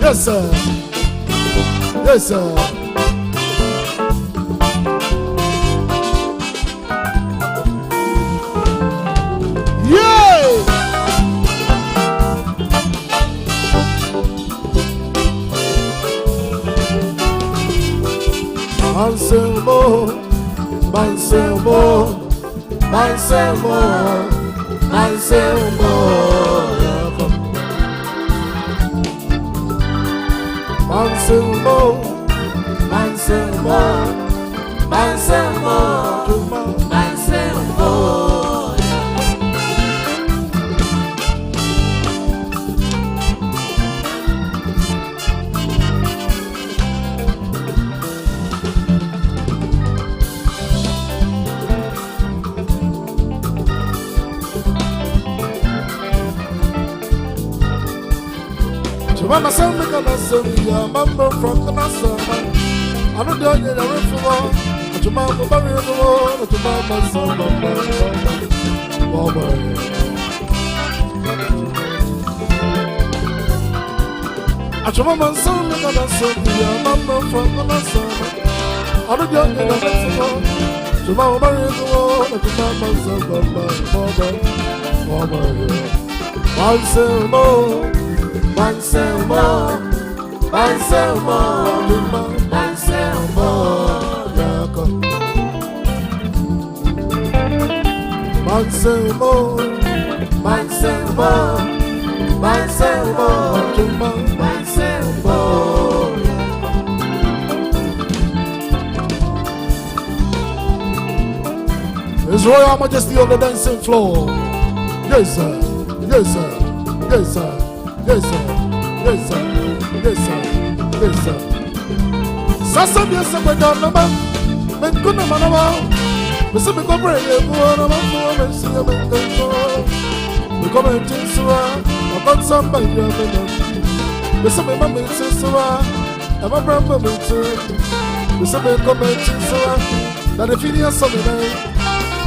Yes, sir. Yes, sir. Yeah. Anselmo, Anselmo, Anselmo, Anselmo. Anselmo, Anselmo, Anselmo, Anselmo. Mama son me gonna send ya mama from the nasa. I don't know you the river. To mama bury the wall. To mama son mama. To mama son me gonna send ya mama from the nasa. I don't know you the river. To mama bury the wall. To mama son mama. Anselmo. Anselmo, Anselmo, Anselmo, Anselmo, Anselmo, Anselmo, Anselmo. His Royal Majesty on the dancing floor. Yes, sir. Yes, sir. Yes, sir. Yes, sir. Yes, sir. Yes, sir. Yes, sir. Sasa dia sampai dalam nama, mengkuna mana mau, mesti mengkobre ya buana mau, mesti ya mengkobre, mengkobre cincin, apa sampai ya menang, mesti memang cincin, apa berapa cincin, mesti mengkobre cincin, dari video sampai,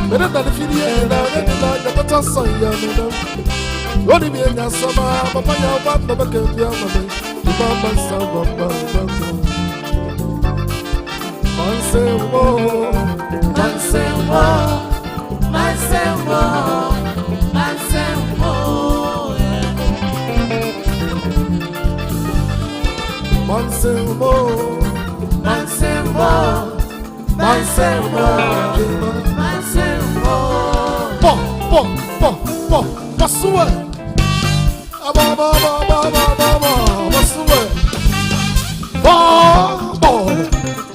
mana dari video dari dapat saya menang. Only me and Yasama, Papa Yawan, Baba Kempiamame, Baba Sababa, Anselmo, Anselmo, Anselmo, Anselmo, Anselmo, Anselmo, Anselmo, Anselmo, What's the word?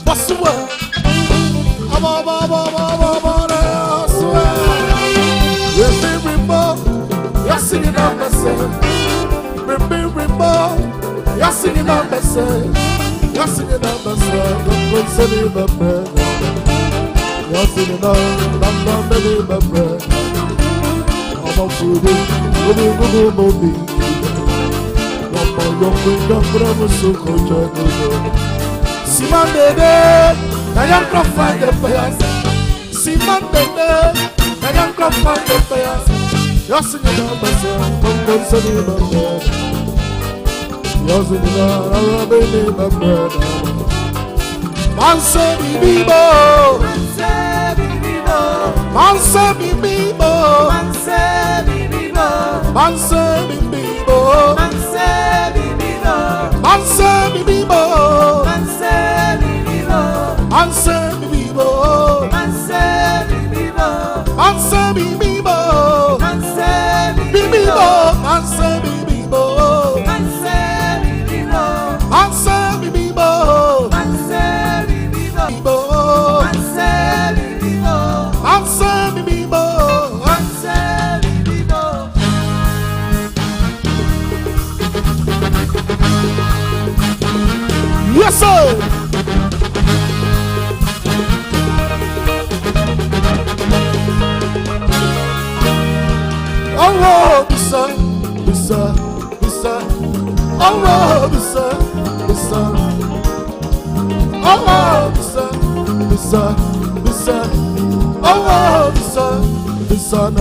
What's the word? What's the word? Yes, you're singing on the same. You're singing on the same. You're singing on the same. You're singing on the same. You're singing on the same. I'm a fool, Simandede, Nayan Crawford, the players. Simandede, Nayan Crawford, the players. You're singing on the song, I'm singing on the bed. You're singing on the bed. Manse Bibo, Manse Bibo, Manse Bibo, Manse Bibo, Manse Bibo, Manse Bibo, Manse Bibo, Manse Bibo, Manse Bibo, Manse Bibo, Manse Bibo, Manse Bibo, Manse Bibo, Manse Bibo, Manse Bibo, Manse Bibo. Oh, the sun, the sun. Oh, the sun, the sun, the sun. Oh, the sun, the sun.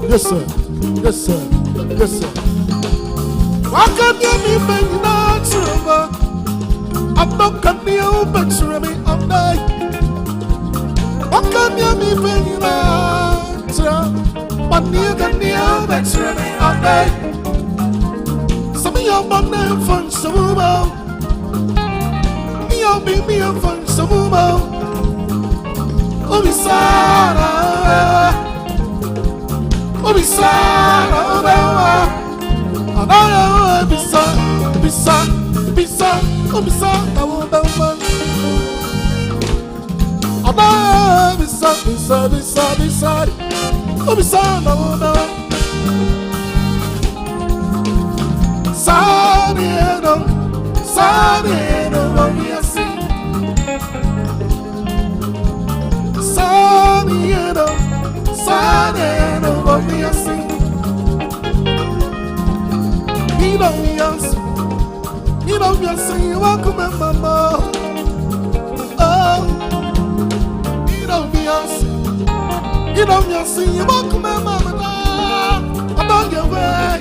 Yes, sir. Yes, sir. Yes, sir. Why can't you be making that trouble? I'm not coming here, but you're me. I'm not. Why can't you be making that trouble? But you can be out, but you're me. I'm not. Some of your money from Samuel. You'll be me from Samuel. Oh, be Sarah. Oh, be Sarah. Oh, be Sarah. Be Sarah. Be Sarah. Oh, be Sarah. Oh, be Sarah. Be Sarah. Be Sarah. Be Sarah. Oh, be Sarah. Sadieno, Sadieno, what we are seeing. Sadieno, Sadieno, what we are seeing. You know me, I'm saying, welcome, mama. Oh, you know me, I'm saying, welcome, mama. I'm on your way.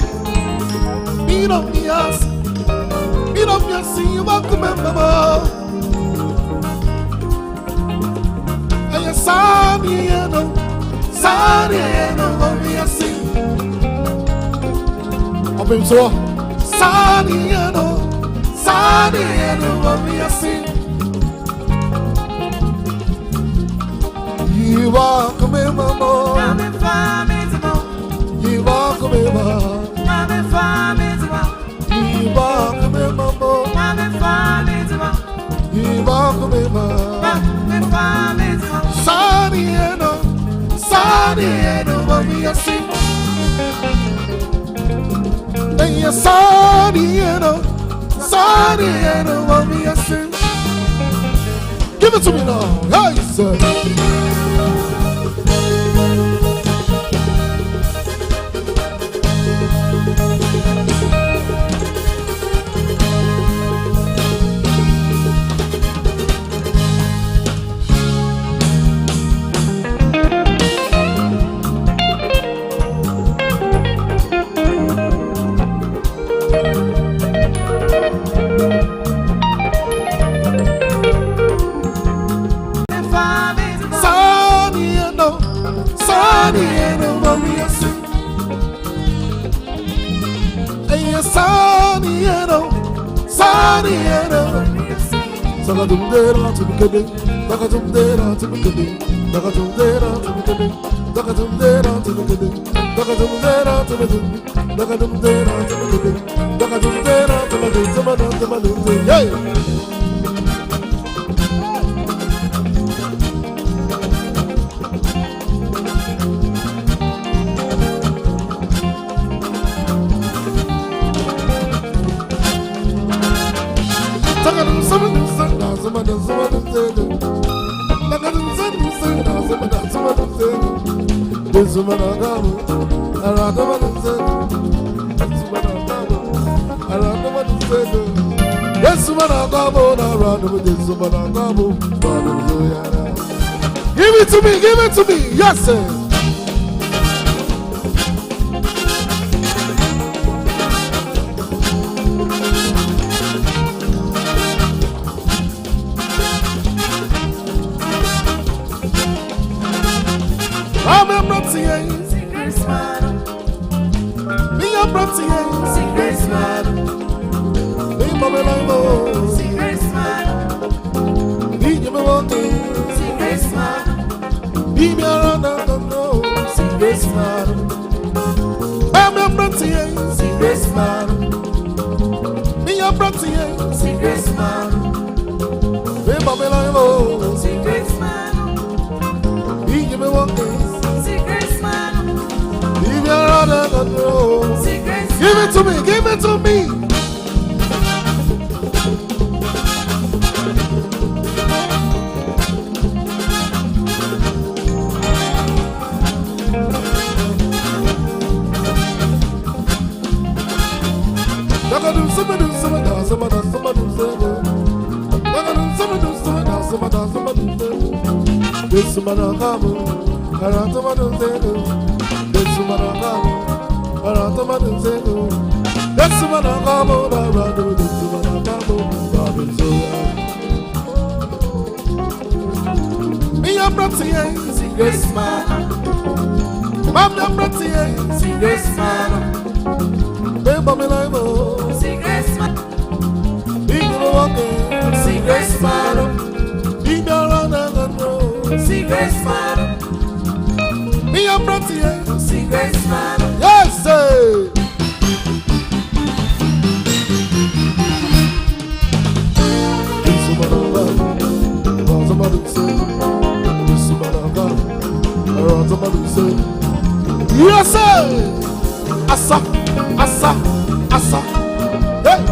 You know me, I'm saying, welcome, mama. And you're sorry, you know, what we are seeing. Opemsuo. Sorry, you know, what we are seeing. You walk me, mama. You walk me, mama. You walk me, mama. You walk me, mama. Sorry, you know, what we are seeing. And you're sorry, you know, what we are seeing. Give it to me now, hey, sir. Give it to me, yes sir. I'm not seeing secret smile. Me, I'm not seeing secret smile. Me, mama, secret smile. Me, you me walking secret smile. Baby, I don't know, secret smile. I'm not seeing secret smile. Me, I'm not seeing secret smile. Me, mama, secret smile. Baby, me walking secret smile. Baby, I don't know, secret smile. Give it to me, give it to me. Yes, sir. Yes, sir. Asa, asa, asa. Hey.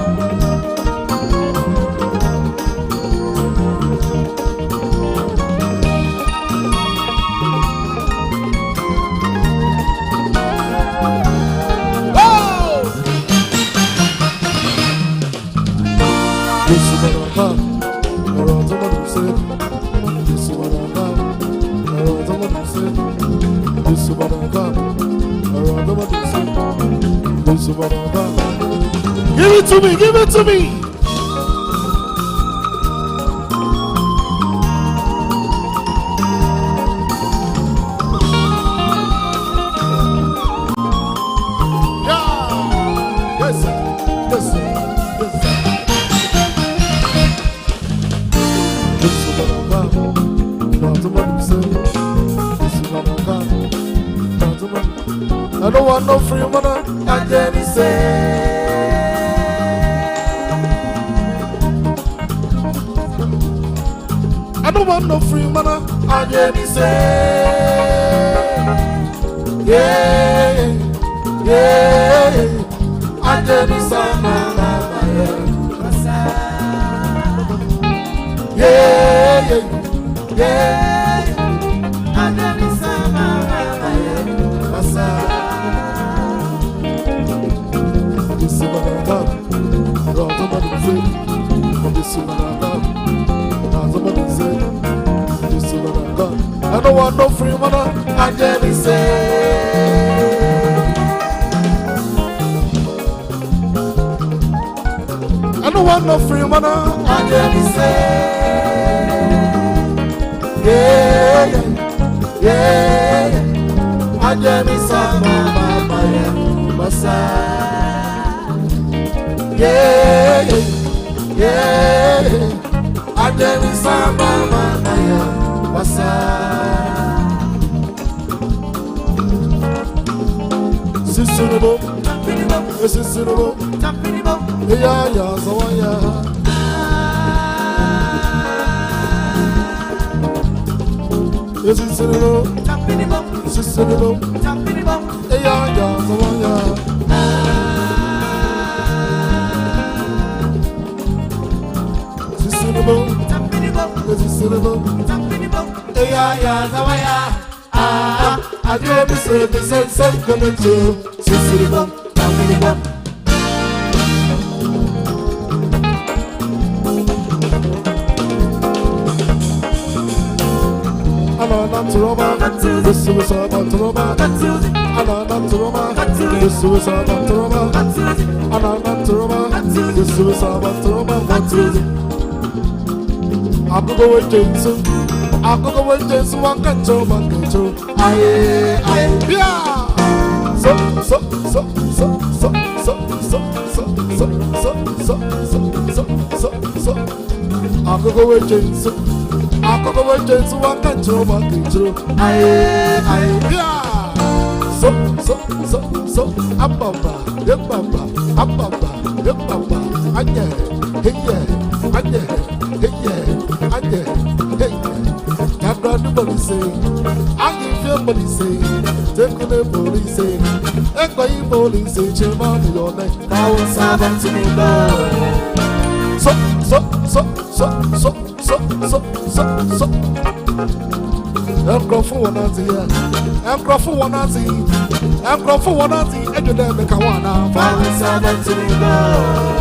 Give it to me, give it to me. Yeah. Yes, sir. Yes, sir. Yes, sir. This is what I got. Not to what you say. This is what I got. Not to what I don't want no free money. I didn't say. I don't want no free money. I didn't say. Yeah, yeah. I didn't say. Yeah, yeah, yeah. I didn't say. This is what I got. This is what I got. This is what I got. I don't want no free money. I didn't say. I don't want no free money. I didn't say. Yeah, yeah, yeah. I didn't say. Yeah, yeah, yeah. I didn't I did be said the same coming to Sicily. This was about to Roma. This was about to Roma. This was about to Roma. I'm going to I'm going to do one control, one control. Yeah. So. I'm going to one control, one control. Yeah. So. I'm bamba, yep bamba, yep bamba. I've got nobody say, I give your body say, take the police say, echo you police say, Chimon your neck. I was having to be low. So. I'm going for one at the and you never make a one. I was having to be low.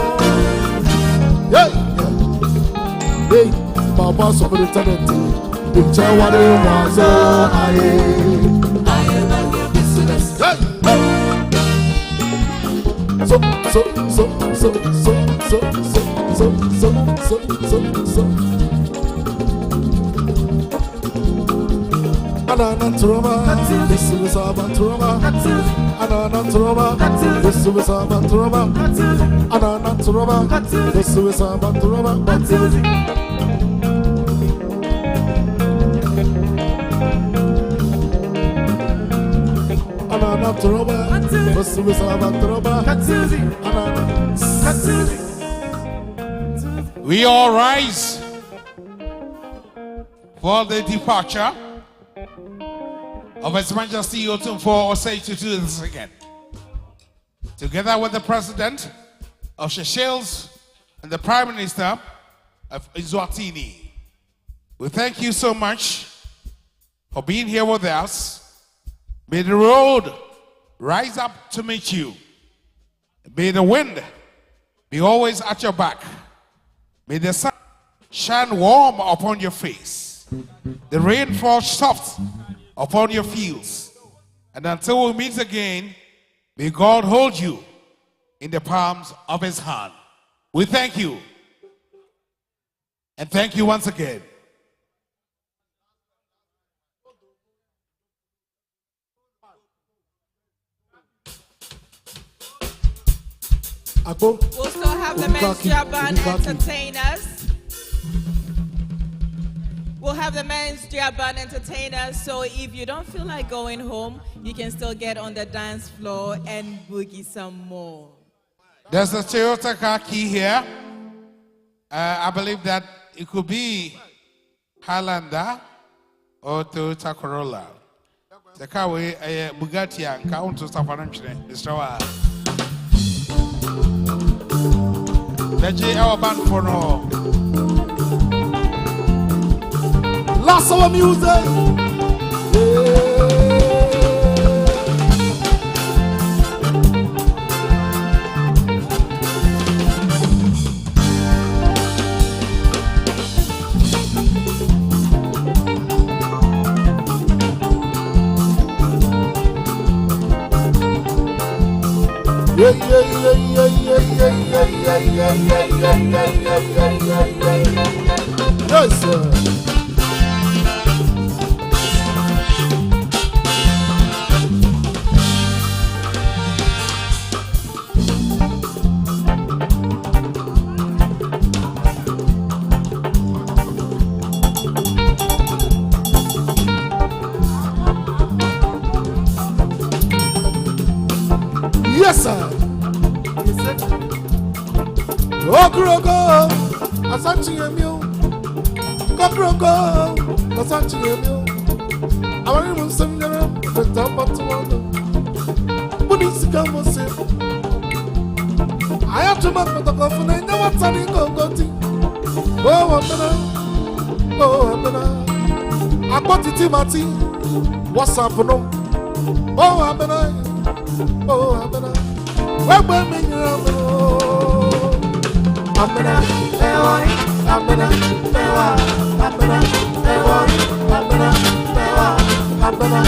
Hey, Papa Superintendent, the Chawari was I am a new business. Hey, hey. So. Anana trauma, this is about trauma. Anana trauma, this is about trauma. Anana trauma, this is about trauma. Anana trauma, this is about trauma. We all rise for the departure of His Majesty Opemsuo Osei II. Together with the President of Seychelles and the Prime Minister of Eswatini. We thank you so much for being here with us. May the road rise up to meet you. May the wind be always at your back. May the sun shine warm upon your face. The rain fall soft upon your fields. And until we meet again, may God hold you in the palms of His hand. We thank you. And thank you once again. We'll still have the men's band entertain us. We'll have the men's band entertain us. So if you don't feel like going home, you can still get on the dance floor and boogie some more. There's a Toyota car key here. I believe that it could be Highlander or Toyota Corolla. The car with Bugatti and count to stop on the JL band for no. Lots of music. Yes, sir. Yes, sir. Okroko, Ashanti emu. Okroko, Ashanti emu. Awari musengere, feta patuwano. Bunisi kamose. Ayatuma kotokofuna ina watani kogoti. Oh amena. Akotiti mati. WhatsApp no. Oh amena. Wegbe minyira mo. Amena, ewoi, amena, ewa, amena, ewoi, amena, ewa, amena.